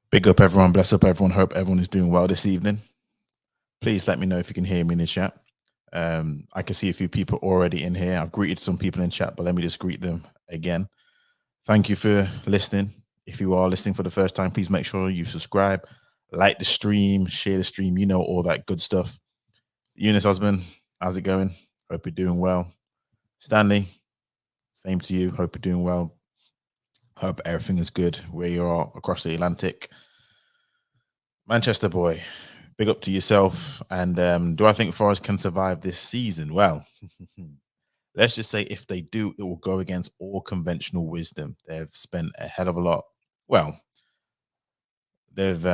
Big up everyone, bless up everyone. Hope everyone is doing well this evening. Please let me know if you can hear me in the chat. I can see a few people already in here. I've greeted some people in chat, but let me just greet them again. Thank you for listening. If you are listening for the first time, please make sure you subscribe, like the stream, share the stream, all that good stuff. Eunice husband, how's it going? Hope you're doing well. Stanley, same to you. Hope you're doing well. Hope everything is good where you are across the Atlantic. Manchester boy, big up to yourself. And do I think Forest can survive this season? Well, let's just say if they do, it will go against all conventional wisdom. They've spent a hell of a lot. Well, they've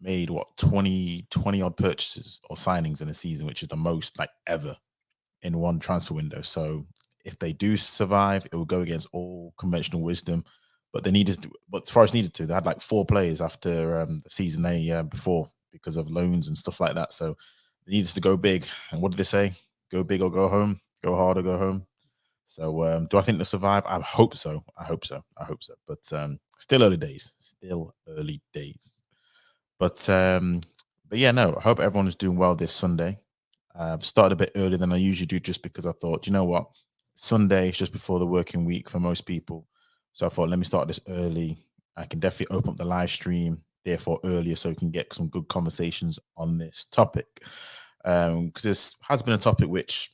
made what 20 odd purchases or signings in a season, which is the most like ever in one transfer window. So if they do survive, it will go against all conventional wisdom. But they needed, but Forest needed to. They had like 4 players after the season they before because of loans and stuff like that. So they needed to go big. And what did they say? Go big or go home. Go hard or go home. So do I think they'll survive? I hope so. I hope so. I hope so. But still early days. Still early days. But yeah, no. I hope everyone is doing well this Sunday. I've started a bit earlier than I usually do, just because I thought, you know what, Sunday is just before the working week for most people. So I thought, let me start this early. I can definitely open up the live stream, therefore earlier, so we can get some good conversations on this topic. Because this has been a topic which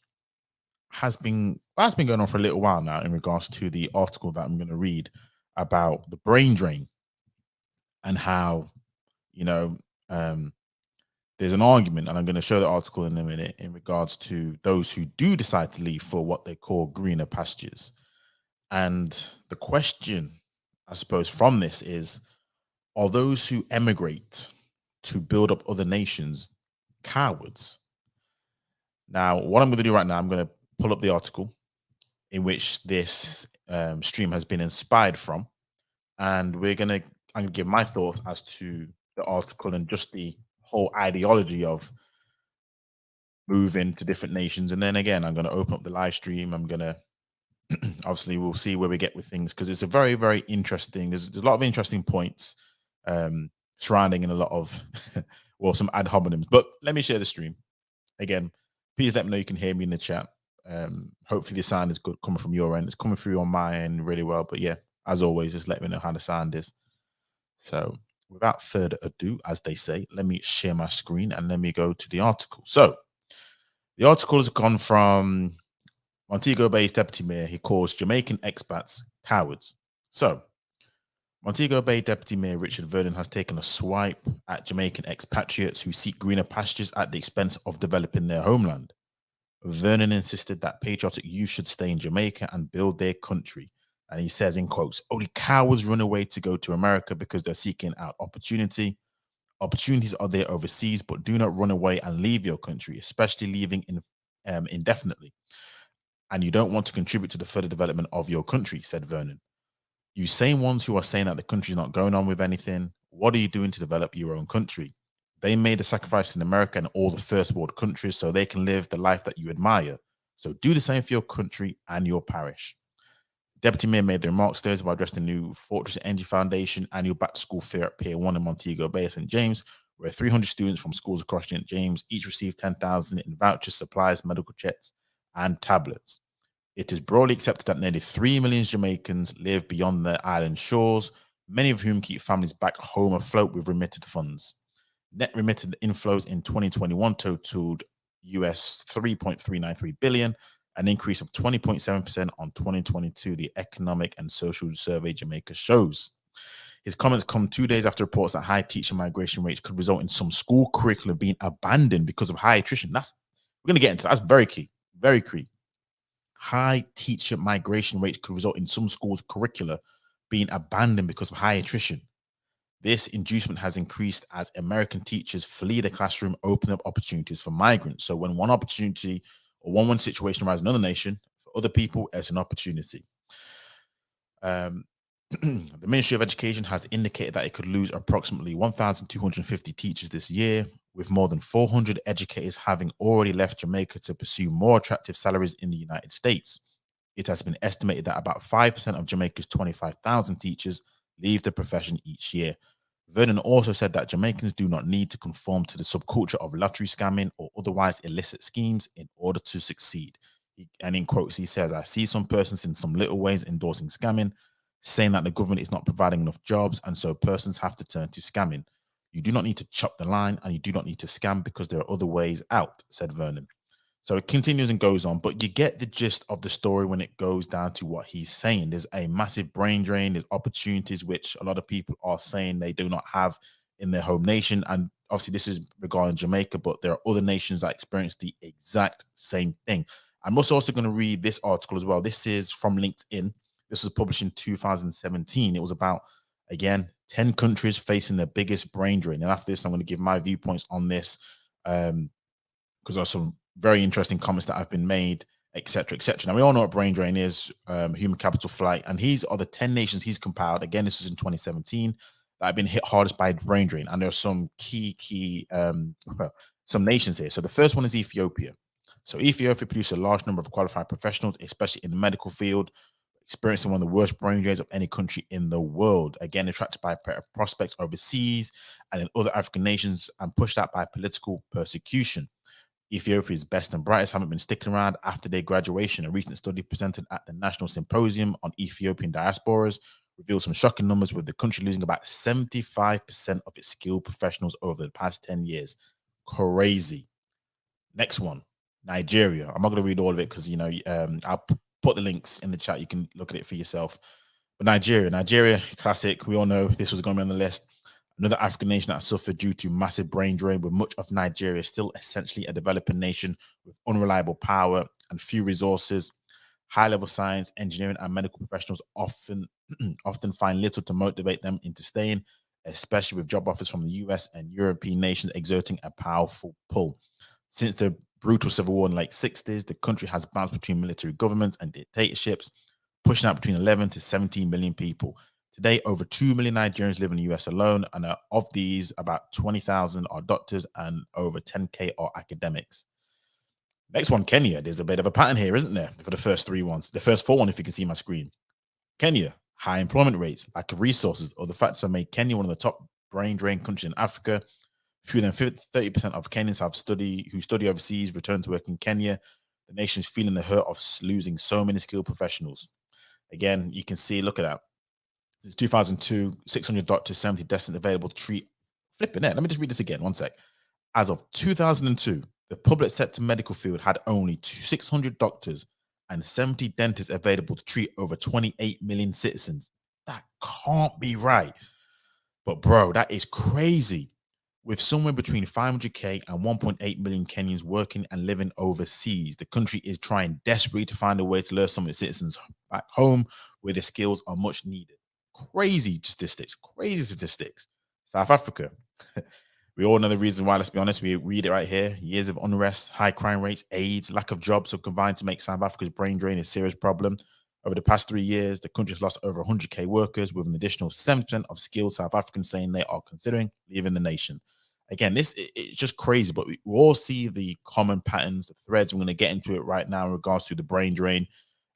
has been going on for a little while now in regards to the article that I'm going to read about the brain drain and how you know um, there's an argument, and I'm going to show the article in a minute, in regards to those who do decide to leave for what they call greener pastures. And the question, I suppose, from this is, are those who emigrate to build up other nations cowards? Now, what I'm going to do right now, I'm going to pull up the article in which this stream has been inspired from, and I'm going to give my thoughts as to the article and just the whole ideology of moving to different nations. And then again, I'm going to open up the live stream. I'm going to obviously we'll see where we get with things, because it's a very, very interesting. There's a lot of interesting points surrounding in a lot of well, some ad hominems. But let me share the stream again. Please let me know you can hear me in the chat. Hopefully the sound is good coming from your end. It's coming through on my end really well. But yeah, as always, just let me know how the sound is. So without further ado, as they say, let me share my screen and let me go to the article. So the article has gone from Montego Bay's deputy mayor. He calls Jamaican expats cowards. So Montego Bay Deputy Mayor Richard Vernon has taken a swipe at Jamaican expatriates who seek greener pastures at the expense of developing their homeland. Vernon insisted that patriotic youth should stay in Jamaica and build their country. And he says, in quotes, only cowards run away to go to America because they're seeking out opportunity. Opportunities are there overseas, but do not run away and leave your country, especially leaving indefinitely. And you don't want to contribute to the further development of your country, said Vernon. You same ones who are saying that the country's not going on with anything, what are you doing to develop your own country? They made the sacrifice in America and all the first world countries so they can live the life that you admire. So do the same for your country and your parish. Deputy Mayor made the remarks Thursday while addressing the new Fortress Energy Foundation annual back to school fair at Pier 1 in Montego Bay, St. James, where 300 students from schools across St. James each received 10,000 in vouchers, supplies, medical checks, and tablets. It is broadly accepted that nearly 3 million Jamaicans live beyond their island shores, many of whom keep families back home afloat with remitted funds. Net remitted inflows in 2021 totaled US 3.393 billion, an increase of 20.7% on 2022, the Economic and Social Survey Jamaica shows. His comments come 2 days after reports that high teacher migration rates could result in some school curriculum being abandoned because of high attrition. We're going to get into that. That's very key, very key. High teacher migration rates could result in some schools' curricula being abandoned because of high attrition. This inducement has increased as American teachers flee the classroom, opening up opportunities for migrants. So when one opportunity or one situation arises in another nation, for other people, it's an opportunity. The Ministry of Education has indicated that it could lose approximately 1,250 teachers this year, with more than 400 educators having already left Jamaica to pursue more attractive salaries in the United States. It has been estimated that about 5% of Jamaica's 25,000 teachers leave the profession each year. Vernon also said that Jamaicans do not need to conform to the subculture of lottery scamming or otherwise illicit schemes in order to succeed. And in quotes, he says, I see some persons in some little ways endorsing scamming, saying that the government is not providing enough jobs, and so persons have to turn to scamming. You do not need to chop the line and you do not need to scam because there are other ways out, said Vernon. So it continues and goes on, but you get the gist of the story when it goes down to what he's saying. There's a massive brain drain, there's opportunities which a lot of people are saying they do not have in their home nation. And obviously, this is regarding Jamaica, but there are other nations that experience the exact same thing. I'm also going to read this article as well. This is from LinkedIn. This was published in 2017. It was about, again, 10 countries facing the biggest brain drain. And after this, I'm going to give my viewpoints on this. Because there's some very interesting comments that have been made, etc., etc. Now we all know what brain drain is, human capital flight, and these are the 10 nations he's compiled. Again, this is in 2017 that have been hit hardest by brain drain, and there are some key some nations here. So the first one is Ethiopia. So Ethiopia produced a large number of qualified professionals, especially in the medical field, experiencing one of the worst brain drains of any country in the world. Again, attracted by prospects overseas and in other African nations, and pushed out by political persecution. Ethiopia's best and brightest haven't been sticking around after their graduation. A recent study presented at the National Symposium on Ethiopian Diasporas revealed some shocking numbers, with the country losing about 75% of its skilled professionals over the past 10 years. Crazy. Next one, Nigeria. I'm not going to read all of it because, I'll put the links in the chat. You can look at it for yourself. But Nigeria, classic. We all know this was going to be on the list. Another African nation that suffered due to massive brain drain, with much of Nigeria still essentially a developing nation with unreliable power and few resources. High-level science, engineering, and medical professionals often find little to motivate them into staying, especially with job offers from the US and European nations exerting a powerful pull. Since the brutal civil war in the late 60s, the country has bounced between military governments and dictatorships, pushing out between 11 to 17 million people. Today, over 2 million Nigerians live in the US alone, and of these, about 20,000 are doctors and over 10K are academics. Next one, Kenya. There's a bit of a pattern here, isn't there? For the first three ones. The first four, if you can see my screen. Kenya, high employment rates, lack of resources, or the factors that made Kenya one of the top brain drain countries in Africa. Fewer than 30% of Kenyans who study overseas return to work in Kenya. The nation is feeling the hurt of losing so many skilled professionals. Again, you can see, look at that. Since 2002, 600 doctors, 70 destined available to treat. Flipping it. Let me just read this again. One sec. As of 2002, the public sector medical field had only 600 doctors and 70 dentists available to treat over 28 million citizens. That can't be right. But bro, that is crazy. With somewhere between 500K and 1.8 million Kenyans working and living overseas, the country is trying desperately to find a way to lure some of its citizens back home where their skills are much needed. Crazy statistics. South Africa. We all know the reason why, let's be honest. We read it right here. Years of unrest, high crime rates, AIDS, lack of jobs have combined to make South Africa's brain drain a serious problem. Over the past 3 years, the country has lost over 100K workers, with an additional 7% of skilled South Africans saying they are considering leaving the nation. Again, it's just crazy, but we all see the common patterns, the threads. We're going to get into it right now in regards to the brain drain.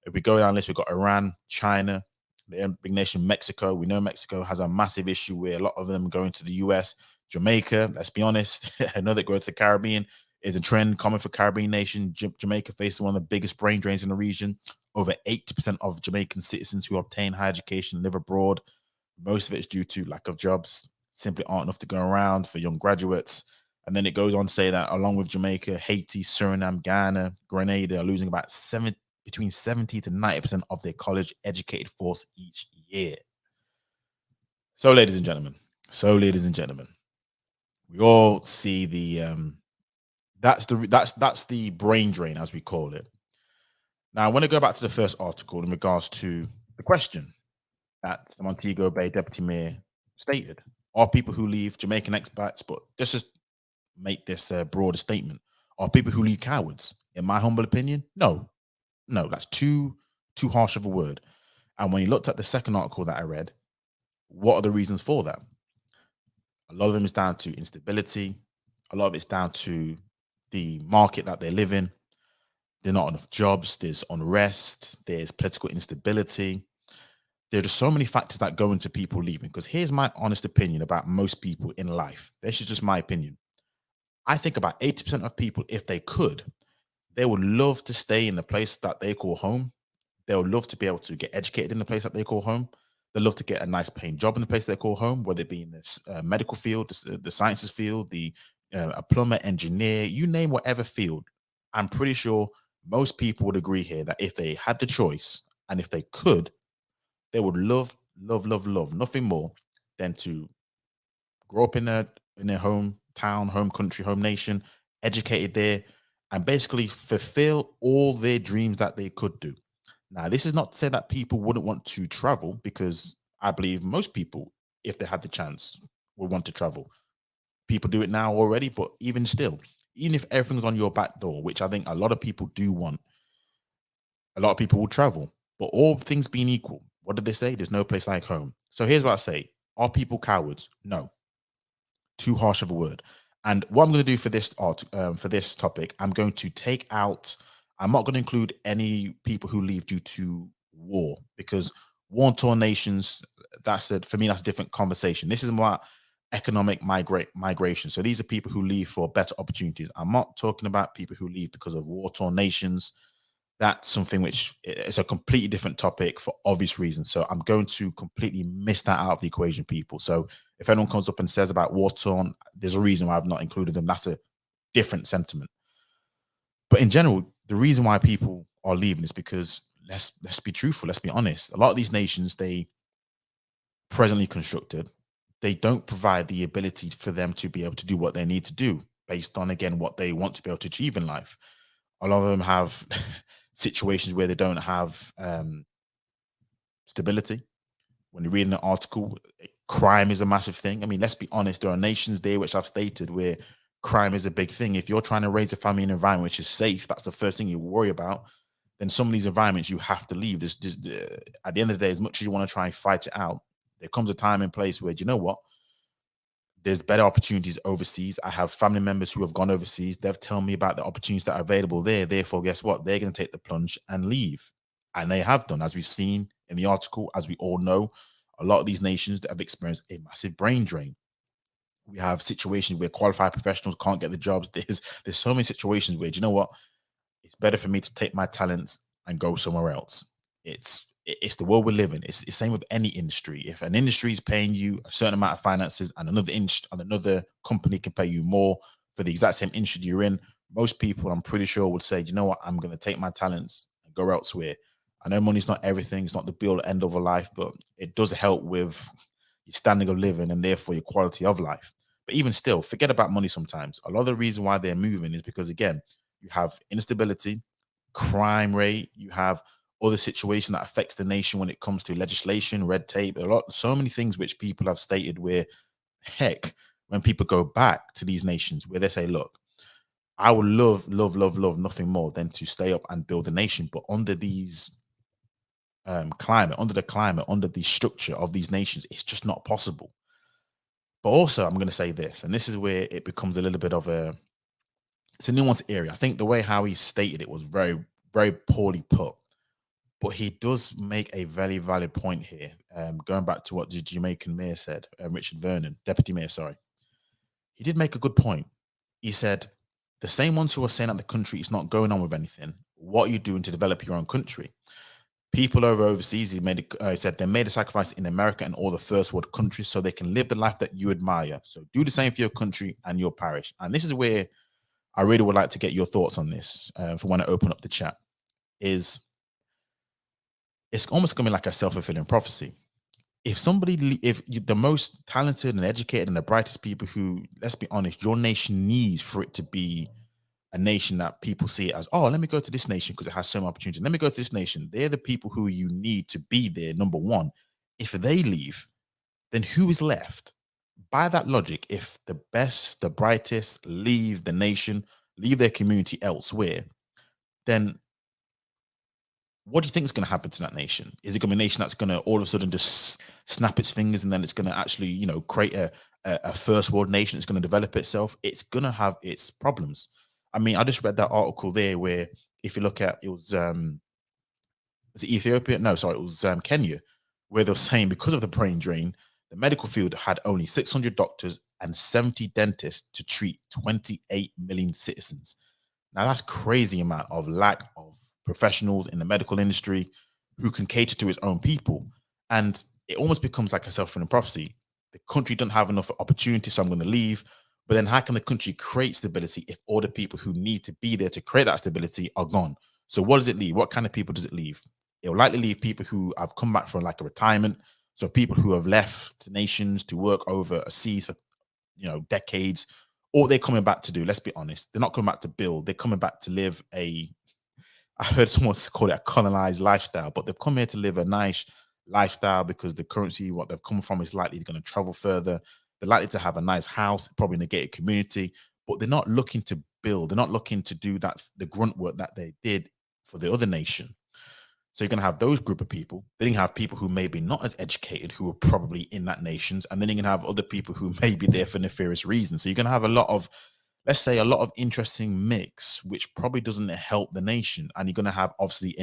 If we go down this, we've got Iran, China, the big nation Mexico. We know Mexico has a massive issue where a lot of them are going to the US. Jamaica, let's be honest, I know that going to the Caribbean is a trend common for Caribbean nation. Jamaica faces one of the biggest brain drains in the region. Over 80% of Jamaican citizens who obtain higher education live abroad. Most of it is due to lack of jobs, simply aren't enough to go around for young graduates. And then it goes on to say that along with Jamaica, Haiti, Suriname, Ghana, Grenada are losing about between 70 to 90% of their college educated force each year. So, ladies and gentlemen, we all see that's the brain drain, as we call it. Now, I want to go back to the first article in regards to the question that the Montego Bay Deputy Mayor stated. Are people who leave Jamaican expats, but let's just make this a broader statement. Are people who leave cowards? In my humble opinion, no, that's too harsh of a word. And when you looked at the second article that I read, what are the reasons for that? A lot of them is down to instability. A lot of it's down to the market that they live in. There are not enough jobs. There's unrest. There's political instability. there are just so many factors that go into people leaving. Because here's my honest opinion about most people in life. This is just my opinion. I think about 80% of people, if they could, they would love to stay in the place that they call home. They would love to be able to get educated in the place that they call home. They love to get a nice paying job in the place they call home, whether it be in this medical field, the sciences field, the a plumber, engineer, you name whatever field. I'm pretty sure most people would agree here that if they had the choice and if they could, they would love, love, love, love nothing more than to grow up in their hometown, home country, home nation, educated there, and basically fulfill all their dreams that they could do. Now, this is not to say that people wouldn't want to travel, because I believe most people, if they had the chance, would want to travel. People do it now already, but even still, even if everything's on your back door, which I think a lot of people do want, a lot of people will travel. But all things being equal, what did they say? There's no place like home. So here's what I say: are people cowards? No, too harsh of a word. And what I'm going to do for this for this topic, I'm going to take out. I'm not going to include any people who leave due to war, because war-torn nations. That's it for me. That's a different conversation. This is about economic migration. So these are people who leave for better opportunities. I'm not talking about people who leave because of war-torn nations. That's something which is a completely different topic for obvious reasons. So I'm going to completely miss that out of the equation, people. So if anyone comes up and says about war torn, there's a reason why I've not included them. That's a different sentiment. But in general, the reason why people are leaving is because let's be truthful, let's be honest. A lot of these nations, they presently constructed, they don't provide the ability for them to be able to do what they need to do based on, again, what they want to be able to achieve in life. A lot of them have situations where they don't have stability. When you read an article, crime is a massive thing. I mean, let's be honest, there are nations there which I've stated where crime is a big thing. If you're trying to raise a family in an environment which is safe, that's the first thing you worry about. Then some of these environments you have to leave. At the end of the day, as much as you want to try and fight it out, there comes a time and place where, do you know what? There's better opportunities overseas. I have family members who have gone overseas. They've told me about the opportunities that are available there. Therefore, guess what? They're going to take the plunge and leave. And they have done, as we've seen in the article, as we all know, a lot of these nations that have experienced a massive brain drain. We have situations where qualified professionals can't get the jobs. There's so many situations where, do you know what? It's better for me to take my talents and go somewhere else. It's the world we live in. It's the same with any industry. If an industry is paying you a certain amount of finances and another company can pay you more for the exact same industry you're in, most people, I'm pretty sure, would say, "Do you know what? I'm going to take my talents and go elsewhere." I know money's not everything. It's not the be all end of a life, but it does help with your standing of living and therefore your quality of life. But even still, forget about money sometimes. A lot of the reason why they're moving is because, again, you have instability, crime rate, you have other situation that affects the nation when it comes to legislation, red tape, so many things which people have stated where, heck, when people go back to these nations where they say, look, I would love, love, love, love nothing more than to stay up and build a nation. But under these climate, under the structure of these nations, it's just not possible. But also, I'm going to say this, and this is where it becomes a little bit of it's a nuanced area. I think the way how he stated it was very, very poorly put. But he does make a very valid point here. Going back to what the Jamaican mayor said, Richard Vernon, deputy mayor, sorry. He did make a good point. He said, the same ones who are saying that the country is not going on with anything, what are you doing to develop your own country? People overseas, he said they made a sacrifice in America and all the first world countries so they can live the life that you admire. So do the same for your country and your parish. And this is where I really would like to get your thoughts on this for when I open up the chat. Is it's almost going to be like a self-fulfilling prophecy. If you, the most talented and educated and the brightest people who, let's be honest, your nation needs for it to be a nation that people see it as, oh, let me go to this nation because it has some opportunity. Let me go to this nation. They're the people who you need to be there, number one. If they leave, then who is left? By that logic, if the best, the brightest leave the nation, leave their community elsewhere, then what do you think is going to happen to that nation? Is it going to be a nation that's going to all of a sudden just snap its fingers and then it's going to actually, create a first world nation that's going to develop itself? It's going to have its problems. I mean, I just read that article there where if you look at, it was it Ethiopia? No, sorry, it was Kenya, where they're saying because of the brain drain, the medical field had only 600 doctors and 70 dentists to treat 28 million citizens. Now that's crazy amount of lack of professionals in the medical industry who can cater to its own people. And it almost becomes like a self-fulfilling prophecy. The country doesn't have enough opportunity, so I'm going to leave. But then how can the country create stability if all the people who need to be there to create that stability are gone? So what does it leave? What kind of people does it leave? It will likely leave people who have come back from like a retirement. So people who have left nations to work overseas for decades, or they're coming back to do, let's be honest, they're not coming back to build, they're coming back to live I heard someone call it a colonized lifestyle, but they've come here to live a nice lifestyle because the currency, what they've come from, is likely going to travel further. They're likely to have a nice house, probably in a gated community, but they're not looking to build. They're not looking to do that, the grunt work that they did for the other nation. So you're going to have those group of people. Then you have people who may be not as educated, who are probably in that nations. And then you're going to have other people who may be there for nefarious reasons. So you're going to have a lot of, let's say, a lot of interesting mix, which probably doesn't help the nation. And you're going to have obviously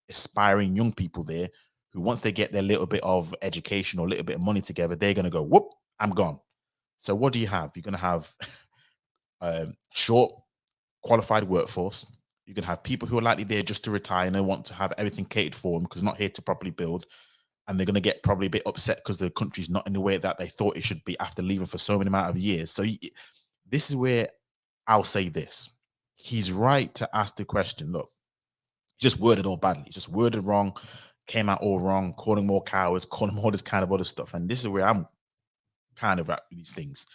aspiring young people there who, once they get their little bit of education or a little bit of money together, they're going to go, whoop, I'm gone. So what do you have? You're going to have short qualified workforce. You can have people who are likely there just to retire and they want to have everything catered for them because they're not here to properly build. And they're going to get probably a bit upset because the country's not in the way that they thought it should be after leaving for so many amount of years. So this is where I'll say this. He's right to ask the question. Look, just worded all badly, just worded wrong, came out all wrong, calling more cowards, calling all this kind of other stuff. And this is where I'm kind of at these things.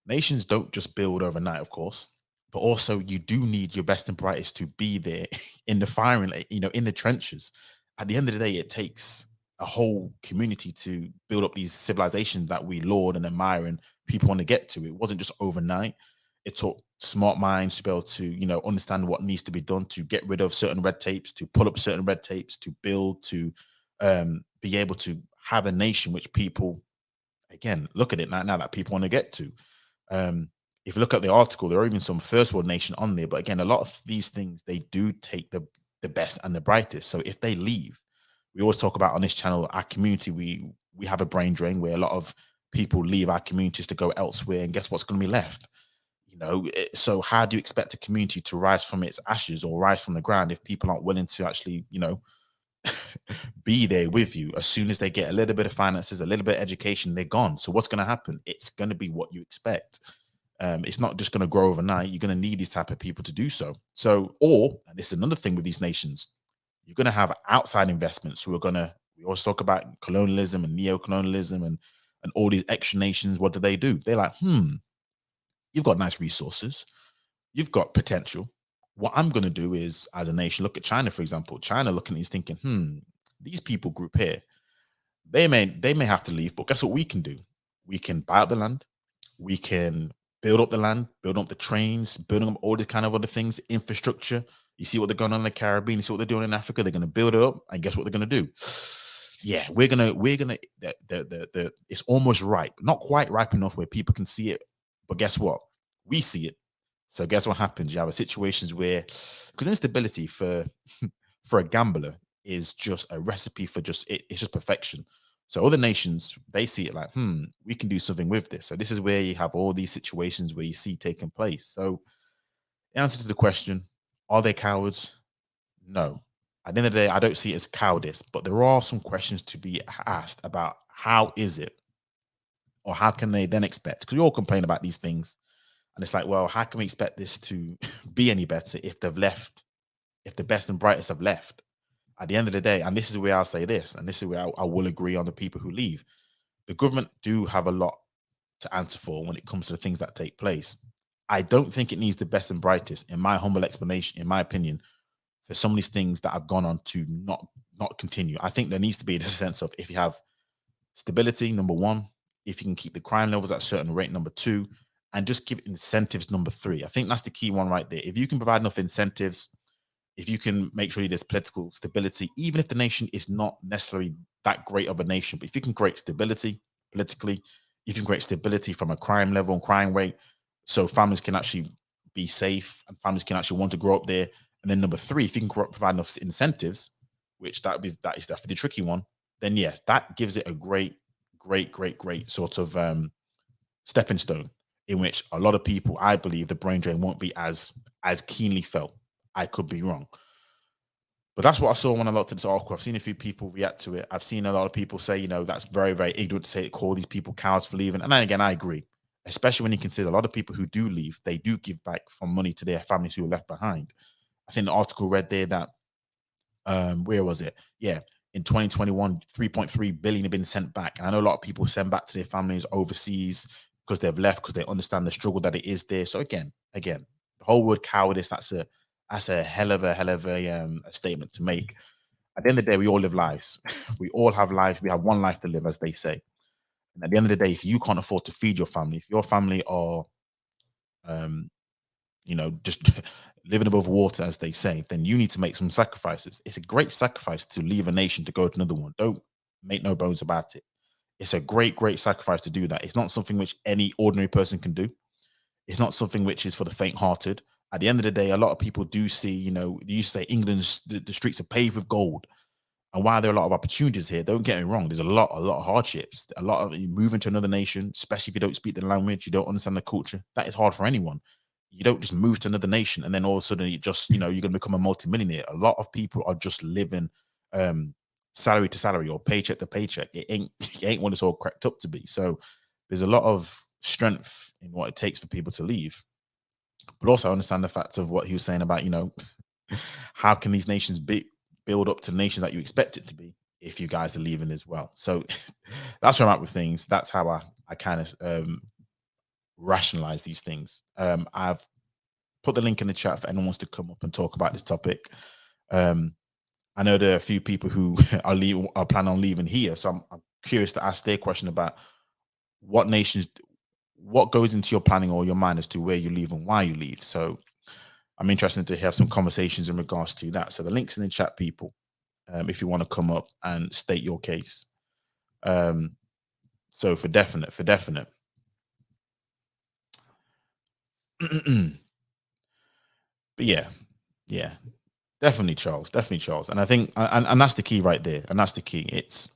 Nations don't just build overnight, of course, but also you do need your best and brightest to be there in the firing, in the trenches. At the end of the day, it takes a whole community to build up these civilizations that we laud and admire and people want to get to. It wasn't just overnight. It took smart minds to be able to, understand what needs to be done to get rid of certain red tapes, to pull up certain red tapes, to build, to be able to have a nation which people, again, look at it now that people want to get to. If you look at the article, there are even some first world nation on there. But again, a lot of these things, they do take the best and the brightest. So if they leave, we always talk about on this channel, our community, we have a brain drain where a lot of people leave our communities to go elsewhere. And guess what's going to be left? So how do you expect a community to rise from its ashes or rise from the ground if people aren't willing to actually, be there with you? As soon as they get a little bit of finances, a little bit of education, they're gone. So what's going to happen? It's going to be what you expect. It's not just going to grow overnight. You're going to need these type of people to do so. And this is another thing with these nations, you're going to have outside investments who are going to, we always talk about colonialism and neo-colonialism and all these extra nations. What do? They're like, you've got nice resources. You've got potential. What I'm going to do is, as a nation, look at China, for example. China looking at these thinking, these people group here, they may have to leave, but guess what we can do? We can buy up the land. We can build up the land, build up the trains, building up all these kind of other things, infrastructure. You see what they're going on in the Caribbean. You see what they're doing in Africa. They're going to build it up, and guess what they're going to do? Yeah, we're gonna. It's almost ripe, not quite ripe enough where people can see it, but guess what? We see it. So guess what happens? You have situations where, because instability for for a gambler is just a recipe for it's just perfection. So other nations, they see it like, we can do something with this. So this is where you have all these situations where you see taking place. So the answer to the question, are they cowards? No. At the end of the day, I don't see it as cowardice, but there are some questions to be asked about how is it, or how can they then expect? Because we all complain about these things. And it's like, well, how can we expect this to be any better if they've left, if the best and brightest have left? At the end of the day, and this is where I'll say this, and this is where I will agree on the people who leave. The government do have a lot to answer for when it comes to the things that take place. I don't think it needs the best and brightest, in my humble explanation, in my opinion, for some of these things that have gone on to not continue. I think there needs to be this sense of, if you have stability, number one, if you can keep the crime levels at a certain rate, number two, and just give incentives, number three. I think that's the key one right there. If you can provide enough incentives, if you can make sure there's political stability, even if the nation is not necessarily that great of a nation, but if you can create stability politically, if you can create stability from a crime level and crime rate, so families can actually be safe and families can actually want to grow up there. And then number three, if you can provide enough incentives, which that is definitely the tricky one, then yes, that gives it a great sort of stepping stone in which a lot of people, I believe, the brain drain won't be as keenly felt. I could be wrong. But that's what I saw when I looked at this article. I've seen a few people react to it. I've seen a lot of people say, that's very ignorant to say, call these people cowards for leaving. And then again, I agree, especially when you consider a lot of people who do leave, they do give back from money to their families who are left behind. I think the article read there that where was it? Yeah, in 2021, 3.3 billion have been sent back. And I know a lot of people send back to their families overseas because they've left, because they understand the struggle that it is there. So again, the whole word cowardice, that's a hell of a statement to make. At the end of the day, we all live lives. We all have lives. We have one life to live, as they say. And at the end of the day, if you can't afford to feed your family, if your family are um, just living above water, as they say, then you need to make some sacrifices. It's a great sacrifice to leave a nation to go to another one. Don't make no bones about it. It's a great sacrifice to do that. It's not something which any ordinary person can do. It's not something which is for the faint-hearted. At the end of the day, a lot of people do see, you say England's the streets are paved with gold. And while there are a lot of opportunities here, don't get me wrong, there's a lot of hardships. A lot of you moving to another nation, especially if you don't speak the language, you don't understand the culture. That is hard for anyone. You don't just move to another nation and then all of a sudden you're gonna become a multimillionaire. A lot of people are just living um salary to salary or paycheck to paycheck. It ain't what it's all cracked up to be. So there's a lot of strength in what it takes for people to leave. But also I understand the fact of what he was saying about, how can these nations build up to nations that you expect it to be if you guys are leaving as well? So that's where I'm at with things. That's how I kind of rationalize these things. I've put the link in the chat for anyone wants to come up and talk about this topic. I know there are a few people who are planning on leaving here, so I'm curious to ask their question about what goes into your planning or your mind as to where you leave and why you leave. So I'm interested to have some conversations in regards to that. So the links in the chat, people, if you want to come up and state your case. So for definite. But yeah, definitely Charles. And I think, and that's the key right there. And that's the key. It's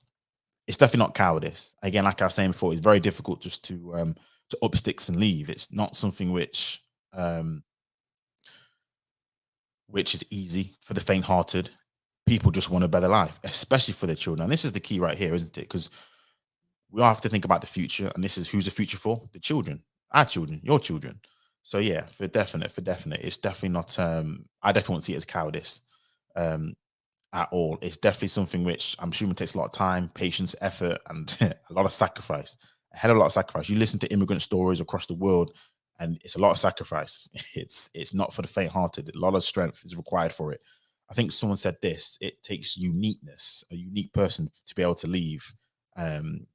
definitely not cowardice. Again, like I was saying before, it's very difficult just to up sticks and leave. It's not something which is easy for the faint-hearted. People just want a better life, especially for their children. And this is the key right here, isn't it? Because we all have to think about the future, and this is who's the future for? The children, our children, your children. So yeah, for definite, it's definitely not. I definitely won't see it as cowardice um, at all. It's definitely something which I'm assuming takes a lot of time, patience, effort, and a lot of sacrifice. A hell of a lot of sacrifice. You listen to immigrant stories across the world, and it's a lot of sacrifice. It's not for the faint-hearted. A lot of strength is required for it. I think someone said this. It takes uniqueness, a unique person, to be able to leave. Um,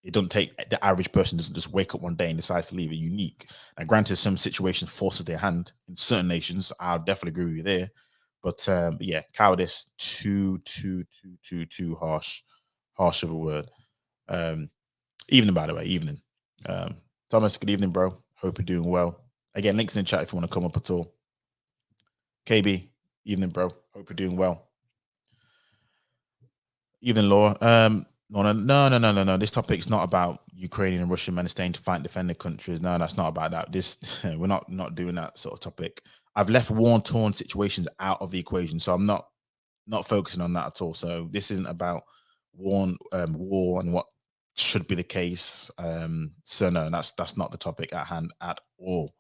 it doesn't take the average person doesn't just wake up one day and decides to leave. It unique. Now, granted, some situations forces their hand in certain nations. I'll definitely agree with you there. But yeah, cowardice too harsh of a word. Um, Evening, by the way, evening. Um, Thomas, good evening, bro. Hope you're doing well. Again, links in the chat if you want to come up at all. KB, evening, bro. Hope you're doing well. Evening, Laura. No. This topic is not about Ukrainian and Russian men staying to fight and defend their countries. No, that's not about that. This we're not doing that sort of topic. I've left war-torn situations out of the equation, so I'm not focusing on that at all. So this isn't about war and what should be the case. So no, that's not the topic at hand at all.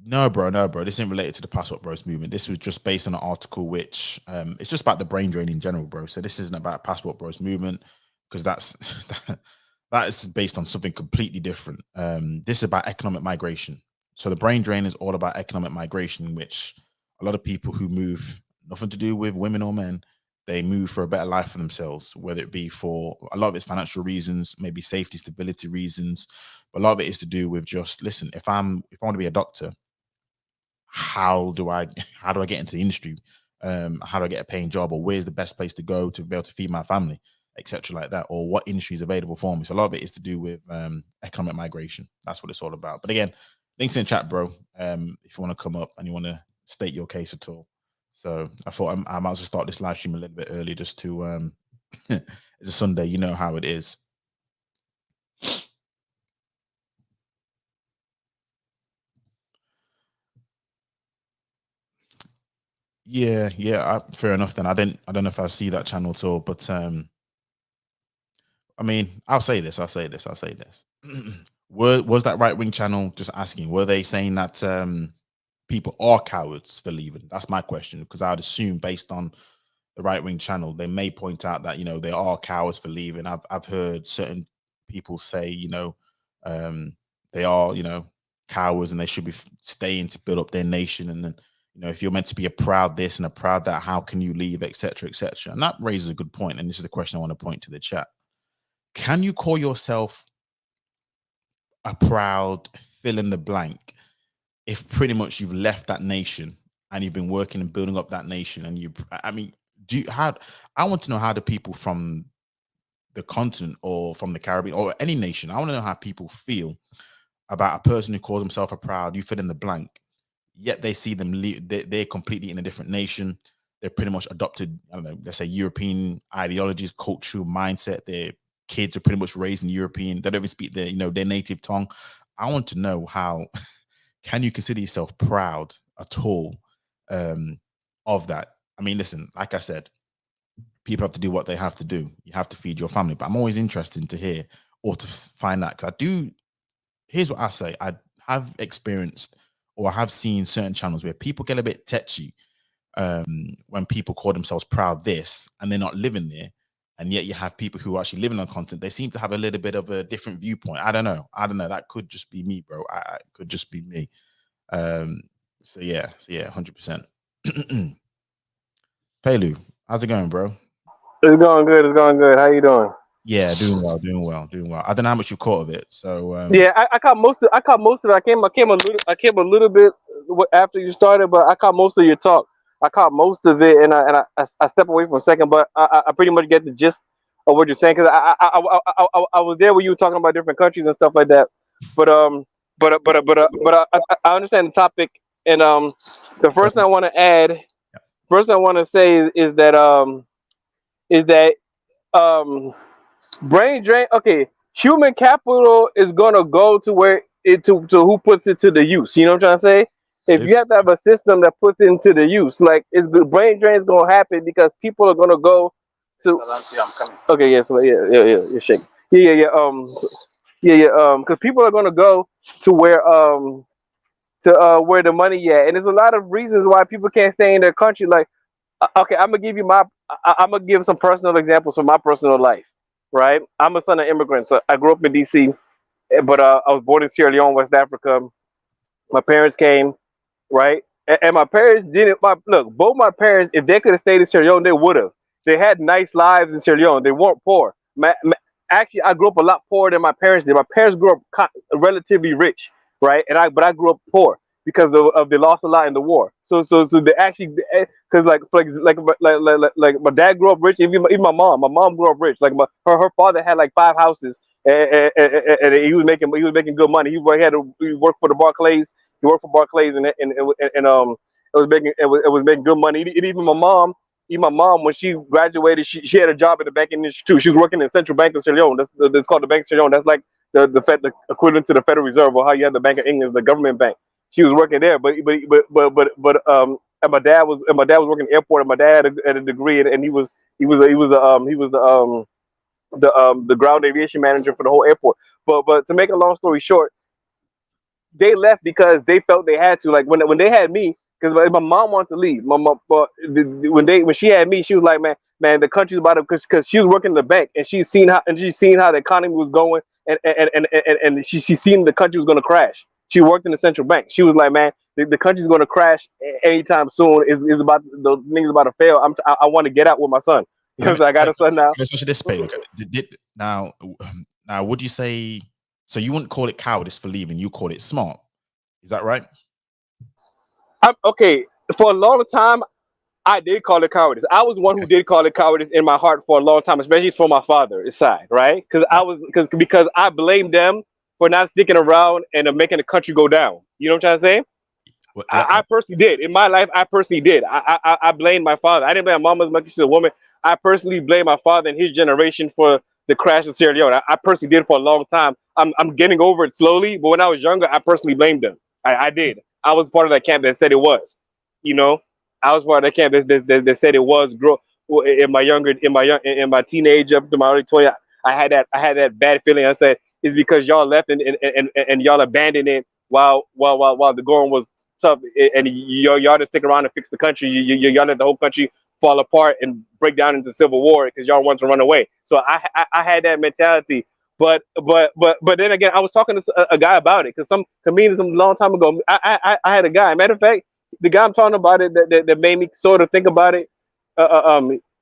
No, bro. This isn't related to the Passport Bros movement. This was just based on an article which it's just about the brain drain in general, bro. So this isn't about Passport Bros movement because that is based on something completely different. This is about economic migration. So the brain drain is all about economic migration, in which a lot of people who move, nothing to do with women or men, they move for a better life for themselves, whether it be for a lot of it's financial reasons, maybe safety, stability reasons, but a lot of it is to do with just listen, if I want to be a doctor, how do I how do I get into the industry? How do I get a paying job, or where's the best place to go to be able to feed my family, etc. like that, or what industry is available for me? So a lot of it is to do with economic migration. That's what it's all about. But again, links in chat, bro. If you want to come up and you want to state your case at all. So I thought I might as well start this live stream a little bit early just to it's a Sunday, you know how it is. Yeah, fair enough then. I don't know if I see that channel at all, but I mean, I'll say this. Was that right wing channel just asking? Were they saying that people are cowards for leaving? That's my question, because I'd assume based on the right wing channel, they may point out that they are cowards for leaving. I've heard certain people say they are cowards and they should be staying to build up their nation. And then if you're meant to be a proud this and a proud that, how can you leave, etc., etc. And that raises a good point. And this is the question I want to point to the chat. Can you call yourself a proud fill in the blank if pretty much you've left that nation and you've been working and building up that nation? And I want to know how the people from the continent or from the Caribbean or any nation, I want to know how people feel about a person who calls himself a proud, you fill in the blank, yet they see them they're completely in a different nation. They're pretty much adopted, I don't know, let's say European ideologies, cultural mindset. Their kids are pretty much raised in European. They don't even speak their native tongue. I want to know how can you consider yourself proud at all of that? I mean, listen, like I said, people have to do what they have to do. You have to feed your family. But I'm always interested to hear or to find out, because I do. Here's what I say. I have experienced or I have seen certain channels where people get a bit tetchy when people call themselves proud this and they're not living there. And yet you have people who are actually living on content. They seem to have a little bit of a different viewpoint. I don't know. That could just be me, bro. I could just be me. So yeah, 100%. Pelu, how's it going, bro? It's going good. It's going good. How you doing? Yeah, doing well. I don't know how much you caught of it. So Yeah, I caught most of. I caught most of it. I came a little bit after you started, but I caught most of your talk. I caught most of it, and I stepped away for a second, but I pretty much get the gist of what you're saying, because I was there when you were talking about different countries and stuff like that. But I understand the topic, and the first thing I want to add, first thing I want to say is that um brain drain. Okay, human capital is gonna go to where it to who puts it to the use. You know what I'm trying to say? If it, you have to have a system that puts it into the use, like it's the brain drain is gonna happen because people are gonna go to. Okay, yeah, so yeah, you're shaking. Because people are gonna go to where the money at, and there's a lot of reasons why people can't stay in their country. Like, okay, I'm gonna give some personal examples from my personal life. Right, I'm a son of immigrants. So I grew up in DC, but I was born in Sierra Leone, West Africa. My parents came, right, and my parents didn't. Look, both my parents, if they could have stayed in Sierra Leone, they would have. They had nice lives in Sierra Leone. They weren't poor. Actually, I grew up a lot poorer than my parents did. My parents grew up relatively rich, right, but I grew up poor because they lost a lot in the war. So they actually, because like my dad grew up rich. Even my mom grew up rich. Like her father had like 5 houses, and he was making good money. He worked for the Barclays. He worked for Barclays, and it was making good money. Even my mom. Even my mom, when she graduated, she had a job at the banking industry too. She was working in Central Bank of Sierra Leone. That's called the Bank of Sierra Leone. That's like the equivalent to the Federal Reserve, or how you have the Bank of England, the government bank. She was working there, and my dad was working in the airport, and my dad had a degree, and he was the ground aviation manager for the whole airport. But to make a long story short, they left because they felt they had to. Like when they had me, because my mom wanted to leave. My mom, but when she had me, she was like, man, the country's about to, because she was working in the bank, and she's seen how the economy was going, and she seen the country was going to crash. She worked in the central bank. She was like, man, the country's going to crash anytime soon. Is about the things about to fail. I want to get out with my son. let me Because I got a son now. let's answer this, Pelu. Now, would you say so? You wouldn't call it cowardice for leaving. You call it smart. Is that right? Okay. For a long time, I did call it cowardice. I was one who Okay. did call it cowardice in my heart for a long time, especially from my father's side, right? Yeah. Because I blamed them for not sticking around and making the country go down. You know what I'm trying to say? I personally did. In my life, I personally did. I blamed my father. I didn't blame my mom as much as she's a woman. I personally blame my father and his generation for the crash of Sierra Leone. I personally did for a long time. I'm getting over it slowly, but when I was younger, I personally blamed them. I did. I was part of that camp that said it was. You know, I was part of that camp that said it was. In my in my teenage up to my early 20s, I had that bad feeling. I said it's because y'all left and y'all abandoned it while the going was tough, and y'all just stick around and fix the country. Y'all let the whole country fall apart and break down into civil war because y'all want to run away. So I had that mentality. But then again, I was talking to a guy about it because some comedians a long time ago. I had a guy. Matter of fact, the guy I'm talking about it that made me sort of think about it.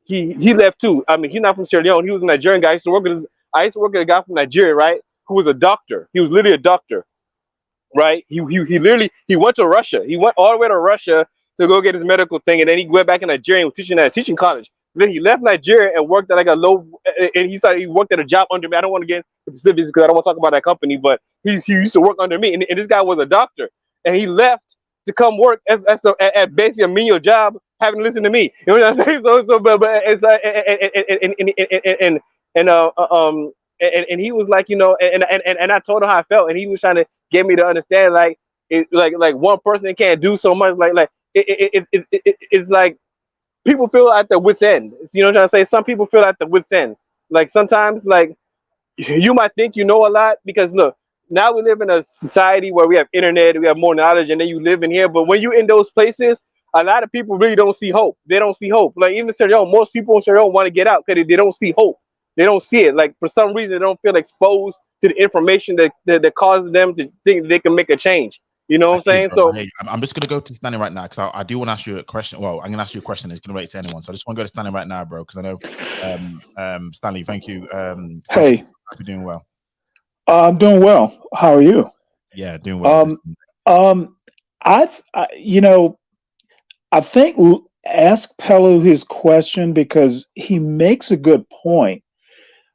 He left too. I mean, he's not from Sierra Leone. He was a Nigerian guy. I used to work with a guy from Nigeria, right? Who was a doctor. He was literally a doctor, right? He literally he went to Russia. He went all the way to Russia to go get his medical thing, and then he went back in Nigeria and was teaching at a teaching college. Then he left Nigeria and worked at like a low, and he worked at a job under me. I don't want to get into specifics because I don't want to talk about that company, but he used to work under me, and this guy was a doctor, and he left to come work at basically a menial job, having to listen to me. You know what I'm saying? But it's and uh and he was like, and I told him how I felt, and he was trying to get me to understand, like like one person can't do so much, it's like people feel at their wits end. You know what I'm trying to say? Some people feel at the wits end. Like sometimes, like you might think you know a lot because look, now we live in a society where we have internet, we have more knowledge, and then you live in here. But when you're in those places, a lot of people really don't see hope. They don't see hope. Like even Sierra Leone, most people in Sierra Leone want to get out because they don't see hope. They don't see it. Like for some reason, they don't feel exposed to the information that causes them to think they can make a change. You know what I I'm hear you, saying? bro. I So hear you. I'm just gonna go to Stanley right now because I do want to ask you a question. Well, I'm gonna ask you a question that's gonna relate to anyone. So I just want to go to Stanley right now, bro, because I know Stanley. Thank you. Question. Hey, Hope you're doing well. I'm doing well. How are you? Yeah, doing well. Um, um, you know, I think ask Pelu his question because he makes a good point,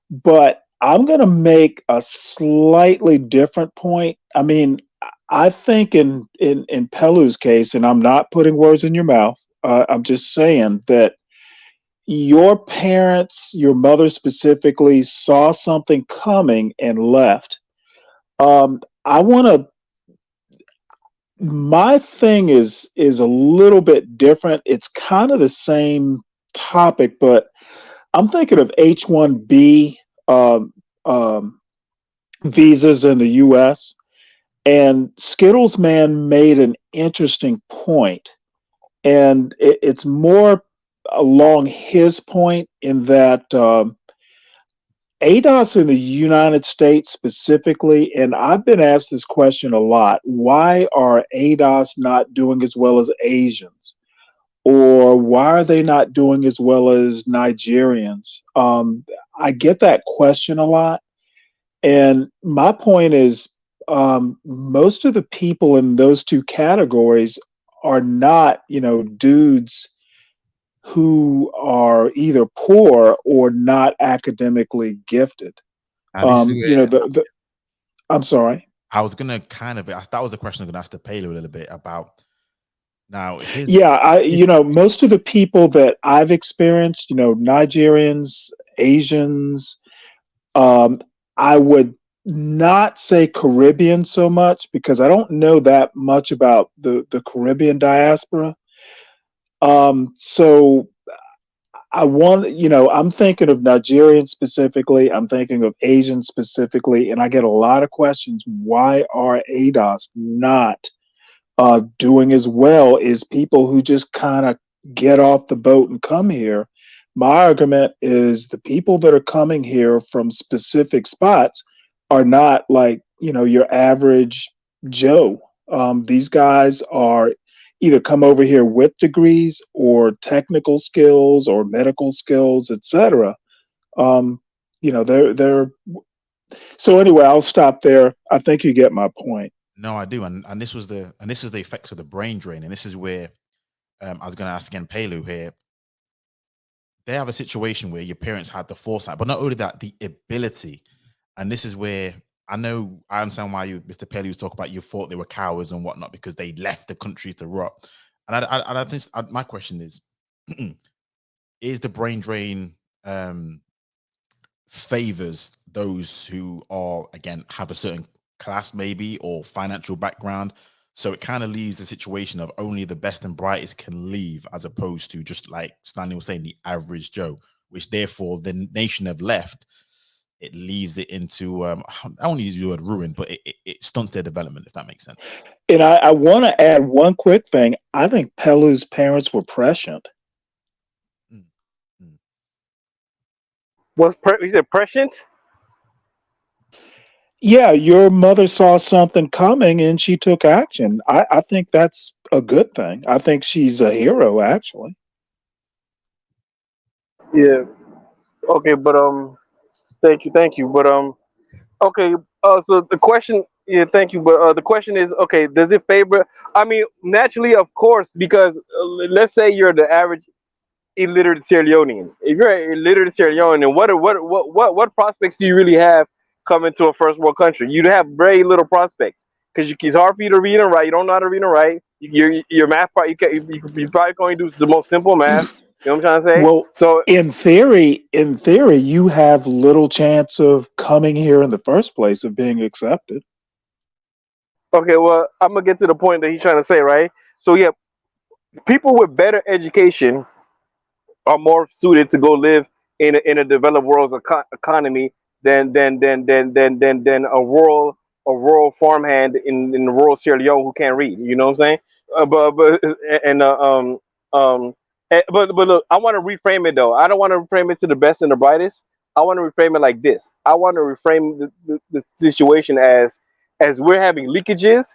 but I'm going to make a slightly different point. I mean, I think in Pelu's case, and I'm not putting words in your mouth. I'm just saying that your parents, your mother specifically, saw something coming and left. I want to My thing is a little bit different. It's kind of the same topic, but I'm thinking of H-1B um, um, visas in the U.S. And Skittles Man made an interesting point, and it's more along his point in that ADOS in the United States specifically, and I've been asked this question a lot, why are ADOS not doing as well as Asians? Or why are they not doing as well as Nigerians? I get that question a lot. And my point is, most of the people in those two categories are not, dudes who are either poor or not academically gifted. Now this is where The I'm sorry. I was gonna kind of. That was the question I'm gonna ask the Palo a little bit about. Now Yeah, his most of the people that I've experienced, Nigerians, Asians, um, I would not say Caribbean so much because I don't know that much about the Caribbean diaspora. So I'm thinking of Nigerians specifically. I'm thinking of Asians specifically, and I get a lot of questions. Why are ADOS not doing as well as people who just kind of get off the boat and come here? My argument is the people that are coming here from specific spots are not like, your average Joe. These guys are either come over here with degrees or technical skills or medical skills, etc. Um, they're so anyway, I'll stop there. I think you get my point. No, I do, and this is the effects of the brain drain, and this is where I was gonna ask again, Palo here. They have a situation where your parents had the foresight, but not only that, the ability. And this is where I know I understand why you, Mr. Pelly, was talking about you thought they were cowards and whatnot because they left the country to rot. And I think my question is the brain drain favors those who are, again, have a certain class maybe or financial background, so it kind of leaves a situation of only the best and brightest can leave, as opposed to just like Stanley was saying, the average Joe, which therefore the nation have left. It leaves it into I don't want to use the word ruin, but it stunts their development, if that makes sense. And I want to add one quick thing. I think Pelu's parents were prescient. Mm, mm. You said prescient? Yeah, your mother saw something coming and she took action. I think that's a good thing. I think she's a hero, actually. Yeah. Okay, but thank you. But okay. So the question, yeah, thank you. But the question is, okay, does it favor? I mean, naturally, of course, because let's say you're the average illiterate Sierra Leonean. If you're an illiterate Sierra Leonean, what prospects do you really have coming to a first world country? You'd have very little prospects because it's hard for you to read and write. You don't know how to read and write. Your math part, you probably can only do the most simple math. You know what I'm trying to say? Well, So in theory, you have little chance of coming here in the first place of being accepted. okay, well, I'm gonna get to the point that he's trying to say, right? So yeah, people with better education are more suited to go live in a developed world's economy than a rural farmhand in rural Sierra Leone who can't read. You know what I'm saying? But and but look, I want to reframe it though. I don't want to reframe it to the best and the brightest. I want to reframe it like this. I want to reframe the situation as we're having leakages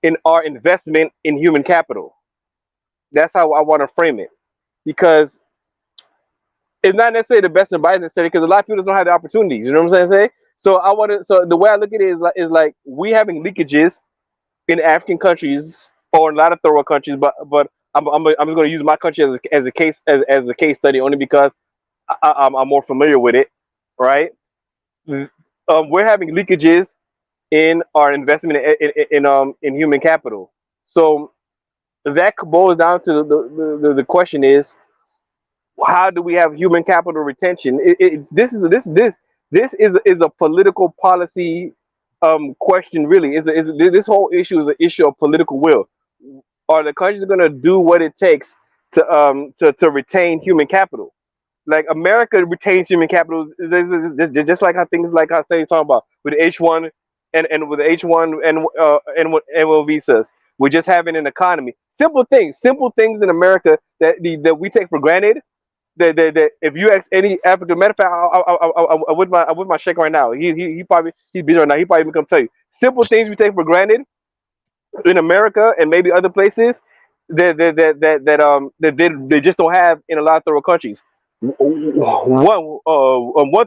in our investment in human capital. That's how I want to frame it because it's not necessarily the best and brightest necessarily because a lot of people don't have the opportunities. You know what I'm saying? So I want to. So the way I look at it is like we having leakages in African countries or in a lot of third world countries, but I'm just going to use my country as a case as a case study only because I'm more familiar with it, right? We're having leakages in our investment in human capital. So that boils down to the question is how do we have human capital retention? This is a political policy question. Really, this whole issue is an issue of political will. Are the countries going to do what it takes to retain human capital? Like America retains human capital, just like how things like how they talking about with H1 and with H1 and with visas. We're just having an economy. Simple things in America that we take for granted that if you ask any African, matter of fact, I'm with my sheikh right now. He probably he's busy right now. He probably even come tell you simple things we take for granted in America and maybe other places that they just don't have in a lot of third world countries. One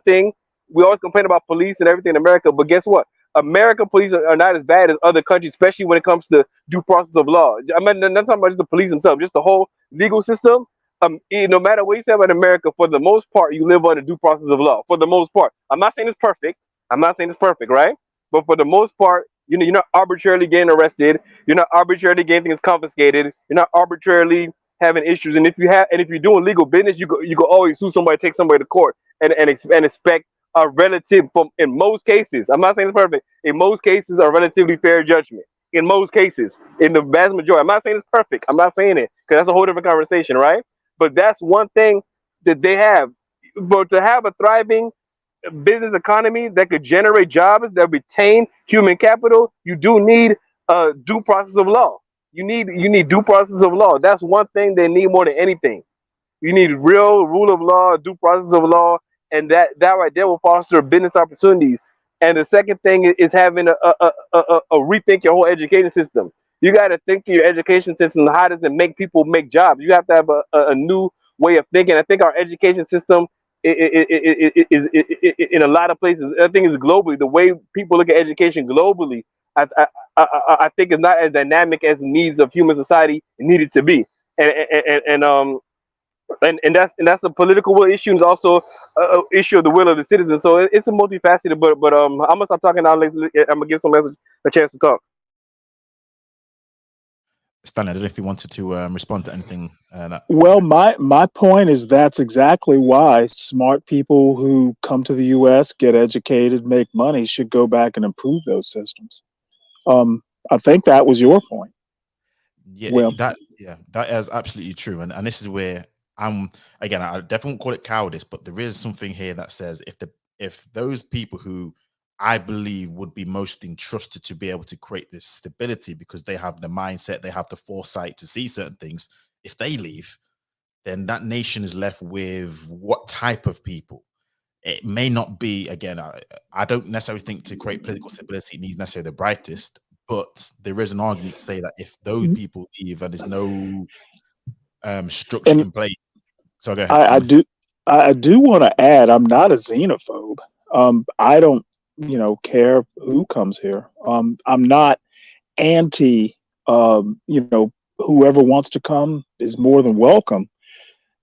thing we always complain about police and everything in America, but guess what? American police are not as bad as other countries, especially when it comes to due process of law. I mean, not talking about just the police themselves, just the whole legal system. No matter what you say about America, for the most part, you live under due process of law. For the most part, I'm not saying it's perfect. I'm not saying it's perfect, right? But for the most part, you're not arbitrarily getting arrested. You're not arbitrarily getting things confiscated. You're not arbitrarily having issues. And if you're doing legal business, you go always sue somebody, take somebody to court, and expect a relative from in most cases. I'm not saying it's perfect. In most cases, a relatively fair judgment. In most cases, in the vast majority, I'm not saying it's perfect. I'm not saying it because that's a whole different conversation, right? But that's one thing that they have. But to have a thriving business economy that could generate jobs that retain human capital, you do need a due process of law. You need due process of law. That's one thing they need more than anything. You need real rule of law, due process of law, and that right there will foster business opportunities. And the second thing is having a rethink your whole education system. You got to think your education system. How does it make people make jobs? You have to have a new way of thinking. I think our education system is in a lot of places. I think it's globally the way people look at education globally. I, I, I think it's not as dynamic as the needs of human society needed to be. And and that's a political will issue, and also a issue of the will of the citizens. So it's a multifaceted. But I'm gonna stop talking now. I'm gonna give some message a chance to talk. Stanley, I don't know if you wanted to respond to anything that. Well, my point is that's exactly why smart people who come to the U.S., get educated, make money should go back and improve those systems. I think that was your point. Yeah, Well, that is absolutely true, and this is where I'm again. I definitely won't call it cowardice, but there is something here that says if those people who I believe would be most entrusted to be able to create this stability because they have the mindset, they have the foresight to see certain things. If they leave, then that nation is left with what type of people? It may not be, again, I don't necessarily think to create political stability it needs necessarily the brightest, but there is an argument to say that if those people leave and there's no structure and in place. So go ahead, I, I Stanley. do I do want to add I'm not a xenophobe. I don't care who comes here. I'm not anti. Whoever wants to come is more than welcome.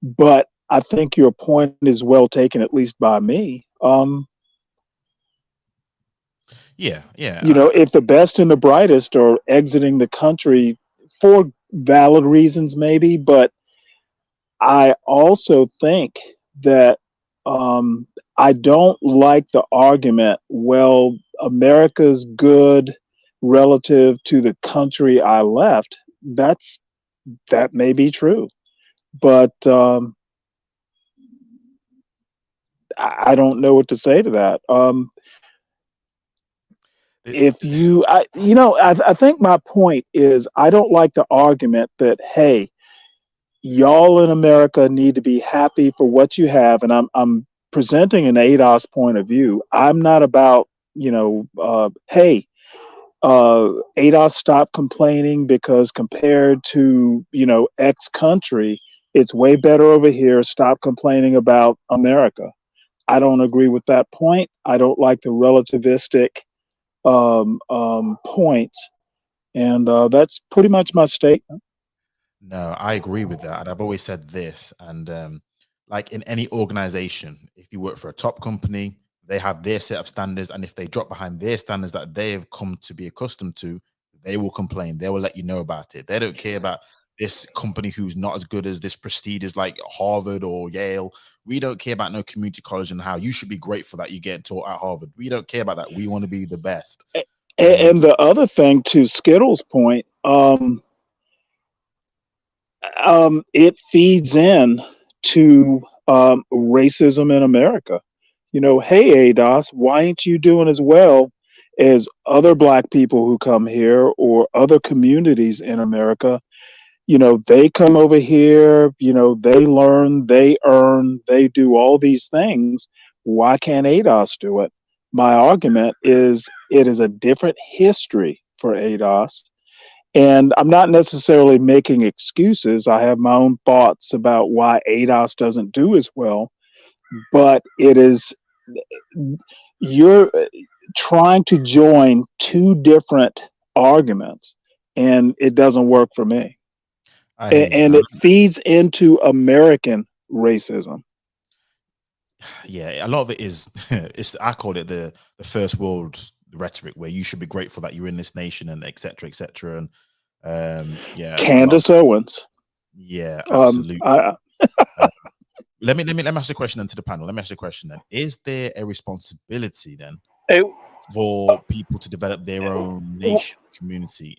But I think your point is well taken, at least by me. Yeah, yeah. If the best and the brightest are exiting the country for valid reasons, maybe, but I also think that I don't like the argument, well, America's good relative to the country I left. That may be true, but I don't know what to say to that. It- If I think my point is I don't like the argument that, hey, y'all in America need to be happy for what you have, and I'm presenting an ADOS point of view. I'm not about hey, ADOS, stop complaining because compared to X country, it's way better over here. Stop complaining about America. I don't agree with that point. I don't like the relativistic points, and that's pretty much my statement. No, I agree with that. And I've always said this. And like in any organization, if you work for a top company, they have their set of standards. And if they drop behind their standards that they have come to be accustomed to, they will complain. They will let you know about it. They don't care about this company who's not as good as this prestigious like Harvard or Yale. We don't care about no community college and how you should be grateful that you get taught at Harvard. We don't care about that. We want to be the best. And And the other thing, to Skittles' point, it feeds in to racism in America. Hey, ADOS, why ain't you doing as well as other Black people who come here or other communities in America? They come over here, they learn, they earn, they do all these things. Why can't ADOS do it? My argument is it is a different history for ADOS. And I'm not necessarily making excuses. I have my own thoughts about why ADOS doesn't do as well, but it is, you're trying to join two different arguments, and it doesn't work for me. I hear you. And it feeds into American racism. Yeah, a lot of it is it's I call it the first world rhetoric where you should be grateful that you're in this nation and etc and yeah, a lot of Candace Owens. yeah, Um, absolutely. I, Uh, let me ask a question then to the panel. Let me ask a question then. Is there a responsibility then Hey, for people to develop their own nation community?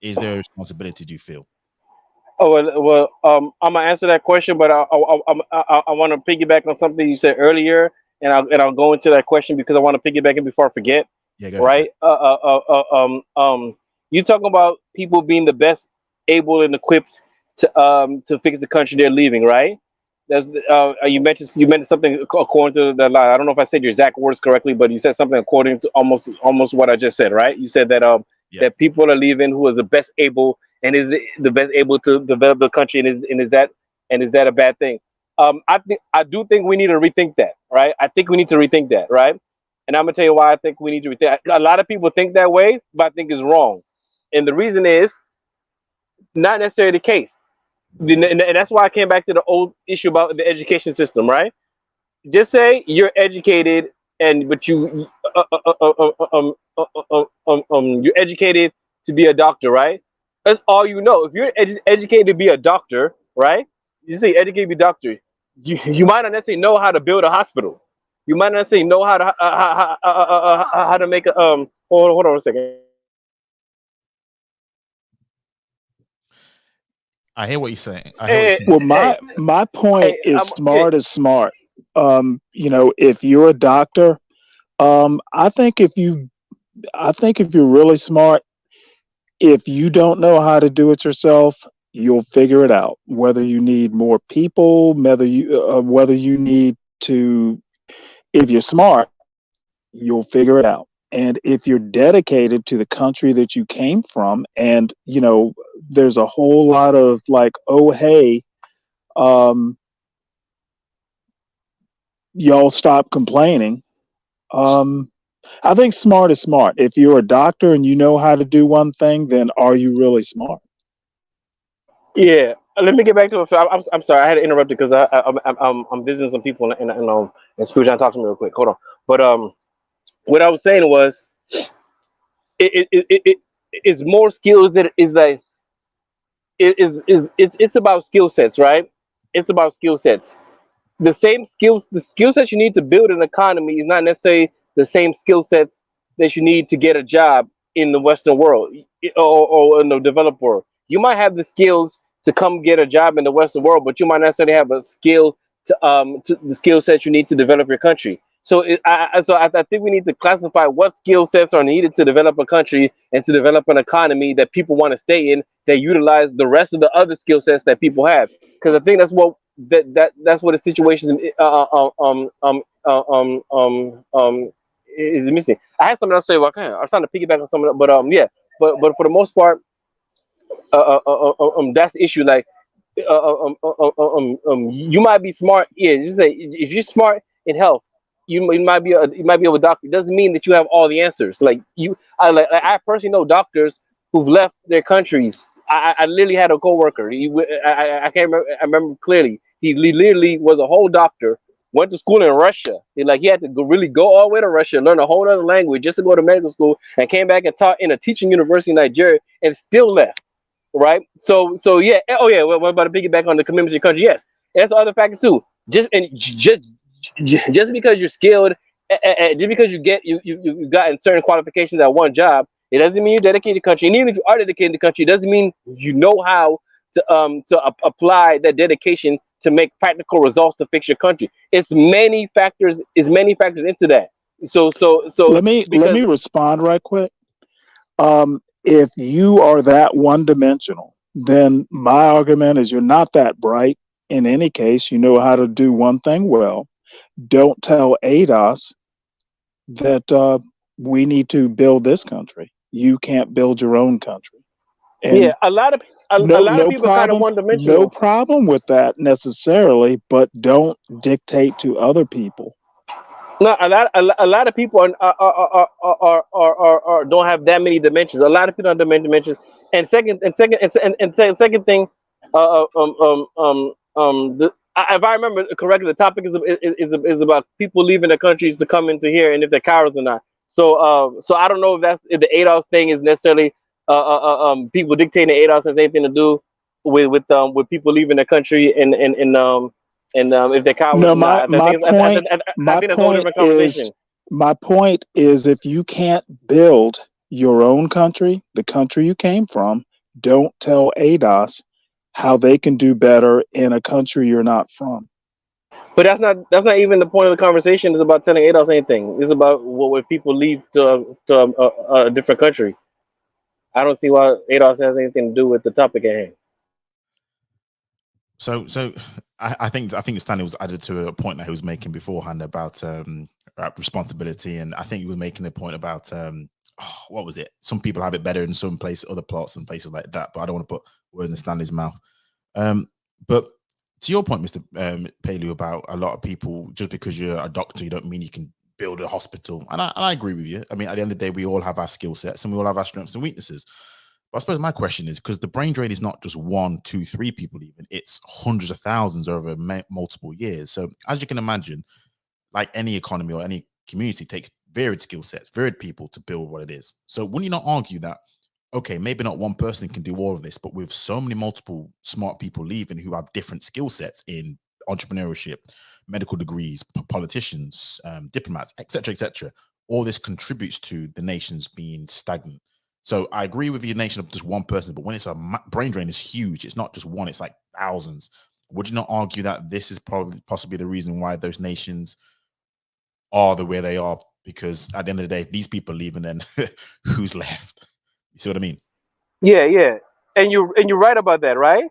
Is there a responsibility, do you feel? I'm gonna answer that question, but I want to piggyback on something you said earlier, and I'll go into that question because I want to piggyback it before I forget. Yeah, go ahead, go Right? ahead. You talking about people being the best able and equipped to fix the country they're leaving, right? That's you mentioned something according to the line. I don't know if I said your exact words correctly, but you said something according to almost what I just said, right? You said that Yeah. that people are leaving who is the best able and is the best able to develop the country, and is that a bad thing? I do think we need to rethink that, right? I think we need to rethink that, right? And I'm gonna tell you why I think we need to rethink. A lot of people think that way, but I think it's wrong, and the reason is not necessarily the case. And that's why I came back to the old issue about the education system, right? Just say you're educated, and but you're educated to be a doctor, right? That's all you know. If you're educated to be a doctor, right? You say educated to be a doctor. You might not necessarily know how to build a hospital. You might not necessarily know how to make a hold on a second. I hear what you're saying. I hear what you're Hey, saying. Well, hey, my point hey, is yeah, smart is smart. If you're a doctor, I think if you're really smart, if you don't know how to do it yourself, you'll figure it out. Whether you need more people, whether you need to, if you're smart, you'll figure it out. And if you're dedicated to the country that you came from, and there's a whole lot of like, oh hey, um, y'all stop complaining. Um, I think smart is smart. If you're a doctor and you know how to do one thing, then are you really smart? yeah. Let me get back to it. I'm sorry, I had to interrupt it because I'm visiting some people and Scrooge, talk to me real quick. Hold on, but what I was saying was it is more skills that is like it's about skill sets, right? It's about skill sets. The skill sets you need to build an economy is not necessarily the same skill sets that you need to get a job in the Western world or in the developed world. You might have the skills to come get a job in the Western world, but you might not necessarily have a skill to the skill sets you need to develop your country. So I think we need to classify what skill sets are needed to develop a country and to develop an economy that people want to stay in that utilize the rest of the other skill sets that people have. Because I think that's what the situation is missing. I had something else to say. Well, I was trying to piggyback on some of that, but yeah, but for the most part, that's the issue. Like, you might be smart. Yeah, just say if you're smart in health, you might be a doctor. It doesn't mean that you have all the answers. Like I personally know doctors who've left their countries. I literally had a coworker. I can't remember. I remember clearly. He literally was a whole doctor. Went to school in Russia. He had to really go all the way to Russia, learn a whole other language just to go to medical school, and came back and taught in a teaching university in Nigeria, and still left, right? So yeah. Oh yeah. What about to piggyback on the commitment to your country? Yes, and that's the other factor too. Just because you're skilled, just because you gotten certain qualifications at one job, it doesn't mean you're dedicated to the country. And even if you are dedicated to the country, it doesn't mean you know how to apply that dedication to make practical results to fix your country. It's many factors. It's many factors into that. So Let me because respond right quick. If you are that one dimensional, then my argument is you're not that bright. In any case, you know how to do one thing well. Don't tell ADOS that we need to build this country. You can't build your own country. yeah, And a lot of people are kind of one no dimensional. problem with that necessarily, but don't dictate to other people. No, a lot of people don't have that many dimensions. A lot of people don't have dimensions. And second thing, if I remember correctly, the topic is about people leaving their countries to come into here, and if they're cowards or not. So I don't know if the ADOS thing is necessarily people dictating ADOS has anything to do with people leaving their country and if they're cowards No, or not. I my think that's a whole point different is conversation. my point is if you can't build your own country, the country you came from, don't tell ADOS how they can do better in a country you're not from. But that's not even the point of the conversation. It's about telling ADOS anything. It's about what if people leave to a different country. I don't see why ADOS has anything to do with the topic at hand. So I think Stanley was added to a point that he was making beforehand about responsibility, and I think he was making a point about what was it? Some people have it better in some places, other parts and places like that. But I don't want to put words in Stanley's mouth. But to your point, Mr. Paley, about a lot of people, just because you're a doctor, you don't mean you can build a hospital. And I agree with you. I mean, at the end of the day, we all have our skill sets and we all have our strengths and weaknesses. I suppose my question is, because the brain drain is not just 1, 2, 3 people leaving, it's hundreds of thousands over multiple years. So as you can imagine, like any economy or any community takes varied skill sets, varied people to build what it is. So wouldn't you not argue that, okay, maybe not one person can do all of this, but with so many multiple smart people leaving who have different skill sets in entrepreneurship, medical degrees, politicians, diplomats, etc., all this contributes to the nations being stagnant. So I agree with your nation of just one person, but when it's a brain drain, is huge. It's not just one; it's like thousands. Would you not argue that this is possibly the reason why those nations are the way they are? Because at the end of the day, if these people leave, and then who's left? You see what I mean? Yeah, and you're right about that, right?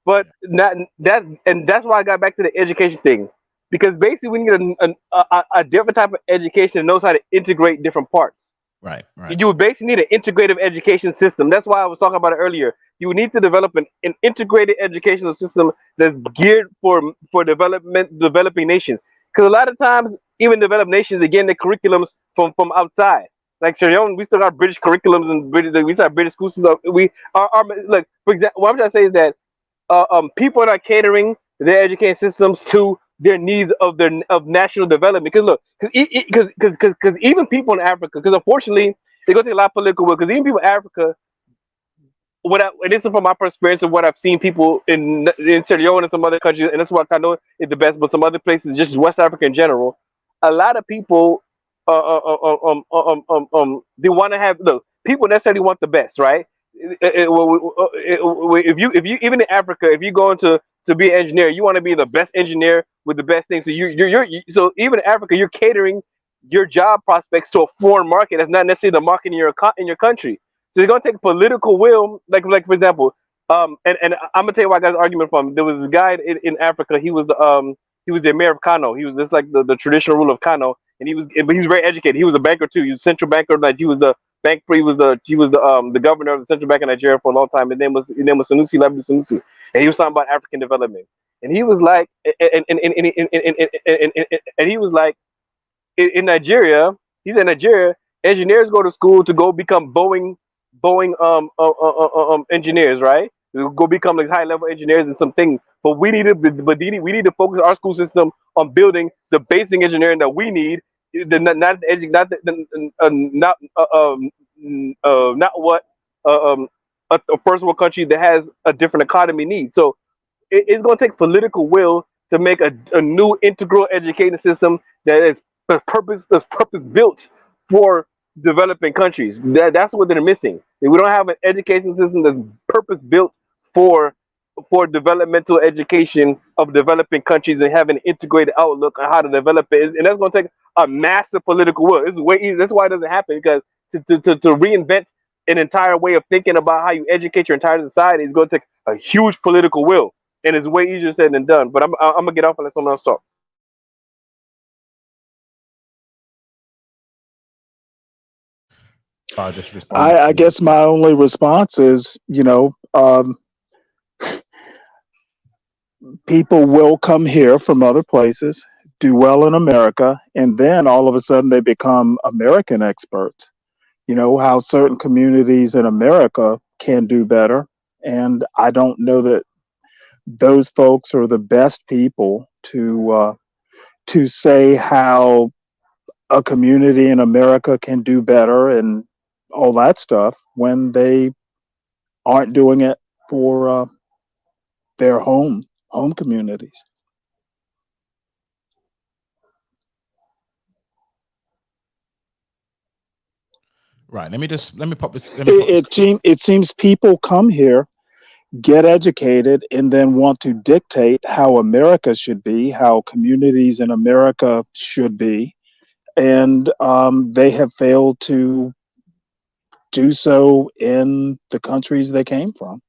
But not that, and that's why I got back to the education thing, because basically we need a different type of education that knows how to integrate different parts. Right, right. You would basically need an integrative education system. That's why I was talking about it earlier. You would need to develop an integrated educational system that's geared for developing nations. Because a lot of times, even developed nations, again, the curriculums from outside. Like Sierra Leone, we still got British curriculums and we still have British school systems. We are like, for example, what I'm trying to say is that people are not catering their education systems to their needs of national development. Because look, because even people in Africa, because unfortunately they go through a lot of political will. Because even people in Africa, and this is from my experience of what I've seen people in Sierra Leone and some other countries, and that's what I know is the best, but some other places, just West Africa in general, a lot of people, they want to have look. People necessarily want the best, right? If you even in Africa, if you go into to be an engineer, you want to be the best engineer with the best things. So so even in Africa, you're catering your job prospects to a foreign market that's not necessarily the market in your country. So it's gonna take political will, like for example, and I'm gonna tell you where I got this argument from. There was this guy in Africa. He was the mayor of Kano. He was just like the traditional ruler of Kano, and but he was very educated. He was a banker too. He was a central banker. Like he was the bank. He was the governor of the central bank of Nigeria for a long time. His name was Sanusi Labdi Sanusi, and he was talking about African development. And he was like, and he was like, in Nigeria, he said Nigeria engineers go to school to go become Boeing engineers, right? Go become like high level engineers and some things. But we need to focus our school system on building the basic engineering that we need. Not what a first world country that has a different economy needs. So it's going to take political will to make a new integral education system that is purpose built for developing countries. That's what they're missing. If we don't have an education system that's purpose built for developmental education of developing countries and having an integrated outlook on how to develop it, and that's going to take a massive political will. It's way easy. That's why it doesn't happen, because to reinvent an entire way of thinking about how you educate your entire society is going to take a huge political will, and it's way easier said than done. But I'm gonna get off and let someone else talk. Just responding I to guess my only response is, people will come here from other places, do well in America, and then all of a sudden they become American experts. You know, how certain communities in America can do better. And I don't know that those folks are the best people to say how a community in America can do better and all that stuff when they aren't doing it for their home communities. right. Let me pop this. Let me pop this. It seems people come here, get educated, and then want to dictate how America should be, how communities in America should be, and they have failed to do so in the countries they came from.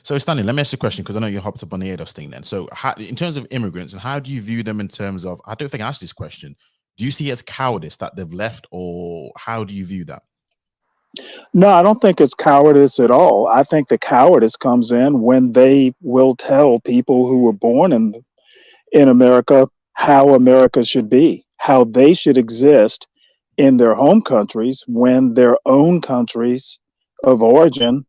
So, Stanley, let me ask you a question, because I know you hopped up on the ADOS thing then. So, in terms of immigrants, and how do you view them in terms of, I don't think I asked this question. Do you see it as cowardice that they've left, or how do you view that? No, I don't think it's cowardice at all. I think the cowardice comes in when they will tell people who were born in America how America should be, how they should exist in their home countries when their own countries of origin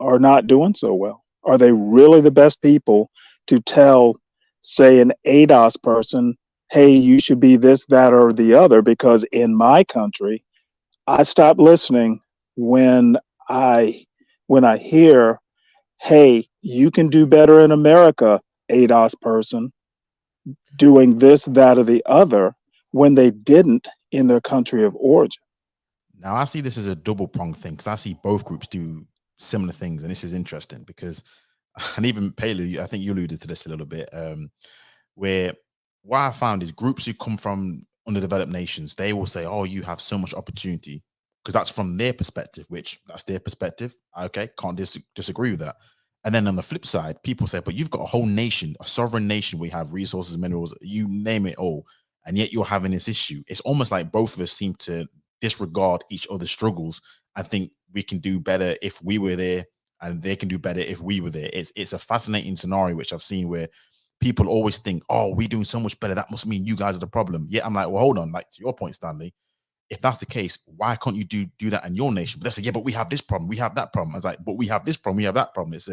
are not doing so well? Are they really the best people to tell, say, an ADOS person, hey, you should be this, that, or the other? Because in my country, I stop listening when I hear, hey, you can do better in America, ADOS person, doing this, that, or the other, when they didn't in their country of origin. Now I see this as a double pronged thing because I see both groups do similar things, and this is interesting because, and even Palu, I think you alluded to this a little bit, where what I found is groups who come from underdeveloped nations, they will say, "Oh, you have so much opportunity," because that's from their perspective, which that's their perspective. Okay, can't disagree with that. And then on the flip side, people say, "But you've got a whole nation, a sovereign nation. We have resources, minerals, you name it all, and yet you're having this issue." It's almost like both of us seem to disregard each other's struggles. I think we can do better if we were there, and they can do better if we were there. It's a fascinating scenario which I've seen where people always think, "Oh, we're doing so much better. That must mean you guys are the problem." Yeah, I'm like, well, hold on. Like to your point, Stanley, if that's the case, why can't you do that in your nation? But they say, yeah, but we have this problem, we have that problem. I was like, but we have this problem, we have that problem. It's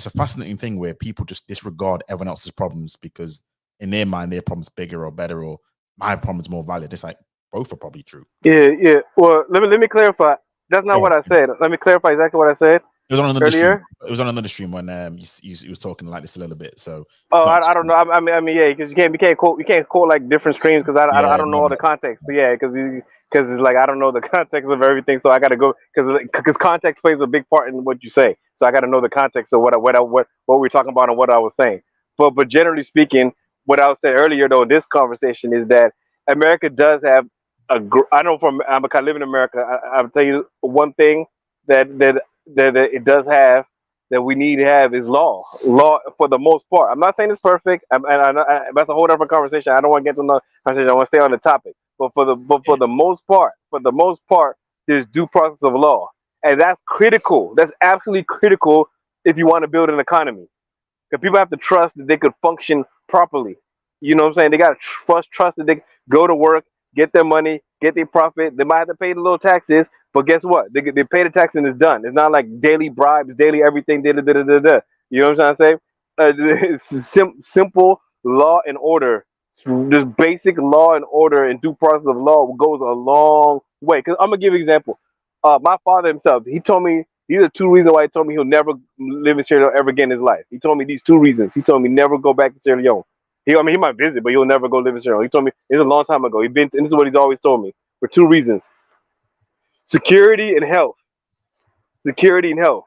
a fascinating thing where people just disregard everyone else's problems because in their mind their problem's bigger or better or my problem's more valid. It's like both are probably true. Yeah, yeah. Well, let me clarify. That's not Oh, what I said. Let me clarify exactly what I said it was on another stream. earlier. It was on another stream when you was talking like this a little bit. So it's Oh, not. I don't know. I mean, yeah, because you can't quote like different streams because I Yeah, don't know my all the bad. context. So, yeah, because it's like I don't know the context of everything, so I got to go because context plays a big part in what you say. So I got to know the context of what we're talking about and what I was saying. But generally speaking, what I was saying earlier though in this conversation is that America does have I know from I live in America. I'll tell you one thing that that that it does have that we need to have is law for the most part. I'm not saying it's perfect, that's a whole different conversation. I don't want to get to another conversation. I want to stay on the topic. But Yeah. for the most part, there's due process of law, and that's critical. That's absolutely critical if you want to build an economy. Because people have to trust that they could function properly. You know what I'm saying? They got to trust that they go to work, get their money, get their profit. They might have to pay the little taxes, but guess what? They pay the tax and it's done. It's not like daily bribes, daily everything. Da, da, da, da, da, da. You know what I'm trying to say? It's simple law and order. Just basic law and order and due process of law goes a long way. Because I'm gonna give you an example. My father himself, he told me these are two reasons why he told me he'll never live in Sierra Leone ever again in his life. He told me these two reasons. He told me never go back to Sierra Leone. He might visit, but he'll never go live in Sierra Leone. He told me it's a long time ago. And this is what he's always told me for two reasons: security and health. Security and health.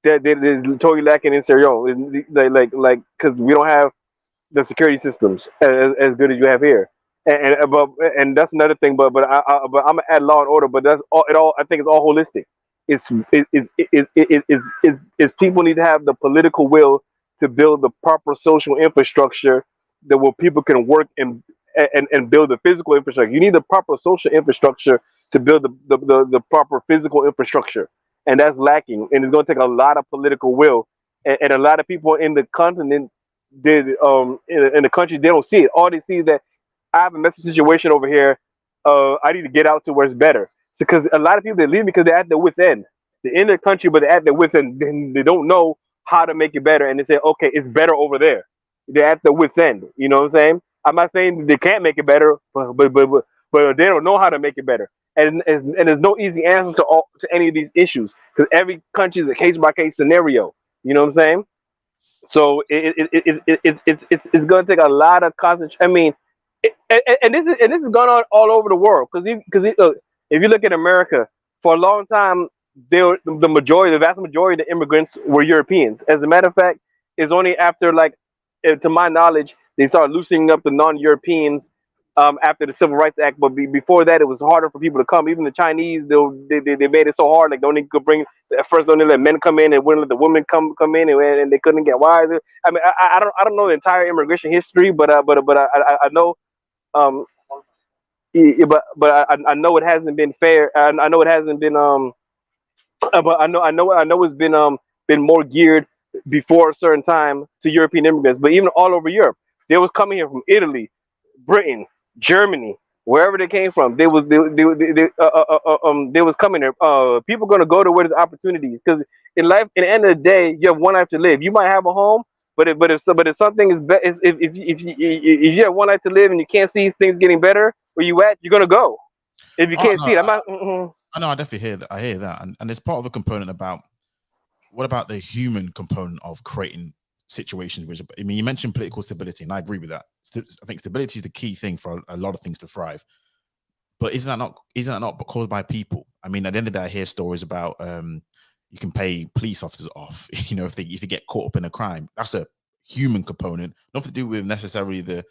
That is totally lacking in Sierra Leone. Like because we don't have the security systems as good as you have here. And that's another thing. But I'm gonna add law and order. But that's all. It all I think it's all holistic. Is people need to have the political will to build the proper social infrastructure that where people can work and build the physical infrastructure. You need the proper social infrastructure to build the proper physical infrastructure, and that's lacking. And it's going to take a lot of political will, and a lot of people in the continent did in the country they don't see it. All they see is that I have a messy situation over here. I need to get out to where it's better. Because a lot of people they leave because they're at their wits end. They're in their country, but they're at their wits end. Then they don't know how to make it better, and they say, "Okay, it's better over there." They're at their wits end. You know what I'm saying? I'm not saying they can't make it better, but they don't know how to make it better. And there's no easy answers to any of these issues because every country is a case by case scenario. You know what I'm saying? So it's going to take a lot of concentration. I mean, and this is going on all over the world because if you look at America for a long time, the vast majority of the immigrants were Europeans. As a matter of fact, it's only after to my knowledge, they started loosening up the non-Europeans after the Civil Rights Act. But before that, it was harder for people to come. Even the Chinese, they made it so hard. Like, don't even could bring at first, don't they let men come in and wouldn't let the women come in, and they couldn't get why. I mean, I don't know the entire immigration history, but I know I know it hasn't been fair. I know it hasn't been but I know it's been more geared before a certain time to European immigrants. But even all over Europe, they was coming here from Italy, Britain, Germany, wherever they came from. They was coming there. People gonna go to where there's opportunities because in life, in the end of the day, you have one life to live. You might have a home, but if something is if you have one life to live and you can't see things getting better where you at, you're gonna go. If you Oh can't no, see it, I'm I, not. Mm-mm. I know. I definitely hear that. I hear that, and there's part of a component about what about the human component of creating situations which, I mean, you mentioned political stability, and I agree with that. I think stability is the key thing for a lot of things to thrive. But isn't that not caused by people? I mean, at the end of the day, I hear stories about you can pay police officers off, if they get caught up in a crime. That's a human component, nothing to do with necessarily the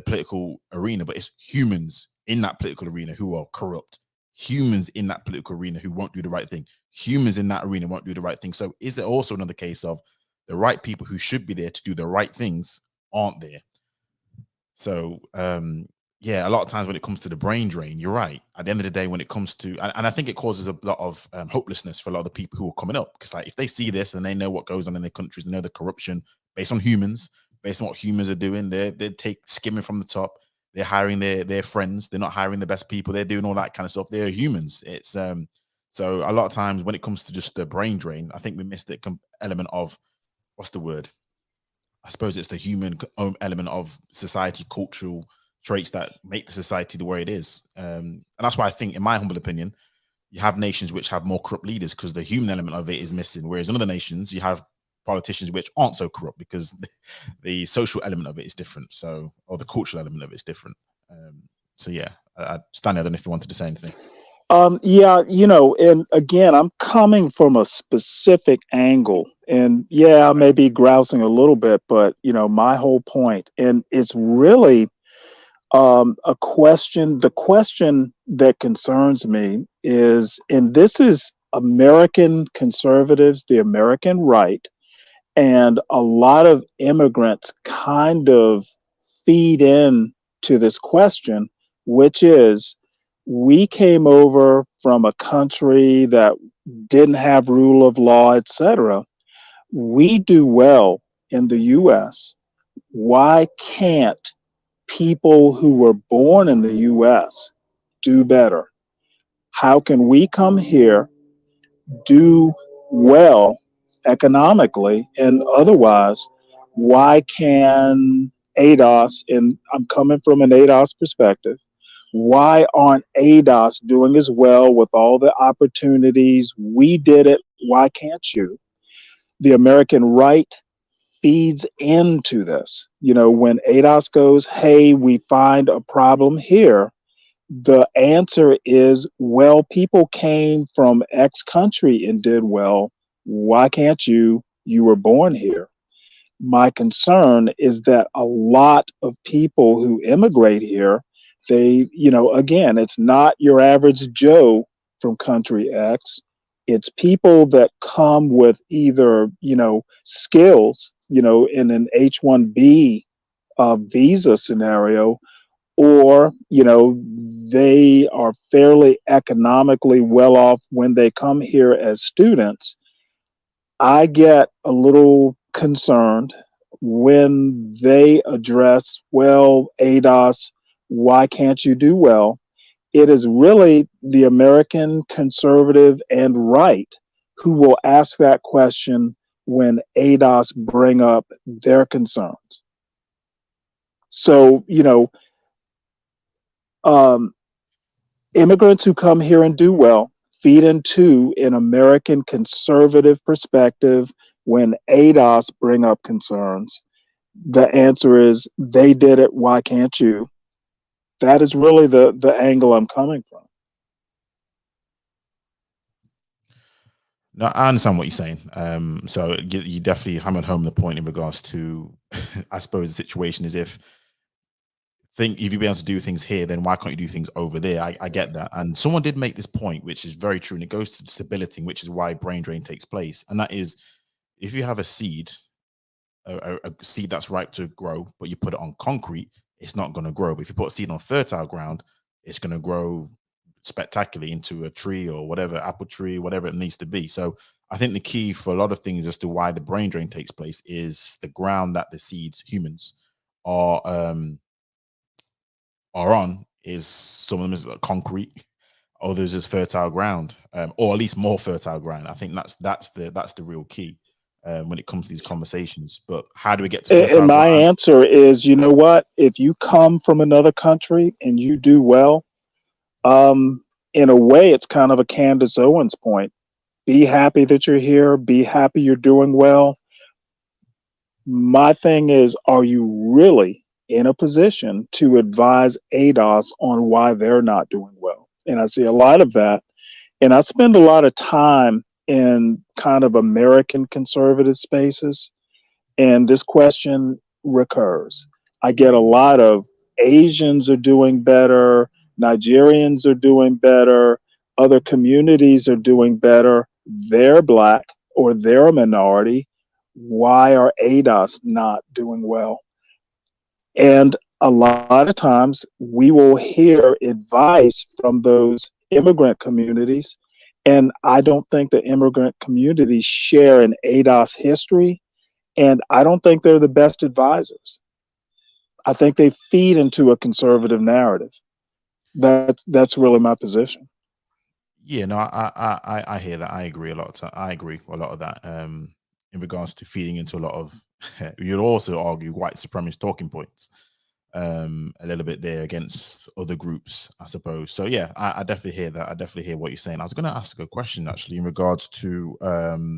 political arena, but it's humans in that political arena who are corrupt, humans in that political arena who won't do the right thing, humans in that arena won't do the right thing. So is it also another case of the right people who should be there to do the right things aren't there? So yeah, a lot of times when it comes to the brain drain, you're right. At the end of the day, when it comes to, and I think it causes a lot of hopelessness for a lot of the people who are coming up, because like if they see this and they know what goes on in their countries, they know the corruption based on humans, based on what humans are doing, they take skimming from the top. They're hiring their friends. They're not hiring the best people. They're doing all that kind of stuff. They're humans. It's so a lot of times when it comes to just the brain drain, I think we miss the element of, what's the word? I suppose it's the human element of society, cultural traits that make the society the way it is. And that's why I think, in my humble opinion, you have nations which have more corrupt leaders because the human element of it is missing. Whereas in other nations, you have politicians which aren't so corrupt because the social element of it is different. So, or the cultural element of it is different. So yeah, Stanley, I don't know if you wanted to say anything. Yeah, and again, I'm coming from a specific angle. And yeah, I may be grousing a little bit, but my whole point, and it's really a question. The question that concerns me is, and this is American conservatives, the American right, and a lot of immigrants kind of feed in to this question, which is, we came over from a country that didn't have rule of law, etc. We do well in the US. Why can't people who were born in the US do better? How can we come here, do well economically and otherwise? Why can ADOS, and I'm coming from an ADOS perspective, why aren't ADOS doing as well with all the opportunities? We did it. Why can't you? The American right feeds into this. When ADOS goes, hey, we find a problem here, the answer is, well, people came from X country and did well. Why can't you? You were born here. My concern is that a lot of people who immigrate here, again, it's not your average Joe from country X. It's people that come with either, skills, in an H-1B visa scenario, or they are fairly economically well off when they come here as students. I get a little concerned when they address, well, ADOS, why can't you do well? It is really the American conservative and right who will ask that question when ADOS bring up their concerns. So, um, immigrants who come here and do well feed into an American conservative perspective when ADOS bring up concerns. The answer is, they did it, why can't you? That is really the angle I'm coming from. No, I understand what you're saying. So you definitely hammered home the point in regards to, I suppose the situation is, if you be able to do things here, then why can't you do things over there? I get that. And someone did make this point, which is very true. And it goes to stability, which is why brain drain takes place. And that is, if you have a seed, a seed that's ripe to grow, but you put it on concrete, it's not going to grow. But if you put a seed on fertile ground, it's going to grow spectacularly into a tree or whatever, apple tree, whatever it needs to be. So I think the key for a lot of things as to why the brain drain takes place is the ground that the seeds, humans, are are on, is some of them is concrete, oh, there's this fertile ground, or at least more fertile ground. I think that's the real key when it comes to these conversations. But how do we get to And fertile my ground? answer is, you know what? If you come from another country and you do well, um, in a way, it's kind of a Candace Owens point. Be happy that you're here. Be happy you're doing well. My thing is, are you really in a position to advise ADOS on why they're not doing well? And I see a lot of that. And I spend a lot of time in kind of American conservative spaces, and this question recurs. I get a lot of Asians are doing better, Nigerians are doing better, other communities are doing better. They're black or they're a minority. Why are ADOS not doing well? And a lot of times we will hear advice from those immigrant communities. And I don't think the immigrant communities share an ADOS history, and I don't think they're the best advisors. I think they feed into a conservative narrative. That's really my position. Yeah, no, I hear that. I agree a lot. I agree with a lot of that. In regards to feeding into a lot of, you'd also argue white supremacist talking points. A little bit there against other groups, I suppose. So yeah, I definitely hear that. I definitely hear what you're saying. I was going to ask a question actually in regards to oh,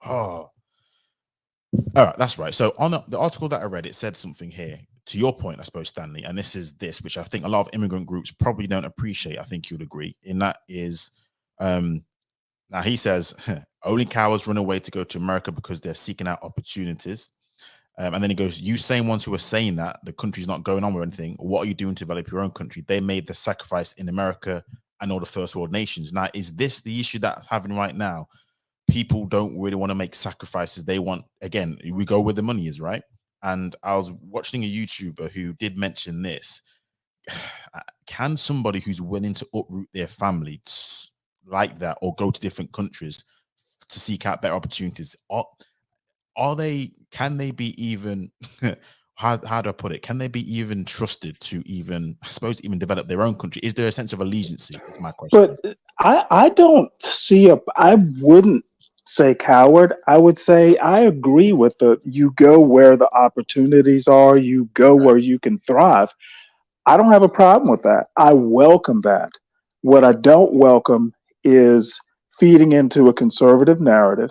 all right, that's right. So on the article that I read, it said something here to your point, I suppose, Stanley, and this is this, which I think a lot of immigrant groups probably don't appreciate. I think you'd agree, and that is, um, now he says, only cowards run away to go to America because they're seeking out opportunities. And then he goes, you same ones who are saying that the country's not going on with anything, what are you doing to develop your own country? They made the sacrifice in America and all the first world nations. Now, is this the issue that's happening right now? People don't really want to make sacrifices. They want, again, we go where the money is, right? And I was watching a YouTuber who did mention this. Can somebody who's willing to uproot their family like that or go to different countries to seek out better opportunities, are they, can they be even how do I put it, can they be even trusted to even, I suppose, even develop their own country? Is there a sense of allegiance is my question. But I don't see I wouldn't say coward. I would say I agree with the you go where the opportunities are, you go Right. where you can thrive. I don't have a problem with that. I welcome that. What I don't welcome is feeding into a conservative narrative.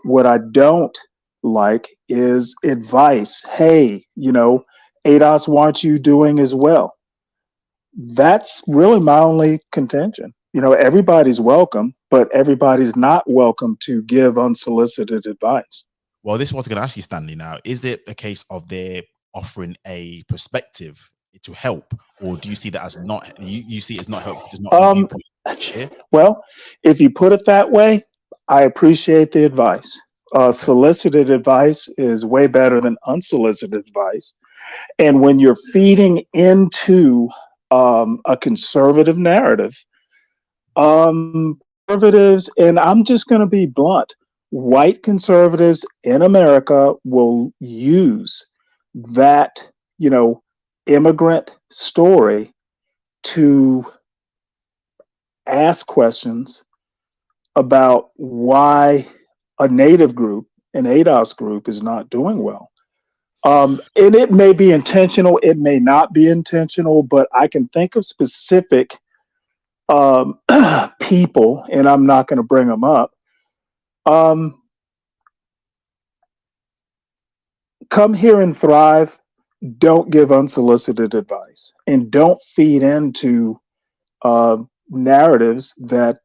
What I don't like is advice. Hey, ADOS wants you doing as well. That's really my only contention. Everybody's welcome, but everybody's not welcome to give unsolicited advice. Well, this was going to ask you, Stanley. Now, is it a case of they're offering a perspective to help, or do you see that as not, you see it as not help because it's not a Um, viewpoint share? well, if you put it that way, I appreciate the advice. Okay. Solicited advice is way better than unsolicited advice. And when you're feeding into a conservative narrative, conservatives, and I'm just going to be blunt, white conservatives in America will use that, immigrant story to ask questions about why a native group, an ADOS group, is not doing well. And it may be intentional, it may not be intentional, but I can think of specific people, and I'm not going to bring them up. Come here and thrive. Don't give unsolicited advice, and don't feed into narratives that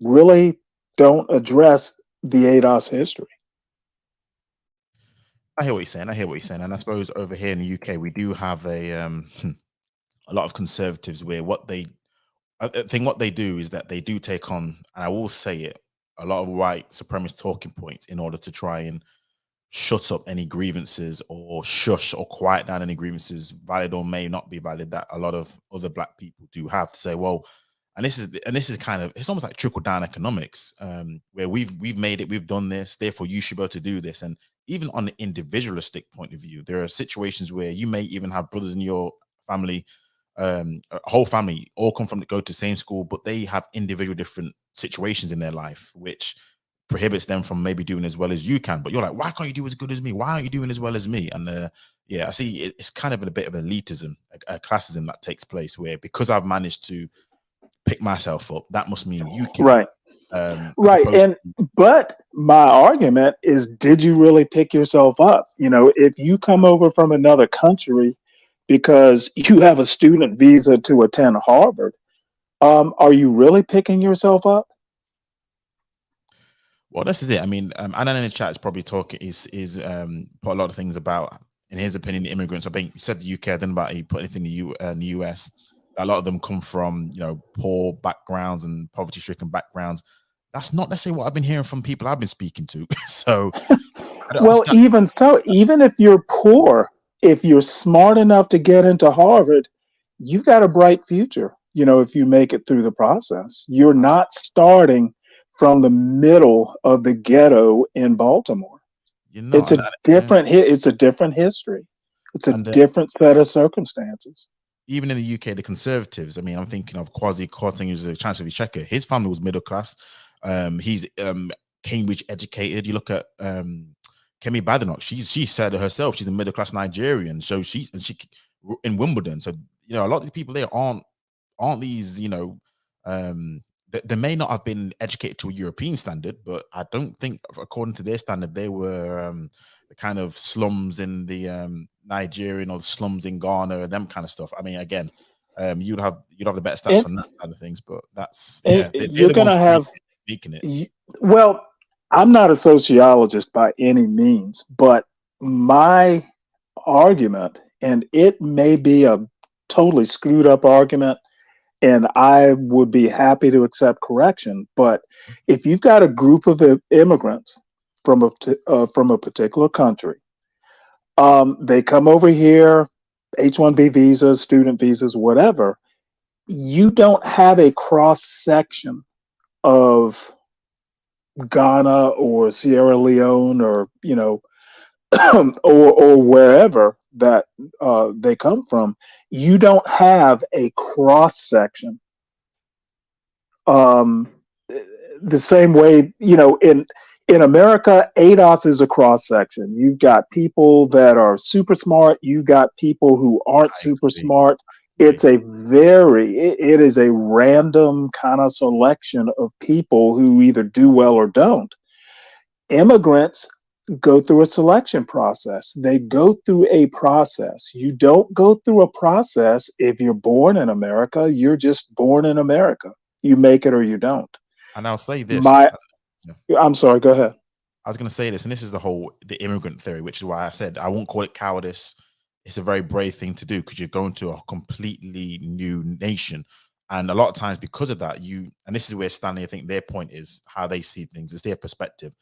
really don't address the ADOS history. I hear what you're saying. I hear what you're saying. And I suppose over here in the UK, we do have a lot of conservatives where I think what they do is that they do take on, and I will say it, a lot of white supremacist talking points in order to try and shut up any grievances or shush or quiet down any grievances, valid or may not be valid, that a lot of other black people do have to say, well, and this is kind of, it's almost like trickle down economics, where we've made it, we've done this, therefore you should be able to do this. And even on the individualistic point of view, there are situations where you may even have brothers in your family a whole family all come from go to the same school, but they have individual different situations in their life, which prohibits them from maybe doing as well as you can. But you're like, why can't you do as good as me? Why aren't you doing as well as me? And yeah, I see it's kind of a bit of elitism, a classism that takes place where because I've managed to pick myself up, that must mean you can. Right. As Right. opposed But my argument is, did you really pick yourself up? If you come over from another country because you have a student visa to attend Harvard, are you really picking yourself up? Well, this is it. I mean, Anna in the chat is probably talking is put a lot of things about, in his opinion, the immigrants. I think you said the UK, then about he put anything in the US. A lot of them come from poor backgrounds and poverty stricken backgrounds. That's not necessarily what I've been hearing from people I've been speaking to. So I don't Well, understand. even so, even if you're poor, if you're smart enough to get into Harvard, you've got a bright future. If you make it through the process, you're not starting from the middle of the ghetto in Baltimore. It's a Yeah. it's a different history. It's a And different set of circumstances. even in the UK, the Conservatives. I mean, I'm thinking of Kwasi Kwarteng, who's the Chancellor of the Exchequer. His family was middle class. He's Cambridge educated. You look at Kemi Badenoch. She said herself she's a middle class Nigerian. So she in Wimbledon. So a lot of the people there aren't these they may not have been educated to a European standard, but I don't think according to their standard they were the kind of slums in the Nigerian or the slums in Ghana and them kind of stuff. I mean, again, you'd have the better stats And, on that side of things, but that's and they're you're the going ones to have, making it. well, I'm not a sociologist by any means, but my argument, and it may be a totally screwed up argument, and I would be happy to accept correction. But if you've got a group of immigrants from a particular country, they come over here, H-1B visas, student visas, whatever. You don't have a cross section of Ghana or Sierra Leone or or wherever that they come from. You don't have a cross section. The same way, in America, ADOS is a cross section. You've got people that are super smart. You've got people who aren't super smart. It's it is a random kind of selection of people who either do well or don't. Immigrants go through a selection process. They go through a process. You don't go through a process if you're born in America. You're just born in America. You make it or you don't. And I'll say this. I'm sorry, go ahead. I was going to say this, and this is the immigrant theory, which is why I said I won't call it cowardice. It's a very brave thing to do because you're going to a completely new nation. And a lot of times because of that, and this is where Stanley, I think their point is how they see things, it's their perspective.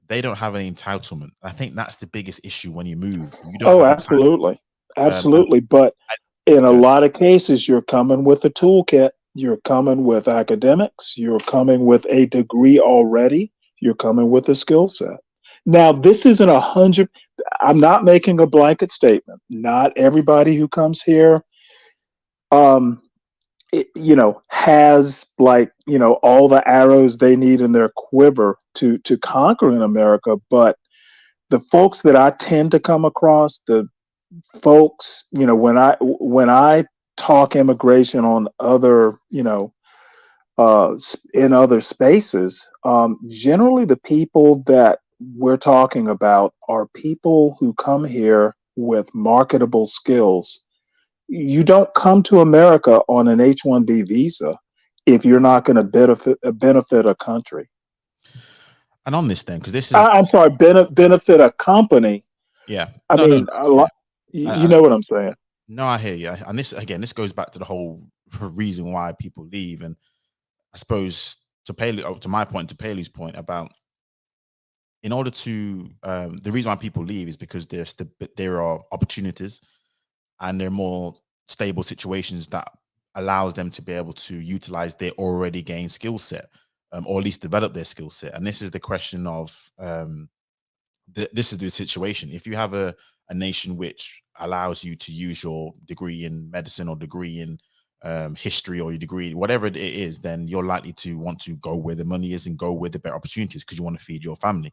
They don't have any entitlement. I think that's the biggest issue when you move. You don't have absolutely. Absolutely. But in a lot of cases, you're coming with a toolkit. You're coming with academics. You're coming with a degree already. You're coming with a skill set. Now, this isn't 100. I'm not making a blanket statement. Not everybody who comes here, has all the arrows they need in their quiver to conquer in America. But the folks that I tend to come across, the folks, when I talk immigration on other, in other spaces, generally the people that we're talking about are people who come here with marketable skills. You don't come to America on an H-1B visa if you're not going to benefit a country. And on this then, because this is I'm sorry, benefit a company. Yeah. I mean, a lot. You know what I'm saying? No, I hear you. And this goes back to the whole reason why people leave. And I suppose to my point, to Paley's point about, in order to the reason why people leave is because there are opportunities and there are more stable situations that allows them to be able to utilize their already gained skill set, or at least develop their skill set. And this is the question of this is the situation. If you have a nation which allows you to use your degree in medicine or degree in history or your degree, whatever it is, then you're likely to want to go where the money is and go where the better opportunities because you want to feed your family.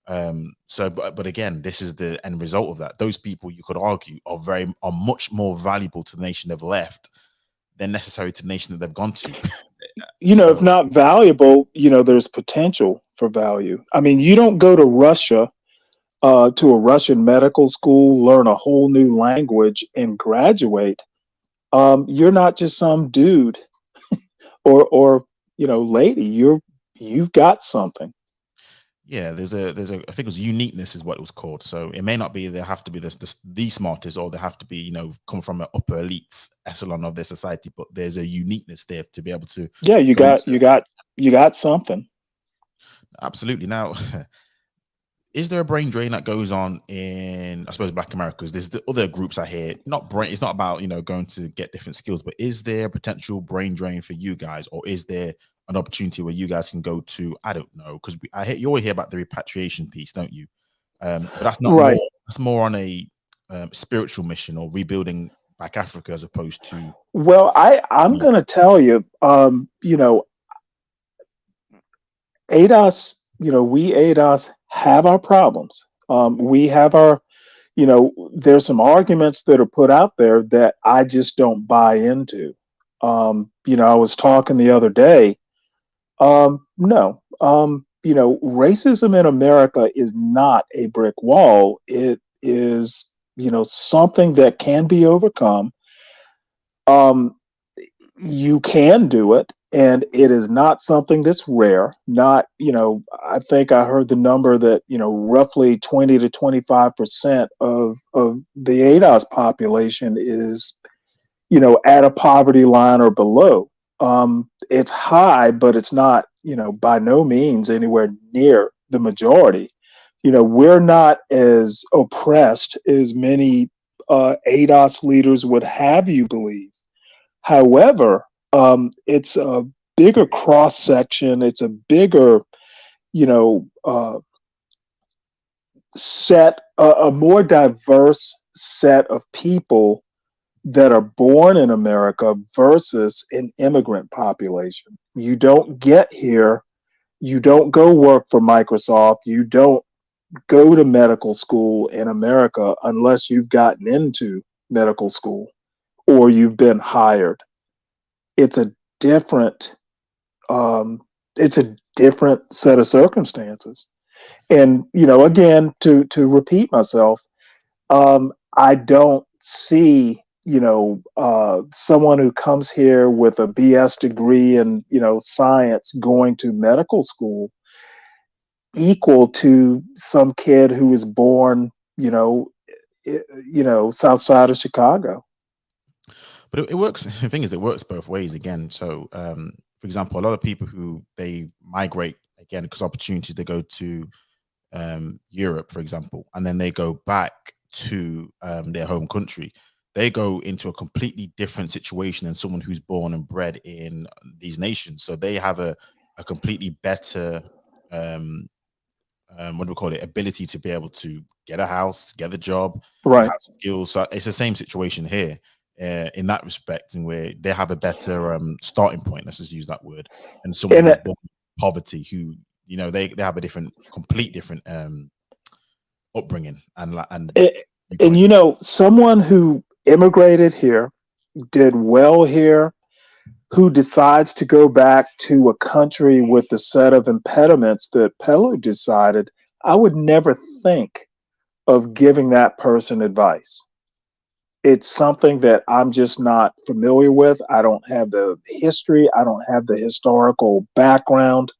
But again, this is the end result of that. Those people, you could argue, are much more valuable to the nation they've left than necessary to the nation that they've gone to. If not valuable, there's potential for value. I mean, you don't go to Russia, to a Russian medical school, learn a whole new language, and graduate. You're not just some dude or lady. You've got something. Yeah, there's a I think it was uniqueness is what it was called. So it may not be they have to be the smartest, or they have to be come from an upper elite echelon of their society, but there's a uniqueness there to be able to. Yeah, you got something. Absolutely. Now, is there a brain drain that goes on in, I suppose, Black America? Because there's the other groups I hear. It's not about going to get different skills, but is there a potential brain drain for you guys, or is there an opportunity where you guys can go to? I don't know, because you always hear about the repatriation piece, don't you? But that's not right. That's more on a spiritual mission or rebuilding Black Africa as opposed to. Well, I'm going to tell you, ADOS, we ADOS have our problems. We have our, there's some arguments that are put out there that I just don't buy into. I was talking the other day. No, racism in America is not a brick wall. It is, something that can be overcome. You can do it, and it is not something that's rare. Not, I think I heard the number that, roughly 20 to 25% of the ADOS population is, at a poverty line or below. It's high, but it's not, by no means anywhere near the majority. We're not as oppressed as many ADOS leaders would have you believe. However, it's a bigger cross section. It's a bigger, set, a more diverse set of people that are born in America versus an immigrant population. You don't get here. You don't go work for Microsoft. You don't go to medical school in America unless you've gotten into medical school or you've been hired. It's a different set of circumstances. And, again, to repeat myself, I don't see, someone who comes here with a BS degree in, science going to medical school equal to some kid who was born, south side of Chicago. But it works. The thing is, it works both ways again. So, for example, a lot of people who they migrate again because opportunities, they go to Europe, for example, and then they go back to their home country. They go into a completely different situation than someone who's born and bred in these nations. So they have a completely better what do we call it? Ability to be able to get a house, get a job, right? Have skills. So it's the same situation here. In that respect, and where they have a better starting point, let's just use that word, and someone who's born in poverty, who they have a complete different upbringing, and someone who immigrated here, did well here, who decides to go back to a country with a set of impediments that Pelu decided, I would never think of giving that person advice. It's something that I'm just not familiar with. I don't have the history. I don't have the historical background.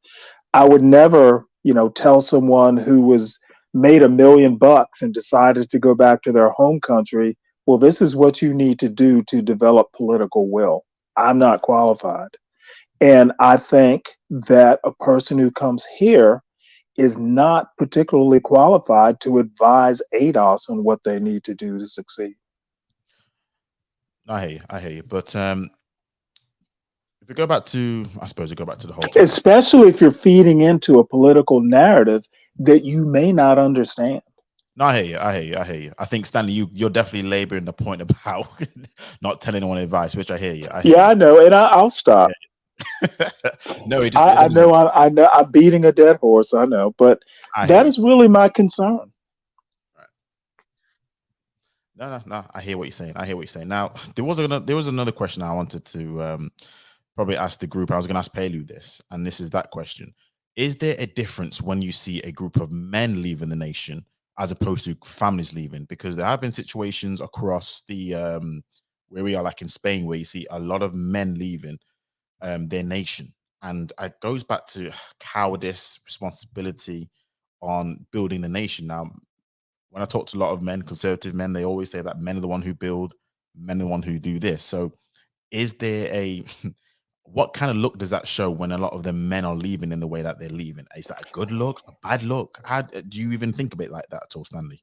I would never, tell someone who was made $1 million and decided to go back to their home country, well, this is what you need to do to develop political will. I'm not qualified. And I think that a person who comes here is not particularly qualified to advise ADOS on what they need to do to succeed. I hear you. But if we go back to, I suppose we go back to the whole topic. Especially if you're feeding into a political narrative that you may not understand. No, I hear you. I hear you. I hear you. I think Stanley, you're definitely laboring the point about not telling anyone advice, which I hear you. I hear Yeah, you. I know, and I'll stop. No, it just I no, know, I know, I'm beating a dead horse. I know, but I hear that what is really my concern. you're right. No. I hear what you're saying. I hear what you're saying. Now, there was another question I wanted to probably ask the group. I was going to ask Pelu this, and this is that question: is there a difference when you see a group of men leaving the nation as opposed to families leaving? Because there have been situations across the where we are, like in Spain, where you see a lot of men leaving their nation, and it goes back to cowardice, responsibility on building the nation. Now, when I talk to a lot of men, conservative men, they always say that men are the one who build, men are the one who do this. So is there a what kind of look does that show when a lot of the men are leaving in the way that they're leaving? Is that a good look, a bad look? How do you even think of it like that at all, Stanley?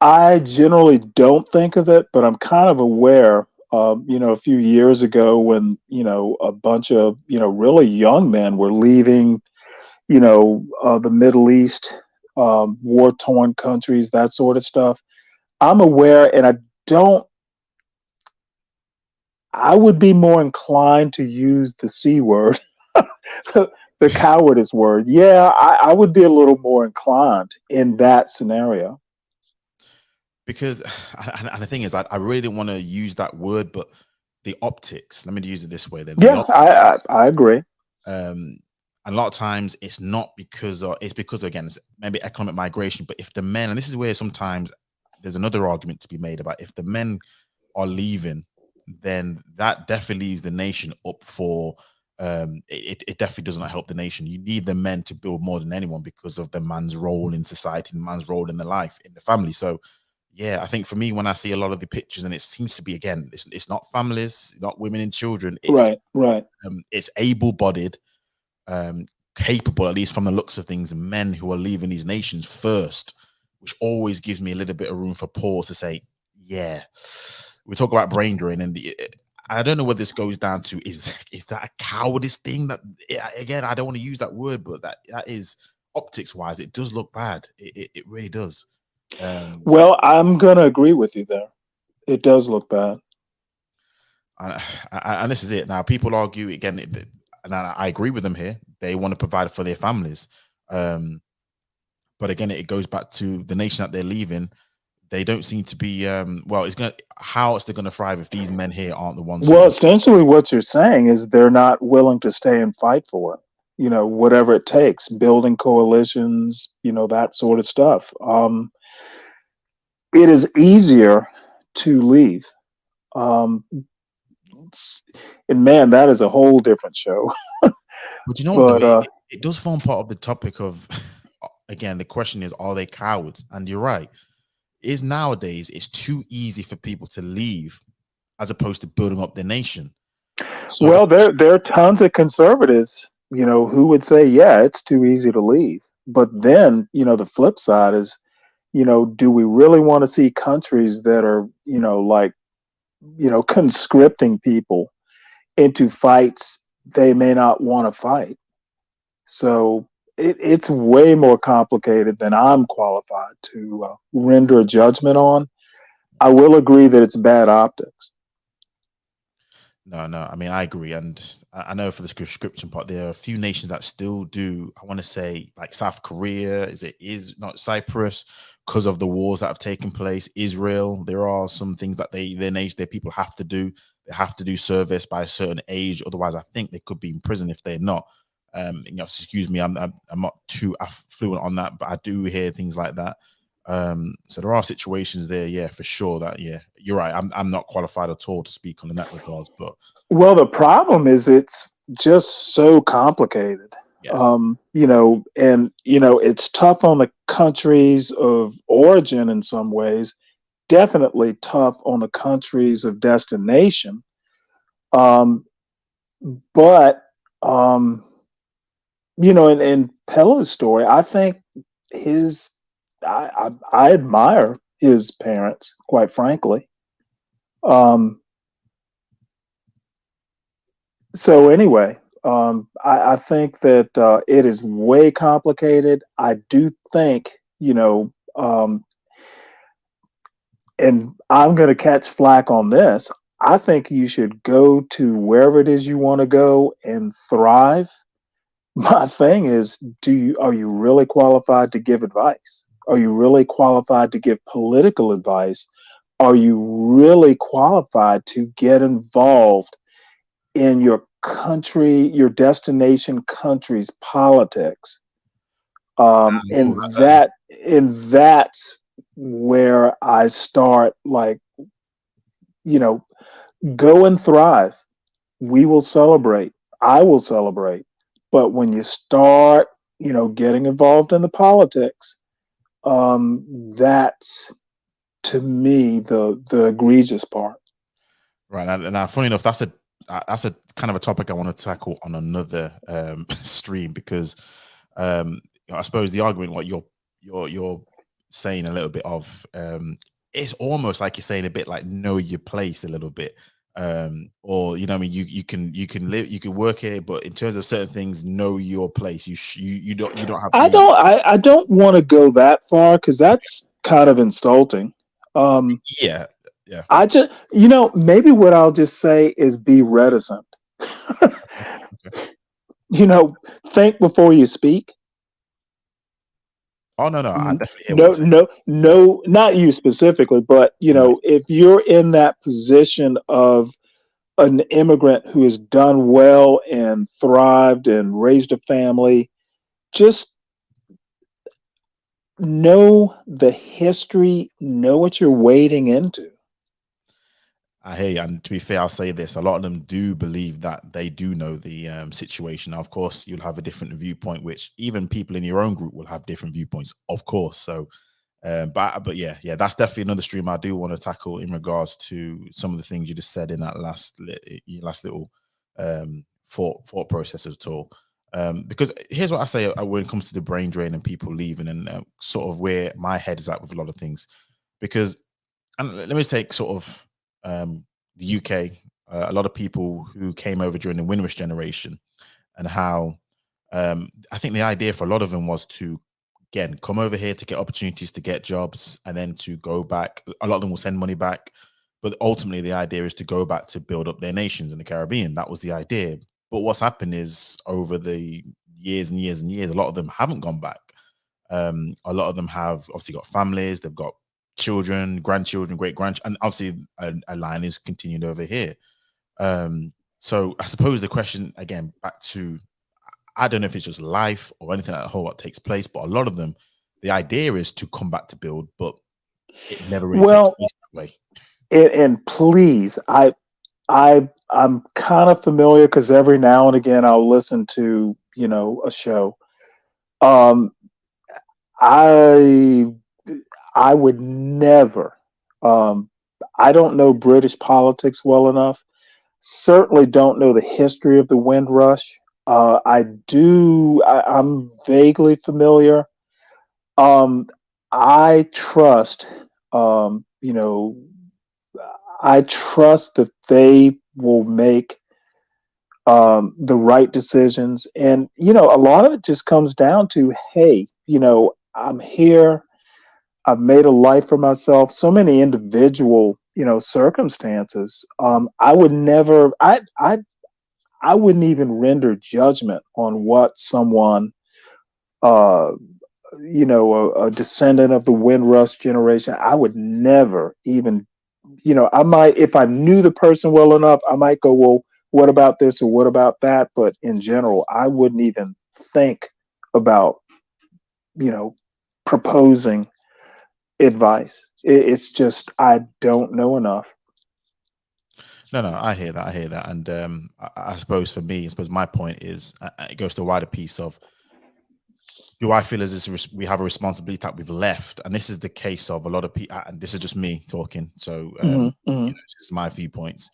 I generally don't think of it, but I'm kind of aware. A few years ago, when a bunch of really young men were leaving, the Middle East, war-torn countries, that sort of stuff. I'm aware, and I don't. I would be more inclined to use the C word, the cowardice word. Yeah, I would be a little more inclined in that scenario. Because and the thing is, I really didn't want to use that word, but the optics. Let me use it this way. Then the Yeah, optics. I agree. Um, and a lot of times it's not because of it's because again it's maybe economic migration. But if the men, and this is where sometimes there's another argument to be made about if the men are leaving, then that definitely leaves the nation up for it definitely does not help the nation. You need the men to build more than anyone because of the man's role in society, the man's role in the life, in the family. So yeah, I think for me, when I see a lot of the pictures, and it seems to be again, it's not families, not women and children, Right, right. it's able-bodied, capable, at least from the looks of things, men who are leaving these nations first, which always gives me a little bit of room for pause to say, yeah, we talk about brain drain, and I don't know what this goes down to. Is that a cowardice thing? That again, I don't want to use that word, but that is optics wise, it does look bad. It really does. Um, Well, I'm gonna agree with you there. It does look bad. and, and this is it. Now, people argue again, and I agree with them here. They want to provide for their families. Um, but again, it goes back to the nation that they're leaving. They don't seem to be well. It's gonna how else they're gonna thrive if these men here aren't the ones Well, who. essentially, what you're saying is they're not willing to stay and fight for it. Whatever it takes, building coalitions, that sort of stuff. It is easier to leave. Um, and man, that is a whole different show. But you know what though, But it does form part of the topic of again the question is, are they cowards? And you're right. Is nowadays it's too easy for people to leave as opposed to building up their nation. So the well, question, there are tons of conservatives, who would say, yeah, it's too easy to leave. But then, the flip side is, do we really want to see countries that are, like, conscripting people into fights they may not want to fight? So it's way more complicated than I'm qualified to render a judgment on. I will agree that it's bad optics. no, I mean I agree, and I know for the conscription part, there are a few nations that still do. I want to say like South Korea, is not Cyprus because of the wars that have taken place. Israel, there are some things that their nation, their people have to do. They have to do service by a certain age, otherwise, I think they could be in prison if they're not. Excuse me, I'm not too fluent on that, but I do hear things like that. So there are situations there, yeah, for sure. That yeah, you're right. I'm not qualified at all to speak on in that regards, but Well, the problem is it's just so complicated. yeah, And it's tough on the countries of origin in some ways, definitely tough on the countries of destination. Um, but in Pelo's story, I think his I admire his parents, quite frankly. Um, so anyway, I think that it is way complicated. I do think, and I'm going to catch flack on this. I think you should go to wherever it is you want to go and thrive. My thing is, are you really qualified to give advice? Are you really qualified to give political advice? Are you really qualified to get involved in your country, your destination country's politics? Oh, And that's where I start, like, you know, go and thrive. We will celebrate. I will celebrate. But when you start, getting involved in the politics, that's, to me, the egregious part. right. And funny enough, that's a kind of a topic I want to tackle on another stream, because I suppose the argument what you're saying a little bit of, it's almost like you're saying a bit like know your place a little bit, or you know what I mean, you can live, you can work here, but in terms of certain things, know your place. You don't have to be. I don't want to go that far because that's kind of insulting. Yeah, yeah. I just, maybe what I'll just say is be reticent. Okay. Think before you speak. Oh no, I definitely hear what you're No, saying. no, no, not you specifically, but Nice. if you're in that position of an immigrant who has done well and thrived and raised a family, just know the history, know what you're wading into. I hear you, and to be fair, I'll say this: a lot of them do believe that they do know the situation. Now, of course, you'll have a different viewpoint, which even people in your own group will have different viewpoints, of course. So, but yeah, that's definitely another stream I do want to tackle in regards to some of the things you just said in that last little thought process at all. Because here's what I say when it comes to the brain drain and people leaving, and sort of where my head is at with a lot of things. Because, and let me take sort of the UK, a lot of people who came over during the Windrush generation, and how I think the idea for a lot of them was to, again, come over here to get opportunities, to get jobs, and then to go back. A lot of them will send money back, but ultimately the idea is to go back to build up their nations in the Caribbean. That was the idea. But what's happened is over the years and years and years, a lot of them haven't gone back. A lot of them have obviously got families, they've got children, grandchildren, great grandchildren, and obviously a line is continued over here. So I suppose the question again back to, I don't know if it's just life or anything like that whole what takes place, but a lot of them, the idea is to come back to build, but it never really takes Well, place that way. and please, I'm kind of familiar because every now and again I'll listen to a show. Um, I I would never. Um, I don't know British politics well enough. Certainly don't know the history of the Windrush. I do. I'm vaguely familiar. Um, I trust. You know, I trust that they will make the right decisions, and a lot of it just comes down to, hey, I'm here. I've made a life for myself. So many individual, circumstances. I would never. I wouldn't even render judgment on what someone, uh, a descendant of the Windrush generation. I would never even, I might, if I knew the person well enough, I might go, well, what about this or what about that? But in general, I wouldn't even think about, proposing advice. It's just, I don't know enough. No, I hear that. I hear that. And I suppose for me, I suppose my point is it goes to a wider piece of, do I feel as this we have a responsibility that we've left? And this is the case of a lot of people, and this is just me talking. So, Hmm. Hmm. this is my viewpoints.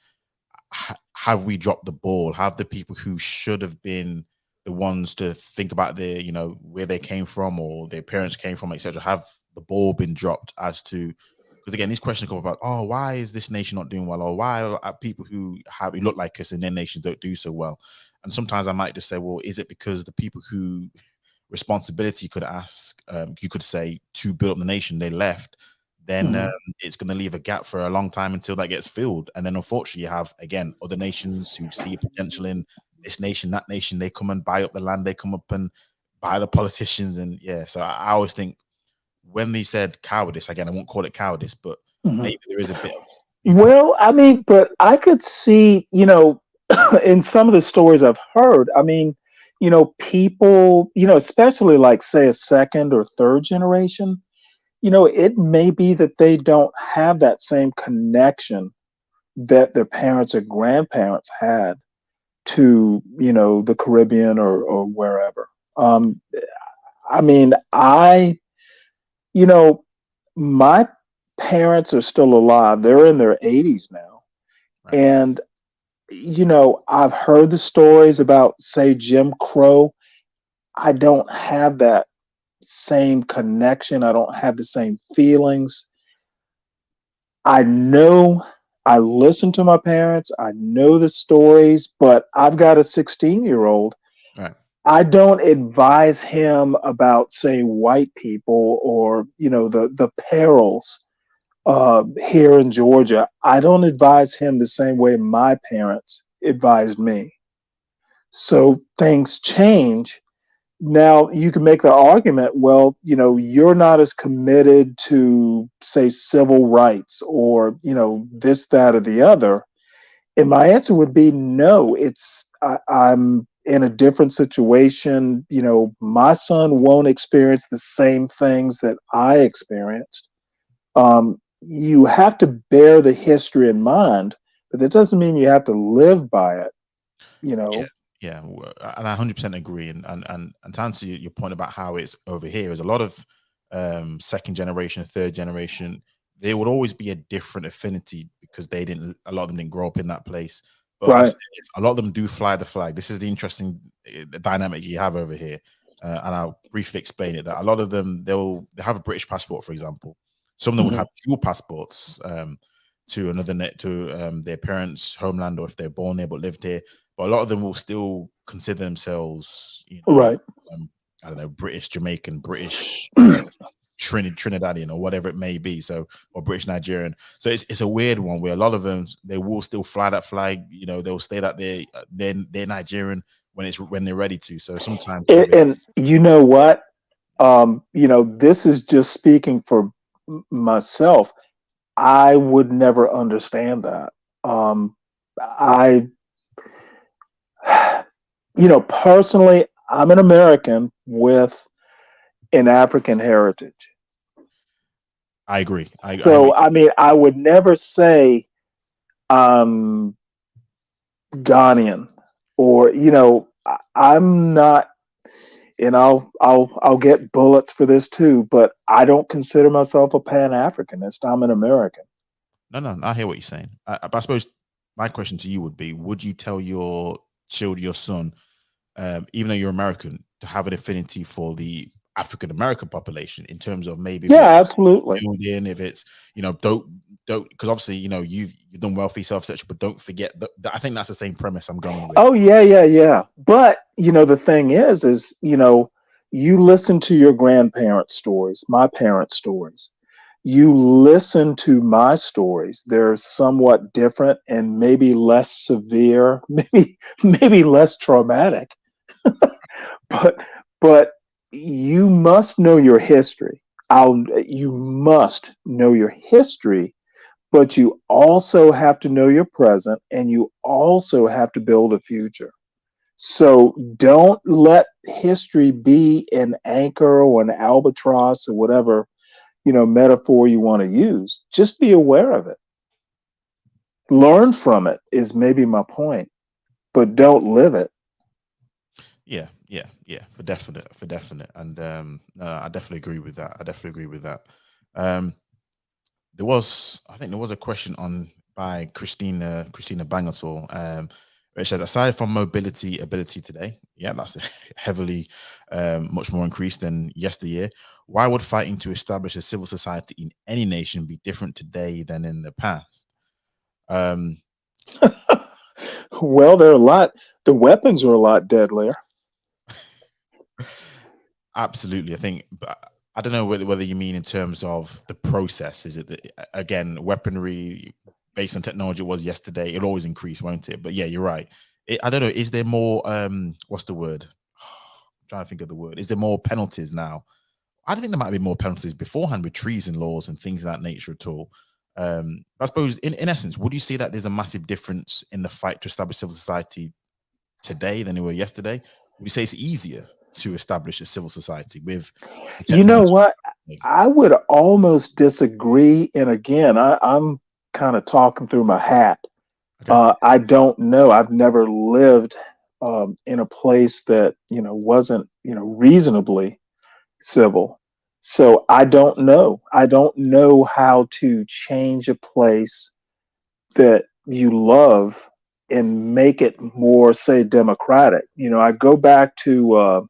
Have we dropped the ball? Have the people who should have been the ones to think about their, where they came from or their parents came from, etc., have the ball been dropped as to, because again, these questions come about, oh, why is this nation not doing well? Or why are people who look like us in their nations don't do so well? And sometimes I might just say, well, is it because the people who responsibility you could ask, you could say, to build up the nation, they left, then it's going to leave a gap for a long time until that gets filled. And then unfortunately you have, again, other nations who see potential in this nation, that nation. They come and buy up the land, they come up and buy the politicians. And yeah, so I always think when they said cowardice, again, I won't call it cowardice, but maybe there is a bit of, well, I mean, but I could see, in some of the stories I've heard, I mean, people, especially like say a second or third generation, it may be that they don't have that same connection that their parents or grandparents had to, the Caribbean or wherever. I mean, you know, my parents are still alive. They're in their 80s now. right. And, I've heard the stories about, say, Jim Crow. I don't have that same connection. I don't have the same feelings. I know I listen to my parents. I know the stories, but I've got a 16-year-old. Right. I don't advise him about, say, white people or, the perils here in Georgia. I don't advise him the same way my parents advised me. So things change. Now you can make the argument, well, you're not as committed to, say, civil rights or, this, that, or the other. And my answer would be no. I'm in a different situation. My son won't experience the same things that I experienced. You have to bear the history in mind, but that doesn't mean you have to live by it. Yeah, yeah, and I 100% agree. And to answer your point about how it's over here, is a lot of second generation, third generation. There would always be a different affinity because a lot of them didn't grow up in that place. But Right. a lot of them do fly the flag. This is the interesting dynamic you have over here, and I'll briefly explain it. That a lot of them they have a British passport, for example. Some of them would have dual passports to their parents' homeland, or if they're born there but lived here. But a lot of them will still consider themselves, Right. I don't know, British Jamaican, British Trinidadian, or whatever it may be. So, or British Nigerian. So it's a weird one where a lot of them, they will still fly that flag. They'll stay that they're Nigerian when they're ready to. So sometimes, And you know what? This is just speaking for myself. I would never understand that. I personally, I'm an American with an African heritage. I agree. So, I mean, I would never say I'm Ghanaian or, I'm not, and I'll get bullets for this too, but I don't consider myself a Pan-Africanist. I'm an American. No, I hear what you're saying. But I suppose my question to you would be: would you tell your son, even though you're American, to have an affinity for the African American population in terms of maybe absolutely. building, if it's don't because obviously you've done well for yourself, etc. But don't forget that I think that's the same premise I'm going with. Oh yeah. But the thing is you listen to your grandparents' stories, my parents' stories. You listen to my stories. They're somewhat different and maybe less severe, maybe less traumatic. but you must know your history. You must know your history, but you also have to know your present and you also have to build a future. So don't let history be an anchor or an albatross or whatever, metaphor you want to use. Just be aware of it. Learn from it is maybe my point, but don't live it. Yeah, for definite. And no, I definitely agree with that. Um, I think there was a question on by Christina Bangator, which says, aside from mobility ability today, yeah, that's heavily much more increased than yesteryear. Why would fighting to establish a civil society in any nation be different today than in the past? Well, the weapons are a lot deadlier. Absolutely. I think, but I don't know whether you mean in terms of the process. Is it again weaponry based on technology was yesterday? It'll always increase, won't it? But yeah, you're right. I don't know. Is there more? What's the word? I'm trying to think of the word. Is there more penalties now? I don't think there might be more penalties beforehand with treason laws and things of that nature at all. I suppose, in essence, would you say that there's a massive difference in the fight to establish civil society today than it were yesterday? Would you say it's easier to establish a civil society with the You know technology? what? I would almost disagree. And again, I'm kind of talking through my hat. Okay. I don't know. I've never lived in a place that, wasn't, reasonably civil. So I don't know. I don't know how to change a place that you love and make it more, say, democratic. I go back to,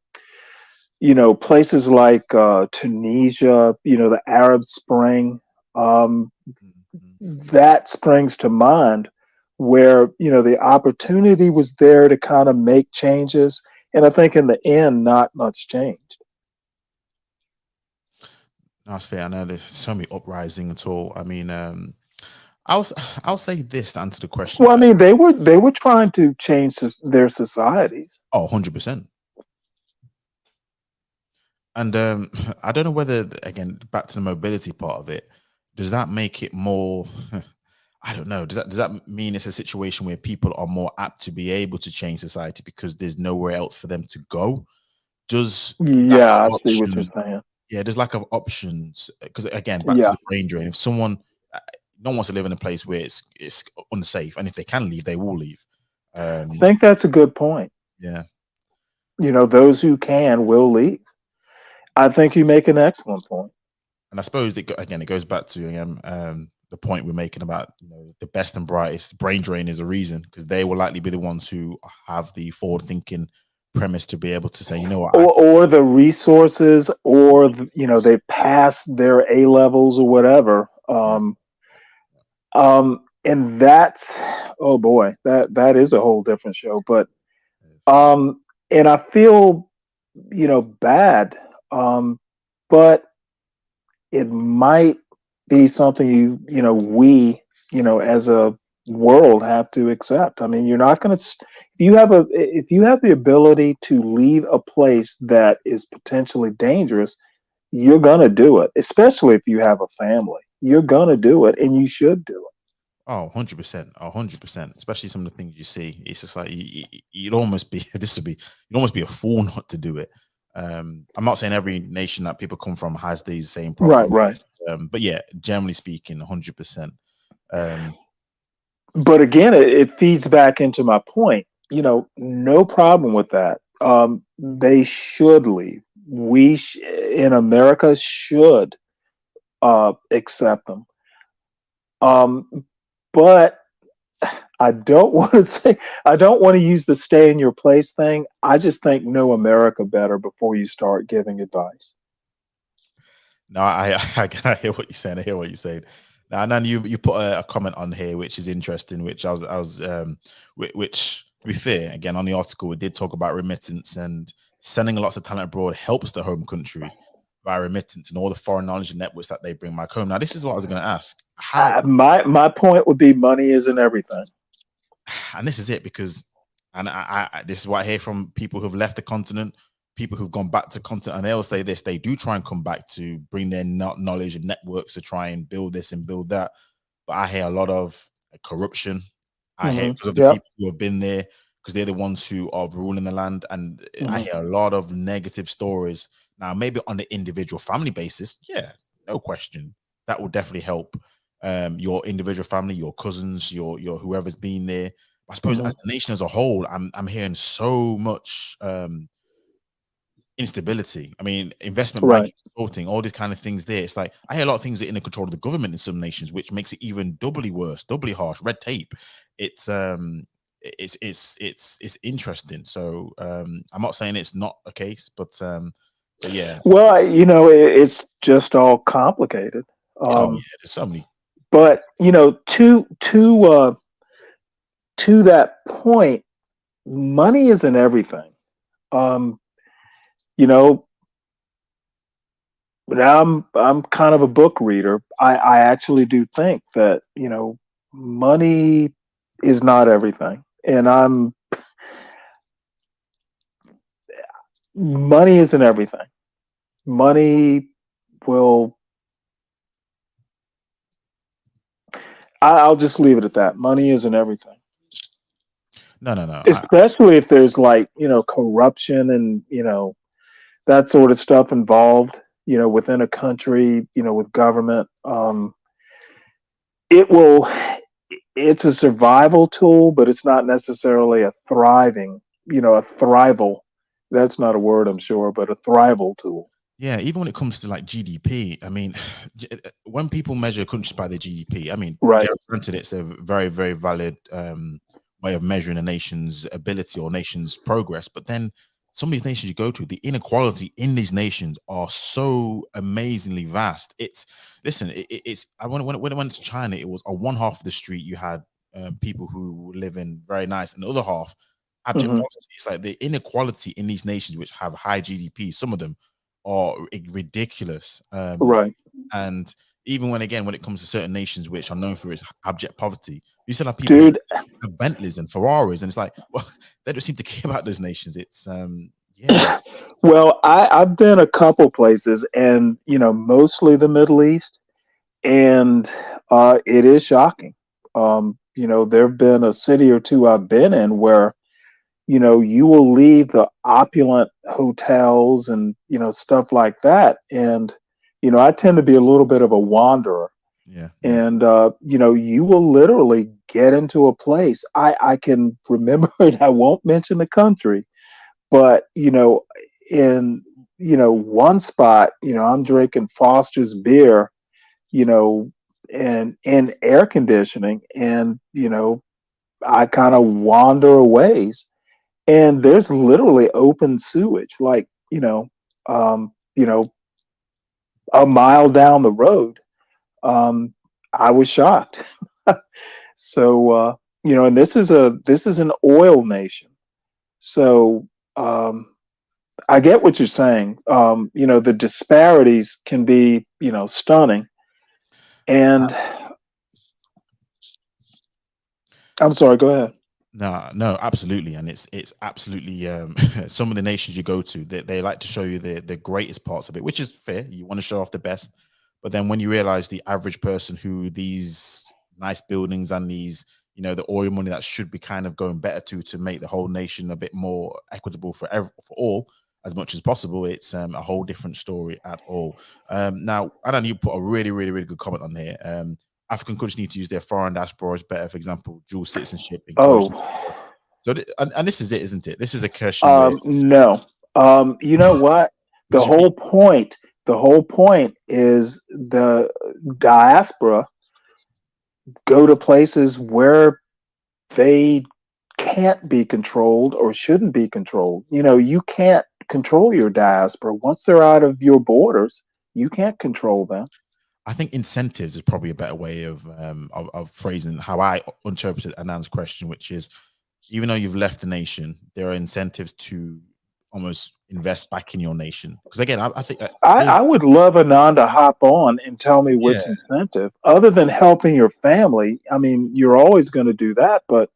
places like Tunisia, the Arab Spring. Um, Mhm. that springs to mind where, the opportunity was there to kind of make changes. And I think in the end, not much changed. That's fair. I know there's so many uprising at all. I mean, I'll s- I'll say this to answer the question. Well, I mean, they were trying to change their societies. Oh, 100%. And I don't know whether, again, back to the mobility part of it, does that make it more? I don't know. Does that mean it's a situation where people are more apt to be able to change society because there's nowhere else for them to go? Does lack Yeah, of I see what you're option? saying. Yeah, there's lack of options. Because again, back to Yeah, the brain drain. If someone uh, no one wants to live in a place where it's unsafe, and if they can leave, they will leave. I Um, think that's a good point. yeah. Those who can will leave. I think you make an excellent point. And I suppose again, it goes back to again the point we're making about the best and brightest brain drain is a reason because they will likely be the ones who have the forward thinking premise to be able to say, you know what, Or the resources, or they passed their A levels or whatever. yeah, And that's, oh boy, that is a whole different show. But and I feel bad, but it might be something we as a world have to accept. I mean, you're not going to, if you have the ability to leave a place that is potentially dangerous, you're going to do it, especially if you have a family. You're going to do it, and you should do it. oh, 100%, 100%. Especially some of the things you see, it's just like you'd almost be this would be you'd almost be a fool not to do it. I'm not saying every nation that people come from has these same Right, problems, right. but yeah, generally speaking, 100%. Um, But again, it feeds back into my point. No problem with that. They should leave. In America should accept them. But I don't want to say, I don't want to use the stay in your place thing. I just think know America better before you start giving advice. No, I hear what you're saying. I hear what you're saying. Now, and then you put a comment on here which is interesting, which which to be fair, again on the article, it did talk about remittance and sending lots of talent abroad helps the home country by remittance and all the foreign knowledge and networks that they bring back home. Now, this is what I was going to ask: how, My point would be money isn't everything. and this is it because, and this is what I hear from people who've left the continent, people who've gone back to the continent, and they will say this: they do try and come back to bring their knowledge and networks to try and build this and build that. But I hear a lot of corruption. I hear because of the Yep. people who have been there, because they're the ones who are ruling the land, and I Hmm. hear a lot of negative stories. Now, maybe on the individual family basis, yeah, no question, that will definitely help your individual family, your cousins, your whoever's been there. I suppose Hmm. as the nation as a whole, I'm hearing so much instability. I mean, investment Right. banking, consulting, all these kind of things there. It's like I hear a lot of things that are in the control of the government in some nations, which makes it even doubly worse, doubly harsh. Red tape. It's it's interesting. So I'm not saying it's not a case, but yeah, Well, it's it's just all complicated. oh yeah, there's so many. But to that point, money isn't everything. Um, you know, But I'm kind of a book reader. I actually do think that, money is not everything. And money isn't everything. Money will I'll just leave it at that. Money isn't everything. No, no, no. Especially if there's like, corruption and, that sort of stuff involved, within a country, with government. It will it's a survival tool, but it's not necessarily a thriving, a thrival. That's not a word, I'm sure, but a thrival tool. Yeah, even when it comes to like GDP, I mean, when people measure countries by their GDP, I mean, Right. granted, it's a very, very valid way of measuring a nation's ability or nation's progress. But then some of these nations you go to, the inequality in these nations are so amazingly vast. It's listen, it's when I went to China, it was on one half of the street you had people who live in very nice, and the other half abject Hmm. poverty. It's like the inequality in these nations which have high GDP. Some of them are ridiculous. Right. And even when it comes to certain nations which are known for its abject poverty, you still have people who Dude, have Bentleys and Ferraris, and it's like, well, they don't seem to care about those nations. It's yeah, well, I've been a couple places and, mostly the Middle East, and it is shocking. There have been a city or two I've been in where, you will leave the opulent hotels and, stuff like that. And, I tend to be a little bit of a wanderer. yeah, yeah. And, you will literally get into a place. I can remember, and I won't mention the country, but, in, one spot, I'm drinking Foster's beer, you know, and in air conditioning. And, I kind of wander a ways and there's literally open sewage, like, um, you know, a mile down the road. Um, I was shocked. So, and this is an oil nation. So, I get what you're saying. The disparities can be, stunning. And I'm sorry, go ahead. No, no, absolutely, and it's absolutely some of the nations you go to, they like to show you the greatest parts of it, which is fair. You want to show off the best, but then when you realize the average person who these nice buildings and these the oil money that should be kind of going better to make the whole nation a bit more equitable for all as much as possible, it's a whole different story at all. Now, I know you put a really, really, really good comment on here. African countries need to use their foreign diasporas better, for example, dual citizenship, encourage. Oh, So, and this is it, isn't it? This is a question where no. You know what? The because you whole point, the whole point is the diaspora go to places where they can't be controlled or shouldn't be controlled. You can't control your diaspora. Once they're out of your borders, you can't control them. I think incentives is probably a better way of phrasing how I interpreted Anand's question, which is even though you've left the nation, there are incentives to almost invest back in your nation. Because again, I think I would love Anand to hop on and tell me yeah, which incentive, other than helping your family. I mean, you're always going to do that, but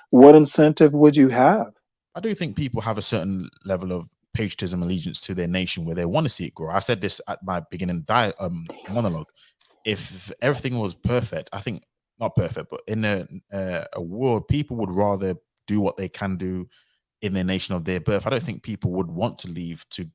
what incentive would you have? I do think people have a certain level of patriotism, allegiance to their nation where they want to see it grow. I said this at my beginning monologue. If everything was perfect, I think not perfect, but in a world, people would rather do what they can do in their nation of their birth. I don't think people would want to leave to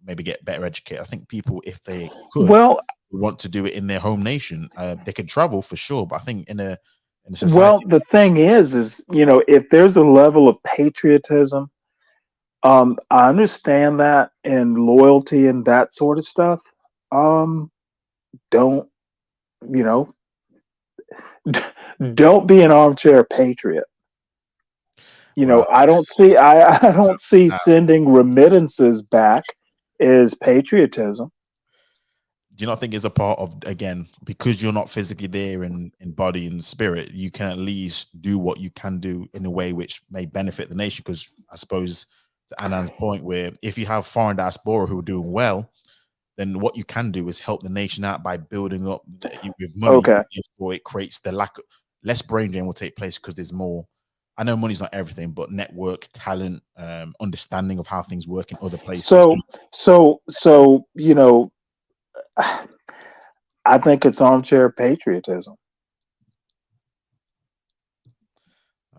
maybe get better educated. I think people, if they could, Well, would want to do it in their home nation. They could travel for sure, but I think in a well, society, the thing is, if there's a level of patriotism, I understand that and loyalty and that sort of stuff. Um, don't you know? Don't be an armchair patriot. well, I don't see sending remittances back as patriotism. do you not think it's a part of, again, because you're not physically there in body and spirit, you can at least do what you can do in a way which may benefit the nation? Because I suppose to Anand's point, where if you have foreign diaspora who are doing well, then what you can do is help the nation out by building up with money. Okay. Therefore, it creates less brain drain will take place because there's more. I know money's not everything, but network, talent, understanding of how things work in other places. So I think it's armchair patriotism.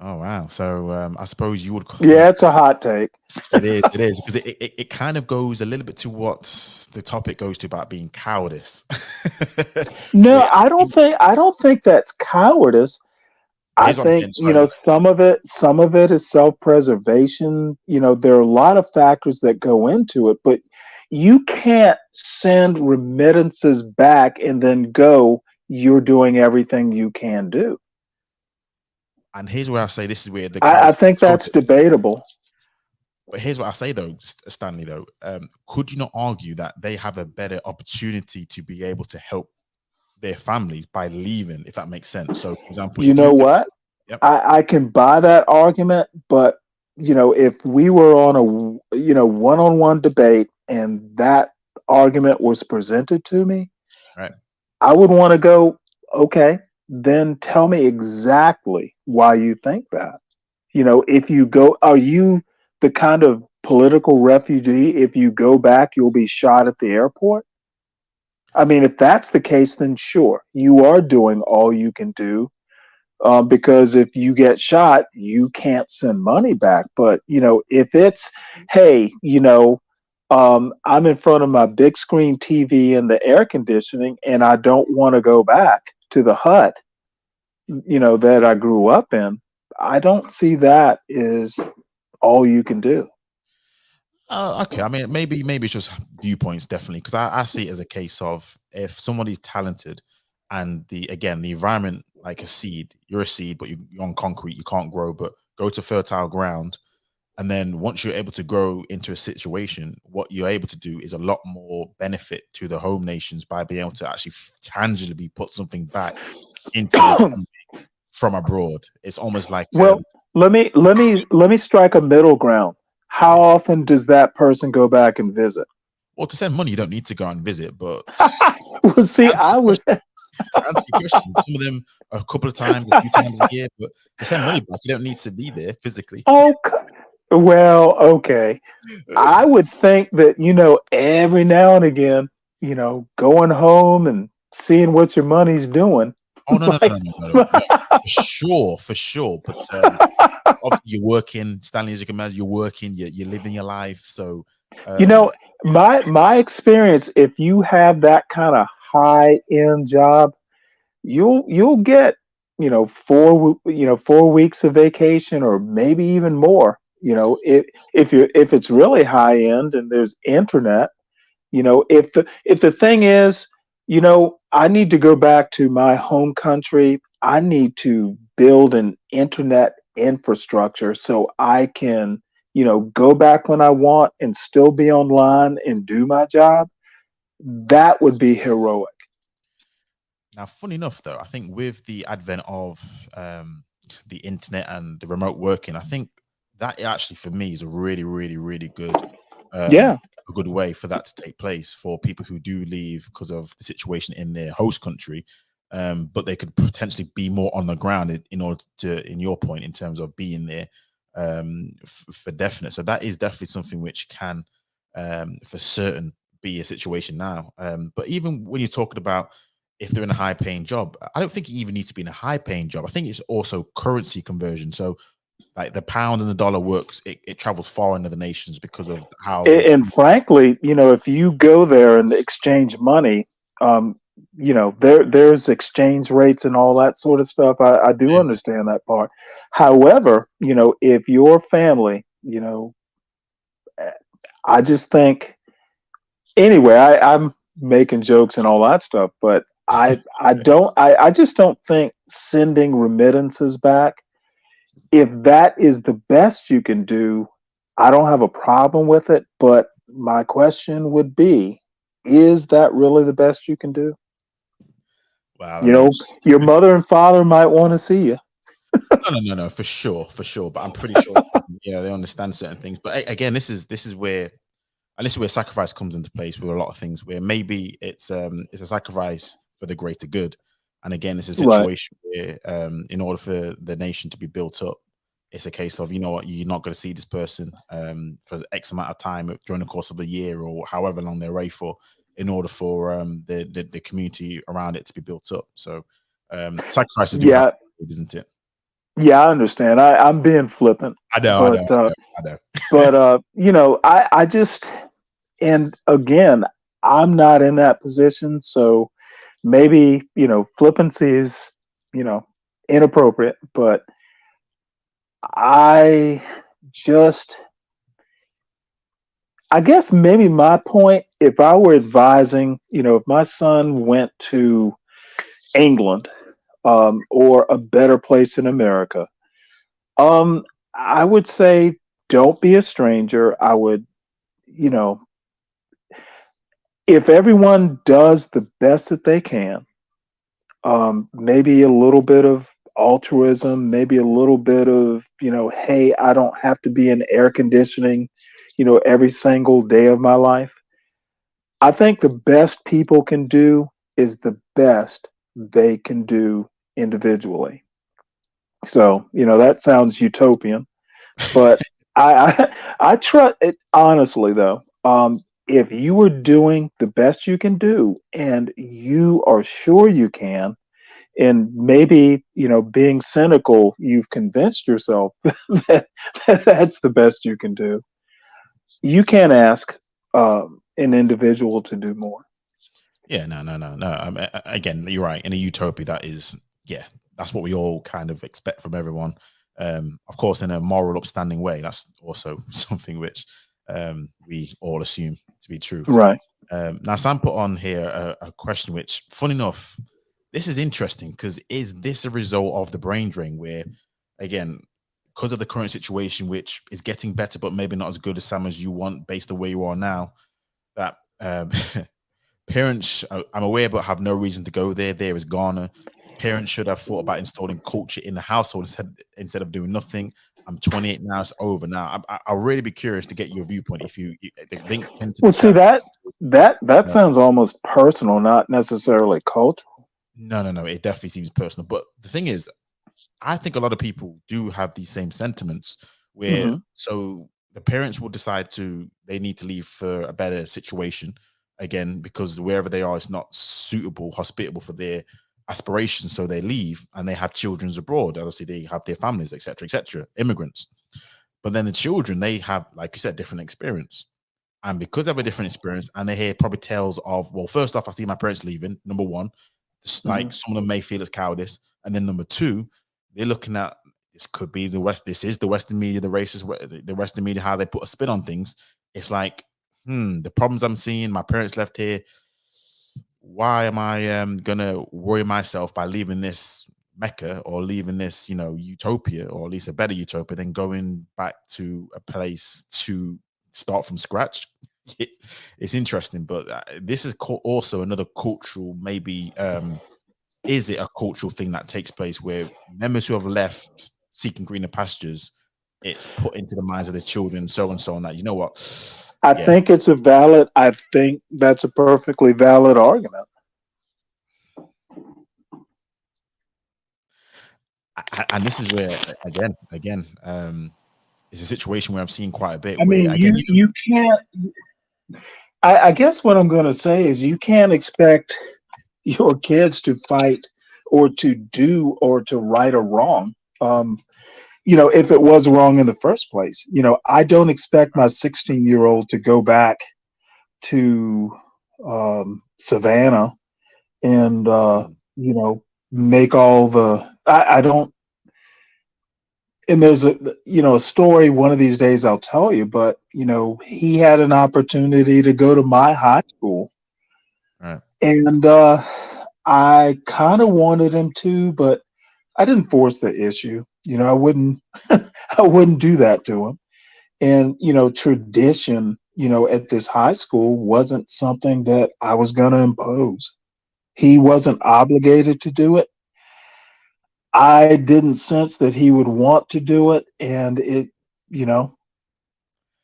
Oh wow! So I suppose you would. Yeah, it's a hot take. It is because it kind of goes a little bit to what the topic goes to about being cowardice. No, I don't think that's cowardice. I Here's what I'm think, saying. Sorry. some of it is self-preservation. There are a lot of factors that go into it, but you can't send remittances back and then you're doing everything you can do. And here's where I say this is where the I cowardice. think that's debatable. But here's what I say though, Stanley. Though, could you not argue that they have a better opportunity to be able to help their families by leaving, if that makes sense? So, for example, You know what? Yep. I can buy that argument, but if we were on a one-on-one debate and that argument was presented to me, right, I would want to go, okay, then tell me exactly why you think that. If you go, are you the kind of political refugee, if you go back, you'll be shot at the airport? I mean, if that's the case, then sure, you are doing all you can do. Because if you get shot, you can't send money back. But, if it's, hey, I'm in front of my big screen TV and the air conditioning, and I don't want to go back to the hut, that I grew up in, I don't see that as all you can do. Okay. I mean, maybe it's just viewpoints, definitely, because I see it as a case of if somebody's talented and the environment, like a seed, you're a seed, but you're on concrete, you can't grow, but go to fertile ground. And then once you're able to grow into a situation, what you're able to do is a lot more benefit to the home nations by being able to actually tangibly put something back into the economy from abroad. It's almost like Well, let me strike a middle ground. How often does that person go back and visit? Well, to send money, you don't need to go and visit, but Well, see, I was to answer your question, some of them a couple of times, a few times a year, but to send money back, you don't need to be there physically. Oh, well, okay. I would think that, every now and again, going home and seeing what your money's doing. Oh no, Like, no, for sure. But obviously, you're working, Stanley. As you can imagine, you're working, you're living your life. So, my experience, if you have that kind of high end job, you'll get 4 weeks of vacation, or maybe even more. If it's really high end and there's internet, if the thing is, I need to go back to my home country, I need to build an internet infrastructure so I can, go back when I want and still be online and do my job. That would be heroic. now, funny enough, though, I think with the advent of the internet and the remote working, I think that actually for me is a really, really, really good Yeah. a good way for that to take place for people who do leave because of the situation in their host country. But they could potentially be more on the ground in order to, in your point, in terms of being there for definite. So that is definitely something which can, for certain, be a situation now. But even when you're talking about if they're in a high paying job, I don't think you even need to be in a high paying job. I think it's also currency conversion. So like the pound and the dollar works, it travels far into the nations because of how And frankly, if you go there and exchange money, there's exchange rates and all that sort of stuff. I do understand that part. However, if your family, I just think, anyway, I'm making jokes and all that stuff, but I just don't think sending remittances back, if that is the best you can do, I don't have a problem with it. But my question would be, is that really the best you can do? wow, Your mother and father might want to see you. no, for sure. But I'm pretty sure, they understand certain things. But again, this is where and this is where sacrifice comes into place with a lot of things. Where maybe it's a sacrifice for the greater good, and again, it's a Right. situation where in order for the nation to be built up, it's a case of, you know what, you're not going to see this person for X amount of time during the course of the year or however long they're away for, in order for the community around it to be built up. So sacrifices do have, Yeah. isn't it? Yeah, I understand. I'm being flippant, I know, I know, but I know. I just, and again, I'm not in that position, so maybe, flippancy is, you know, inappropriate, but I just, I guess maybe my point, if I were advising, if my son went to England, or a better place in America, um, I would say don't be a stranger. I would, you know, if everyone does the best that they can, maybe a little bit of altruism, maybe a little bit of, hey, I don't have to be in air conditioning, every single day of my life. I think the best people can do is the best they can do individually. So, that sounds utopian, but I trust it honestly though. If you are doing the best you can do and you are sure you can, and maybe, being cynical, you've convinced yourself that that's the best you can do, you can't ask an individual to do more. Yeah, no, no, no, no. Again, you're right. In a utopia, that is, yeah, that's what we all kind of expect from everyone. Of course, in a moral, upstanding way, that's also something which we all assume to be true. Right. Now, Sam put on here a question which, fun enough, this is interesting because is this a result of the brain drain where, again, because of the current situation, which is getting better, but maybe not as good as Sam as you want based on where you are now, that parents, I'm aware, but have no reason to go there. There is Ghana. Parents should have thought about installing culture in the household instead of doing nothing. I'm 28 now; it's over now. I'll really be curious to get your viewpoint. If the links pinned to the Well, see chat. that Uh, sounds almost personal, not necessarily cultural. no, no, no. It definitely seems personal. But the thing is, I think a lot of people do have these same sentiments where Hmm. so the parents will decide they need to leave for a better situation again because wherever they are is not suitable, hospitable for their aspirations. So they leave and they have children abroad. Obviously, they have their families, etc., immigrants. But then the children, they have, like you said, different experience. And because they have a different experience and they hear probably tales of, well, first off, I see my parents leaving, number one, Hmm. like some of them may feel it's cowardice. And then number two, they're looking at this could be the West. This is the Western media, the racist, the Western media, how they put a spin on things. It's like, the problems I'm seeing, my parents left here. Why am I gonna worry myself by leaving this Mecca or leaving this, utopia, or at least a better utopia, than going back to a place to start from scratch? It's, it's interesting, but this is also another cultural, maybe is it a cultural thing that takes place where members who have left seeking greener pastures, it's put into the minds of their children, so and so, and that, you know what? Yeah. I think that's a perfectly valid argument. And this is where, again, it's a situation where I'm seeing quite a bit I where, mean, again, you can't. I guess what I'm going to say is you can't expect your kids to fight or to do or to right a wrong. If it was wrong in the first place, I don't expect my 16-year-old to go back to Savannah and make all the. I don't. And there's a story one of these days I'll tell you, but he had an opportunity to go to my high school, right. and I kind of wanted him to, but I didn't force the issue. I wouldn't I wouldn't do that to him. And tradition, at this high school wasn't something that I was going to impose. He wasn't obligated to do it. I didn't sense that he would want to do it, and it, you know,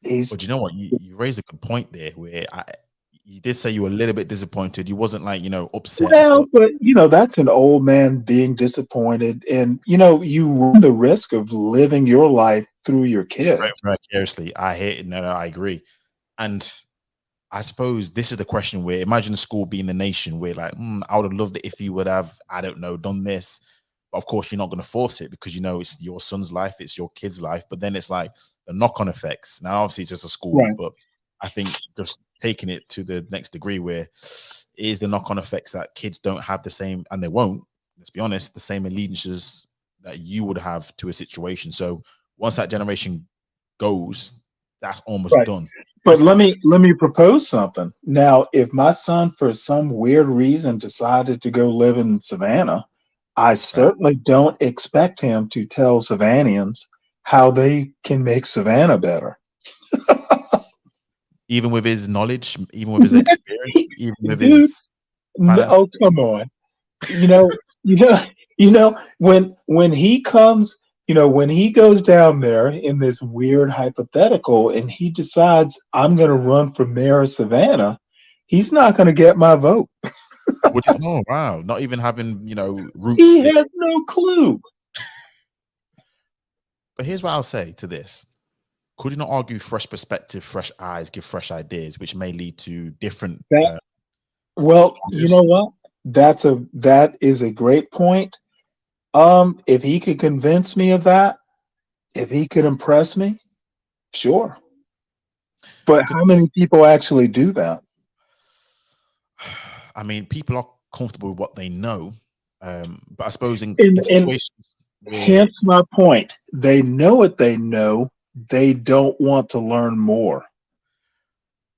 He's But you know what? You raised a good point there where you did say you were a little bit disappointed. You wasn't like, upset, well, but but that's an old man being disappointed, and you run the risk of living your life through your kid. vicariously, I hate it. No, I agree. And I suppose this is the question where imagine school being the nation where like, I would have loved it if you would have, I don't know, done this. But of course, you're not going to force it because it's your son's life, it's your kid's life. But then it's like the knock-on effects. Now, obviously, it's just a school, Right. but I think just taking it to the next degree where it is the knock-on effects that kids don't have the same, and they won't, let's be honest, the same allegiances that you would have to a situation. So once that generation goes, that's almost Right. done. But let me propose something. Now, if my son, for some weird reason, decided to go live in Savannah, I certainly don't expect him to tell Savannians how they can make Savannah better. Even with his knowledge, even with his experience, even with Dude, his no, finance. oh, come on. You know, you know, when he comes, when he goes down there in this weird hypothetical and he decides I'm going to run for mayor of Savannah, he's not going to get my vote. Oh wow, not even having roots He there. has no clue. But here's what I'll say to this: could you not argue fresh perspective, fresh eyes, give fresh ideas, which may lead to different That Well, you scenarios? know what? That is a great point. If he could convince me of that, if he could impress me, sure. But Because how many people actually do that? I mean, people are comfortable with what they know, but I suppose in And situations where hence my point. They know what they know. They don't want to learn more.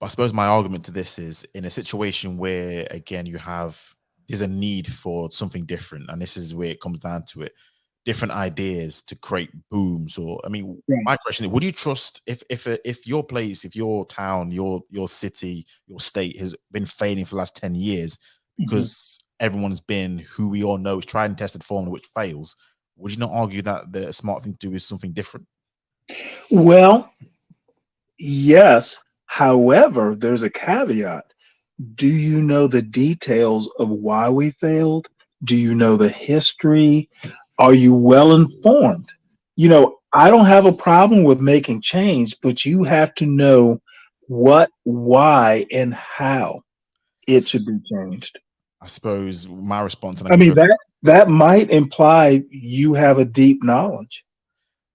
I suppose my argument to this is in a situation where again there's a need for something different, and this is where it comes down to it. Different ideas to create booms, or I mean, Right. my question is: would you trust if your place, if your town, your city, your state has been failing for the last 10 years Mhm. because everyone's been who we all know is tried and tested formula which fails? Would you not argue that the smart thing to do is something different? Well, yes. However, there's a caveat. Do you know the details of why we failed? Do you know the history? Are you well informed? I don't have a problem with making change, but you have to know what, why, and how it should be changed. I suppose my response, and I I give mean, you a that might imply you have a deep knowledge.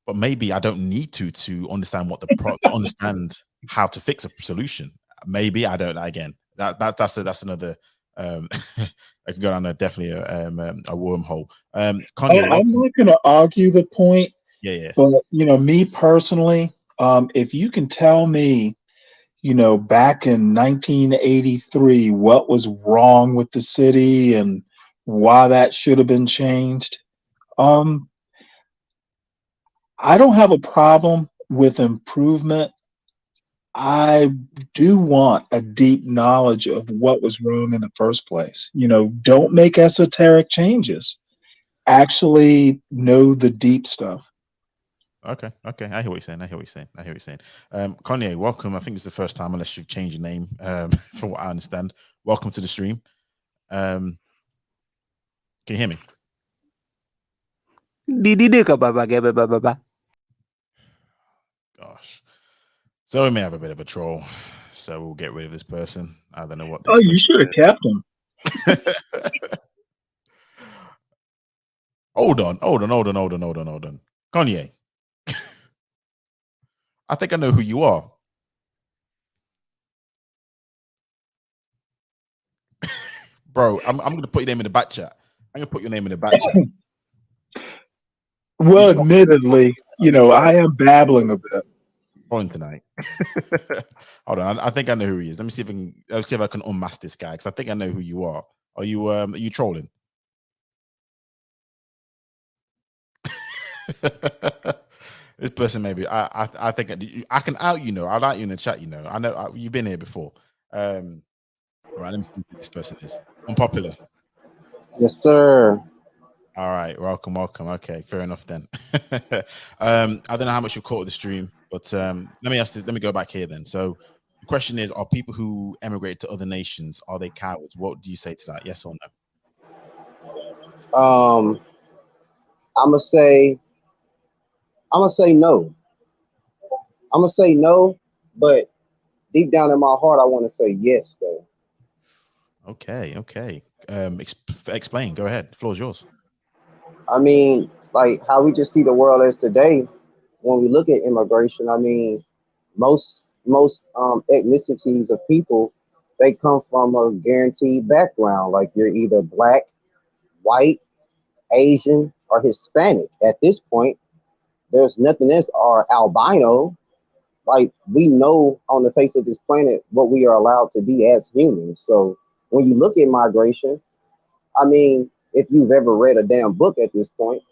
but maybe I don't need to understand what to understand how to fix a solution. Maybe I don't. Again, that's another. I can go down definitely a wormhole. Kanye, I'm welcome. not going to argue the point, Yeah, yeah. but me personally, if you can tell me, back in 1983, what was wrong with the city and why that should have been changed, um, I don't have a problem with improvement. I do want a deep knowledge of what was wrong in the first place. Don't make esoteric changes. Actually know the deep stuff. Okay, okay. I hear what you're saying. I hear what you're saying. I hear what you're saying. Kanye, welcome. I think it's the first time, unless you've changed your name, from what I understand. Welcome to the stream. Can you hear me? Gosh. So we may have a bit of a troll. So we'll get rid of this person. I don't know what Oh, this you person should have kept him. is. Hold on. Kanye, I think I know who you are. Bro, I'm gonna put your name in the back chat. I'm gonna put your name in the back chat. You Well, sure? admittedly, Are you I am babbling a bit. calling tonight? Hold on. I think I know who he is. Let's see if I can unmask this guy because I think I know who you are. Are you trolling? This person maybe I think I can out I'll out you in the chat. I know you've been here before. All right, let me see who this person is. Unpopular. Yes, sir. All right, welcome. Okay, fair enough then. I don't know how much you caught of the stream. But let me ask this, let me go back here then. So the question is, are people who emigrate to other nations, are they cowards? What do you say to that? Yes or no? Um, I'm gonna say I'm gonna say no. I'm gonna say no, but deep down in my heart, I want to say yes, though. Okay, okay. Explain. Go ahead. The floor is yours. I mean, like how we just see the world as today. When we look at immigration, I mean, most ethnicities of people, they come from a guaranteed background. Like you're either black, white, Asian, or Hispanic. At this point, there's nothing else, or albino. Like we know on the face of this planet what we are allowed to be as humans. So when you look at migration, I mean, if you've ever read a damn book at this point,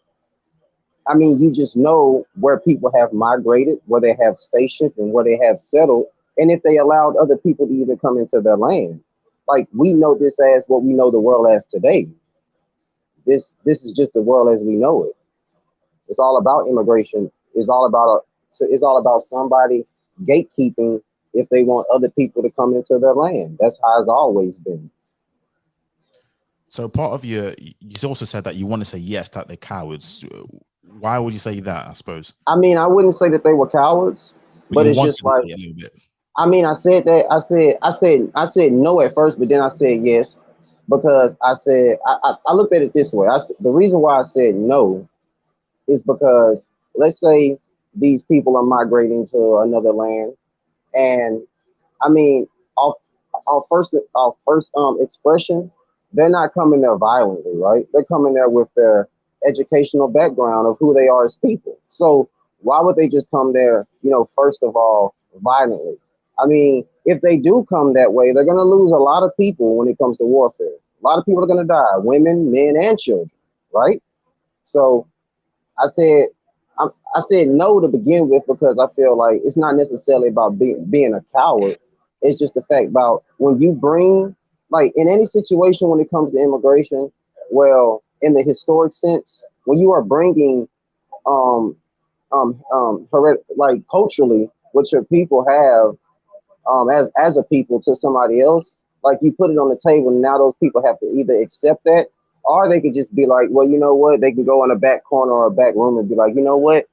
I mean, you just know where people have migrated, where they have stationed, and where they have settled, and if they allowed other people to even come into their land. Like we know this as what we know the world as today. This is just the world as we know it. It's all about immigration. It's all about somebody gatekeeping if they want other people to come into their land. That's how it's always been. So part of you also said that you want to say yes, that they're cowards. Why would you say that? I suppose. I mean, I wouldn't say that they were cowards, But but you it's wanted just to say like it a little bit. I mean, I said that I said no at first, but then I said yes because I looked at it this way. The reason why I said no is because let's say these people are migrating to another land, and I mean, off off first expression, they're not coming there violently, right? They're coming there with their educational background of who they are as people. So why would they just come there, first of all, violently? I mean, if they do come that way, they're going to lose a lot of people when it comes to warfare. A lot of people are going to die, women, men, and children, right? So I said I said no to begin with because I feel like it's not necessarily about being a coward. It's just the fact about when you bring like in any situation when it comes to immigration. Well, in the historic sense, when you are bringing um like culturally what your people have as a people to somebody else, like you put it on the table, and now those people have to either accept that, or they could just be like, well, you know what? They can go in a back corner or a back room and be like, you know what?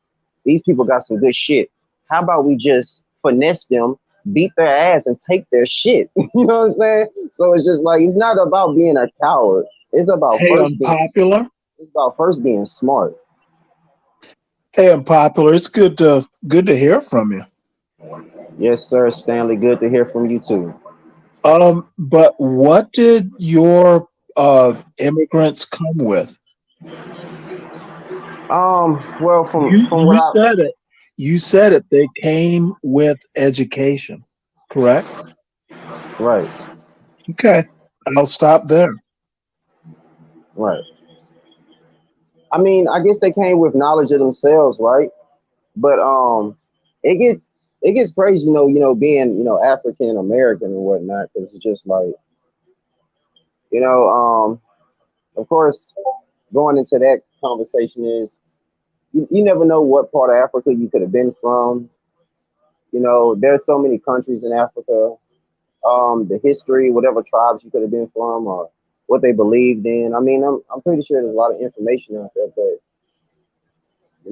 These people got some good shit. How about we just finesse them, beat their ass, and take their shit? You know what I'm saying? So it's just like it's not about being a coward. It's about Hey, first being. unpopular. It's about first being smart. Hey, unpopular. It's good to hear from you. Yes, sir, Stanley. Good to hear from you too. But what did your immigrants come with? Well, You from what you I said it. You said it. They came with education, correct? right, Okay, I'll stop there. right. I mean, I guess they came with knowledge of themselves, right? But it gets it gets crazy, being African American and whatnot, because it's just like you know, of course, going into that conversation is you never know what part of Africa you could have been from. There's so many countries in Africa. The history, whatever tribes you could have been from, or what they believed in. I mean, I'm pretty sure there's a lot of information out there, but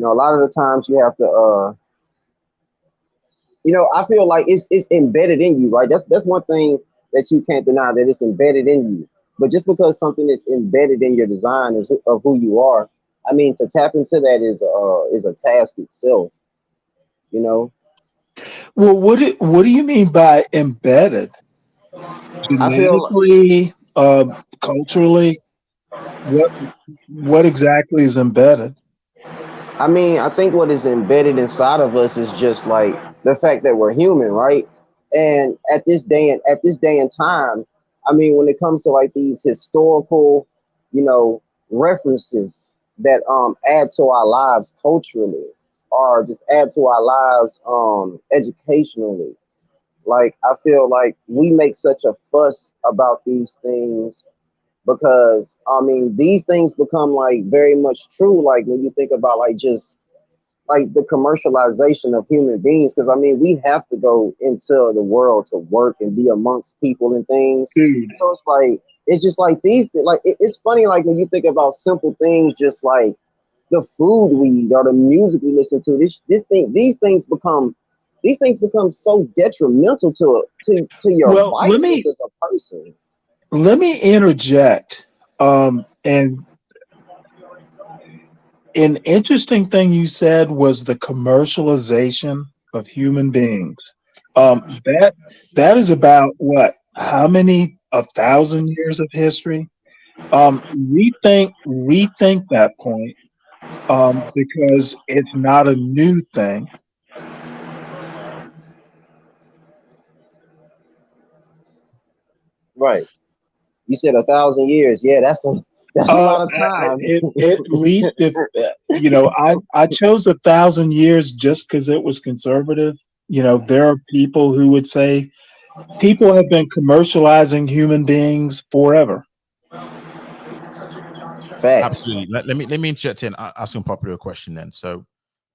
a lot of the times you have to I feel like it's embedded in you, right? That's one thing that you can't deny, that it's embedded in you. But just because something is embedded in your design is of who you are, I mean, to tap into that is a task itself, you know. Well, what do you mean by embedded? I feel Genetically, culturally, what what exactly is embedded? I mean, I think what is embedded inside of us is just like the fact that we're human, right? And at this day and time, I mean, when it comes to like these historical, you know, references that add to our lives culturally, or just add to our lives educationally, like I feel like we make such a fuss about these things because I mean these things become like very much true, like when you think about like just like the commercialization of human beings. Because I mean, we have to go into the world to work and be amongst people and things. Dude. So it's just like it's funny, like when you think about simple things, just like the food we eat or the music we listen to. These things become so detrimental to your Well, vitals as a person. let me interject. And an interesting thing you said was the commercialization of human beings. That is about what? How many? 1,000 years of history. Rethink that point, because it's not a new thing. Right. You said 1,000 years. Yeah, that's a lot of time. At least if I chose 1,000 years just because it was conservative. There are people who would say people have been commercializing human beings forever. Facts. Absolutely. Let me interject in, ask a popular question then. So,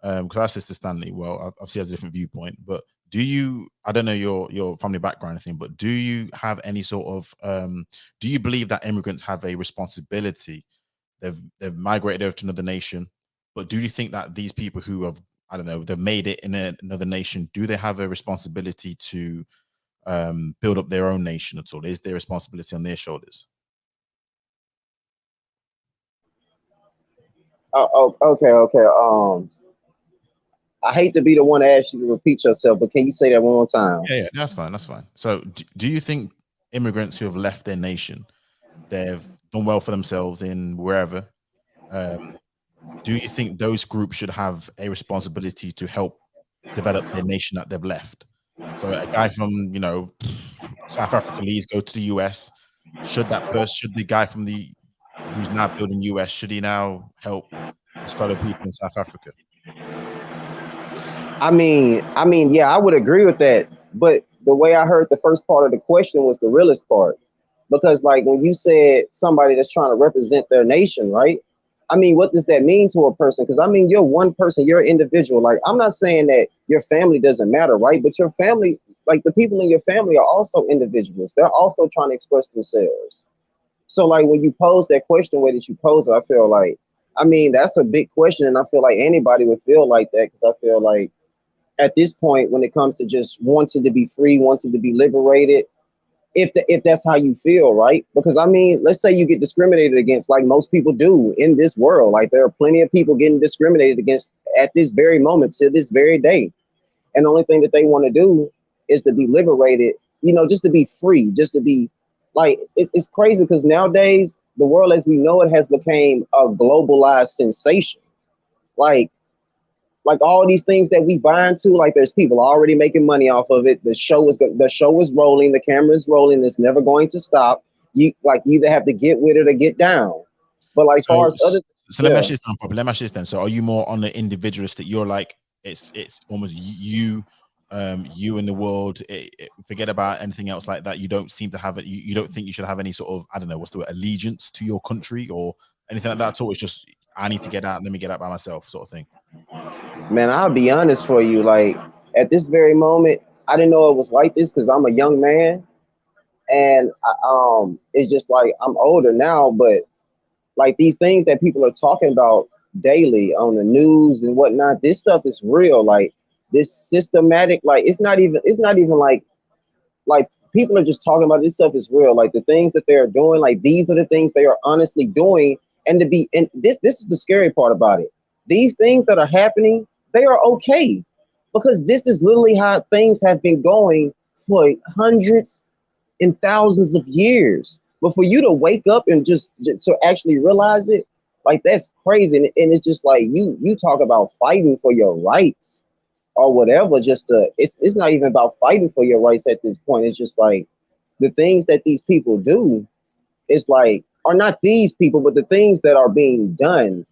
because I Sister Stanley, well, obviously has a different viewpoint, but do you? I don't know your family background or anything, but do you have any sort of? Do you believe that immigrants have a responsibility? They've migrated over to another nation, but do you think that these people who have, I don't know, they've made it in another nation, do they have a responsibility to build up their own nation at all? Is their responsibility on their shoulders? Okay. I hate to be the one to ask you to repeat yourself, but can you say that one more time? Yeah, that's fine. That's fine. So, do you think immigrants who have left their nation, they've done well for themselves in wherever? Um, do you think those groups should have a responsibility to help develop their nation that they've left? So, a guy from South Africa leaves, go to the US. Should the guy from the who's now building US, should he now help his fellow people in South Africa? Yeah, I would agree with that. But the way I heard the first part of the question was the realest part. Because like when you said somebody that's trying to represent their nation, right? I mean, what does that mean to a person? Because I mean, you're one person, you're an individual. Like, I'm not saying that your family doesn't matter, right? But your family, like the people in your family are also individuals. They're also trying to express themselves. So like when you pose that question, the way that you pose it, I feel like, I mean, that's a big question. And I feel like anybody would feel like that because I feel like at this point, when it comes to just wanting to be free, wanting to be liberated, if that's how you feel, right? Because I mean, let's say you get discriminated against, like most people do in this world. Like there are plenty of people getting discriminated against at this very moment, to this very day, and the only thing that they want to do is to be liberated. Just to be free, just to be like it's crazy because nowadays the world as we know it has become a globalized sensation. Like like all these things that we buy into, like there's people already making money off of it. The show is rolling, the camera is rolling, it's never going to stop. You either have to get with it or get down. But like So, far as other let me yeah. ask you this then, Papa. Let me ask you this then. So, are you more on the individualist that you're like it's almost you, you in the world? Forget about anything else like that. You don't seem to have it. You don't think you should have any sort of, I don't know, what's the word, allegiance to your country or anything like that at all. It's just I need to get out. Let me get out by myself, sort of thing. Man, I'll be honest for you, like at this very moment, I didn't know it was like this because I'm a young man, and it's just like I'm older now, but like these things that people are talking about daily on the news and whatnot, this stuff is real. Like this systematic, like it's not even like people are just talking about this stuff is real. Like the things that they're doing, like these are the things they are honestly doing. And this is the scary part about it. These things that are happening, they are okay. Because this is literally how things have been going for hundreds and thousands of years. But for you to wake up and just to actually realize it, like that's crazy. And it's just like you talk about fighting for your rights or whatever. It's not even about fighting for your rights at this point. It's just like the things that these people do. It's like, or not these people, but the things that are being done.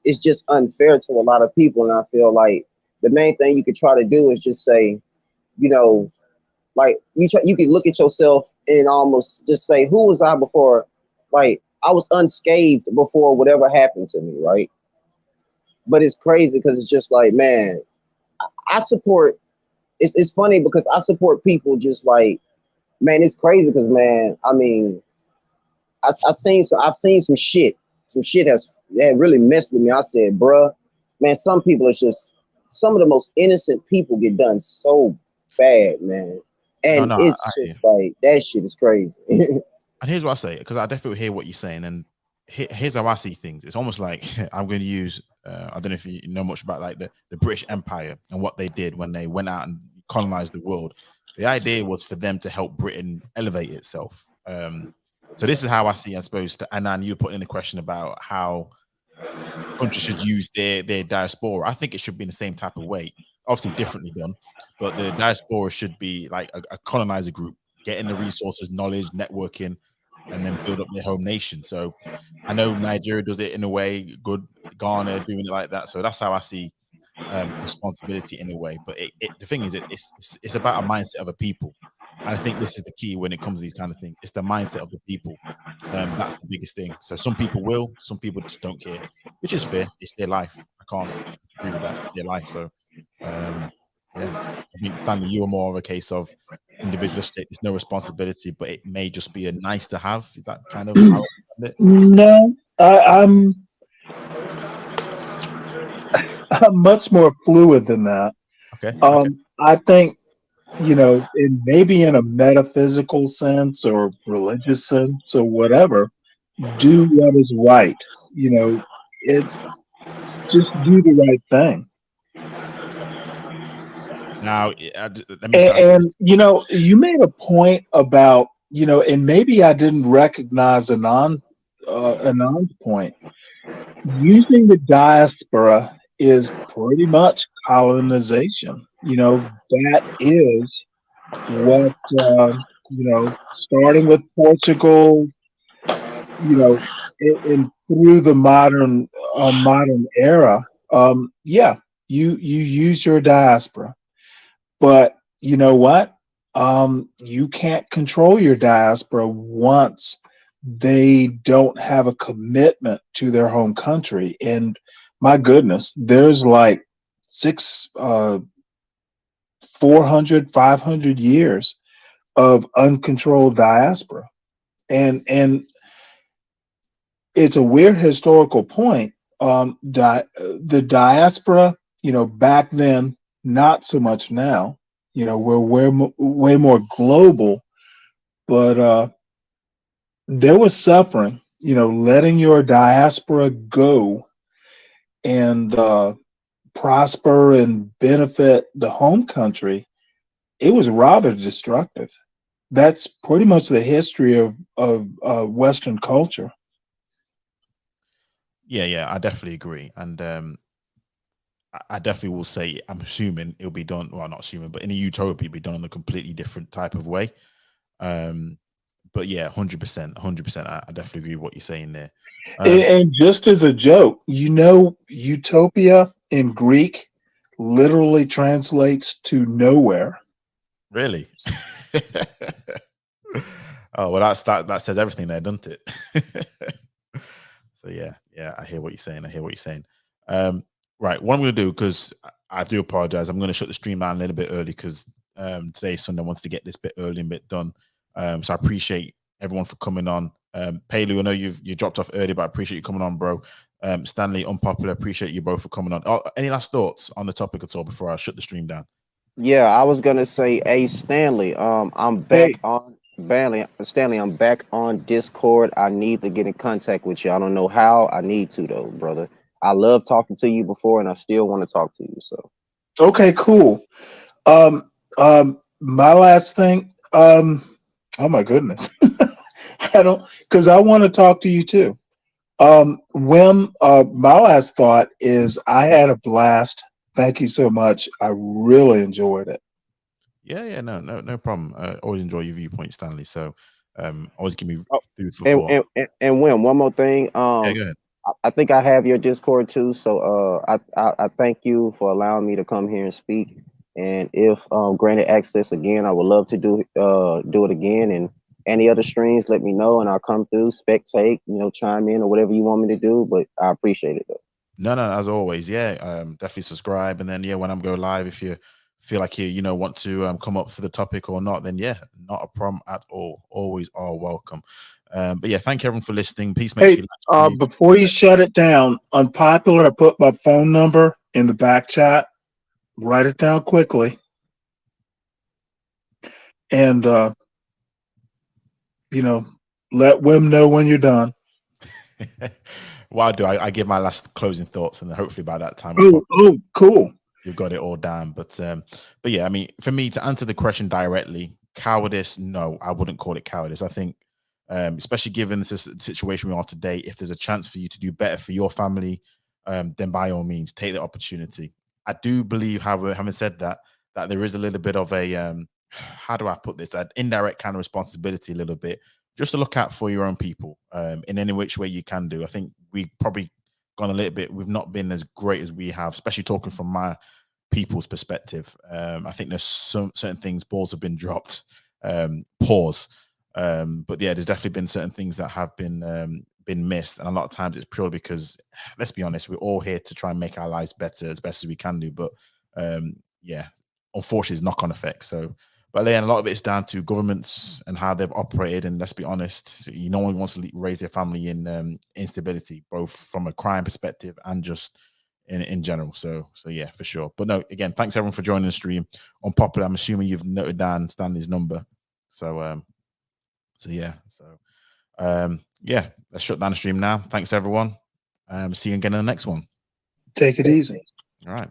It's just unfair to a lot of people, and I feel like the main thing you could try to do is just say, you know, like you could look at yourself and almost just say, who was I before? Like I was unscathed before whatever happened to me, right? but it's crazy because it's just like, man, I support. It's funny because I support people just like, man. It's crazy because, man, I mean, I've seen some shit that really messed with me. I said, bruh, man, some people are just some of the most innocent people get done so bad, man. No, And no, I it's hear you. just like that shit is crazy. And here's what I say, because I definitely hear what you're saying, and here's how I see things. It's almost like I'm going to use. I don't know if you know much about like the British Empire and what they did when they went out and colonized the world. The idea was for them to help Britain elevate itself. So this is how I see, I suppose. And then you put in the question about how countries should use their diaspora. I think it should be in the same type of way, obviously differently done, but the diaspora should be like a colonizer group, getting the resources, knowledge, networking, and then build up their home nation. So I know Nigeria does it in a way good, Ghana doing it like that. So that's how I see responsibility in a way. But the thing is, it's about a mindset of a people. And I think this is the key when it comes to these kind of things. It's the mindset of the people. That's the biggest thing. So some people will, some people just don't care, which is fair. It's their life. I can't agree with that. It's their life. So yeah, I think Stanley, you are more of a case of individualistic. There's no responsibility, but it may just be a nice to have. Is that kind of how I understand it? No, I'm much more fluid than that. Okay. Okay. I think, maybe in a metaphysical sense or religious sense or whatever, do what is right. It just do the right thing. Now, let me And, just ask this. you made a point about, and maybe I didn't recognize Anon's point. Using the diaspora is pretty much colonization. That is what, starting with Portugal, and through the modern era. Yeah, you use your diaspora, but you know what? You can't control your diaspora once they don't have a commitment to their home country. And my goodness, there's like six, 400, 500 years of uncontrolled diaspora. And it's a weird historical point. The diaspora, back then, not so much now. We're way more global, but there was suffering. Letting your diaspora go and prosper and benefit the home country, it was rather destructive. That's pretty much the history of Western culture. Yeah, I definitely agree. And I definitely will say, I'm assuming it'll be done, well, not assuming, but in a utopia, it'll be done in a completely different type of way. But yeah, 100%, 100%. I definitely agree with what you're saying there. And just as a joke, utopia in Greek literally translates to nowhere. Really? Oh, well, that says everything there, doesn't it? So yeah, I hear what you're saying. Right, what I'm going to do, because I do apologize, I'm going to shut the stream down a little bit early because today Sunday wants to get this bit early and bit done. So I appreciate everyone for coming on. Palu, I know you dropped off early, but I appreciate you coming on, bro. Stanley, Unpopular, appreciate you both for coming on. Oh, any last thoughts on the topic at all before I shut the stream down? Yeah, I was gonna say, hey Stanley, I'm Hey, back on Stanley, I'm back on Discord. I need to get in contact with you. I don't know how. I need to though, brother. I love talking to you before, and I still want to talk to you. So okay, cool. My last thing. Oh my goodness, I don't, because I want to talk to you too. Wim, my last thought is I had a blast. Thank you so much. I really enjoyed it. Yeah, no problem. Always enjoy your viewpoint, Stanley. So, always give me oh, food for thought. and Wim, one more thing. Yeah, go ahead. I think I have your Discord too. So I thank you for allowing me to come here and speak. And if granted access again, I would love to do it again. And any other streams, let me know, and I'll come through, spectate, chime in or whatever you want me to do. But I appreciate it though. No, no, as always, yeah. Definitely subscribe, and then yeah, when I'm go live, if you feel like you want to come up for the topic or not, then yeah, not a problem at all. Always are welcome. But yeah, thank you everyone for listening. Please make sure Hey, you like stream. before you shut it down, unpopular, I put my phone number in the back chat. Write it down quickly. And, let Wim know when you're done. Well, I give my last closing thoughts, and then hopefully by that time Oh, cool. you've got it all down. But yeah, I mean, for me to answer the question directly, cowardice, no, I wouldn't call it cowardice. I think, especially given the situation we are today, if there's a chance for you to do better for your family, then by all means, take the opportunity. I do believe, however, having said that, that there is a little bit of a how do I put this? An indirect kind of responsibility, a little bit, just to look out for your own people in any which way you can do. I think we probably gone a little bit. We've not been as great as we have, especially talking from my people's perspective. I think there's some certain things, balls have been dropped. Pause. But yeah, there's definitely been certain things that have been missed, and a lot of times it's purely because, let's be honest, we're all here to try and make our lives better as best as we can do. But yeah, unfortunately, it's knock-on effects. So. But then a lot of it is down to governments and how they've operated. And let's be honest, no one wants to raise their family in instability, both from a crime perspective and just in general. So yeah, for sure. But no, again, thanks everyone for joining the stream. Unpopular, I'm assuming you've noted down Stanley's number. So yeah. So yeah, let's shut down the stream now. Thanks everyone. See you again in the next one. Take it easy. All right.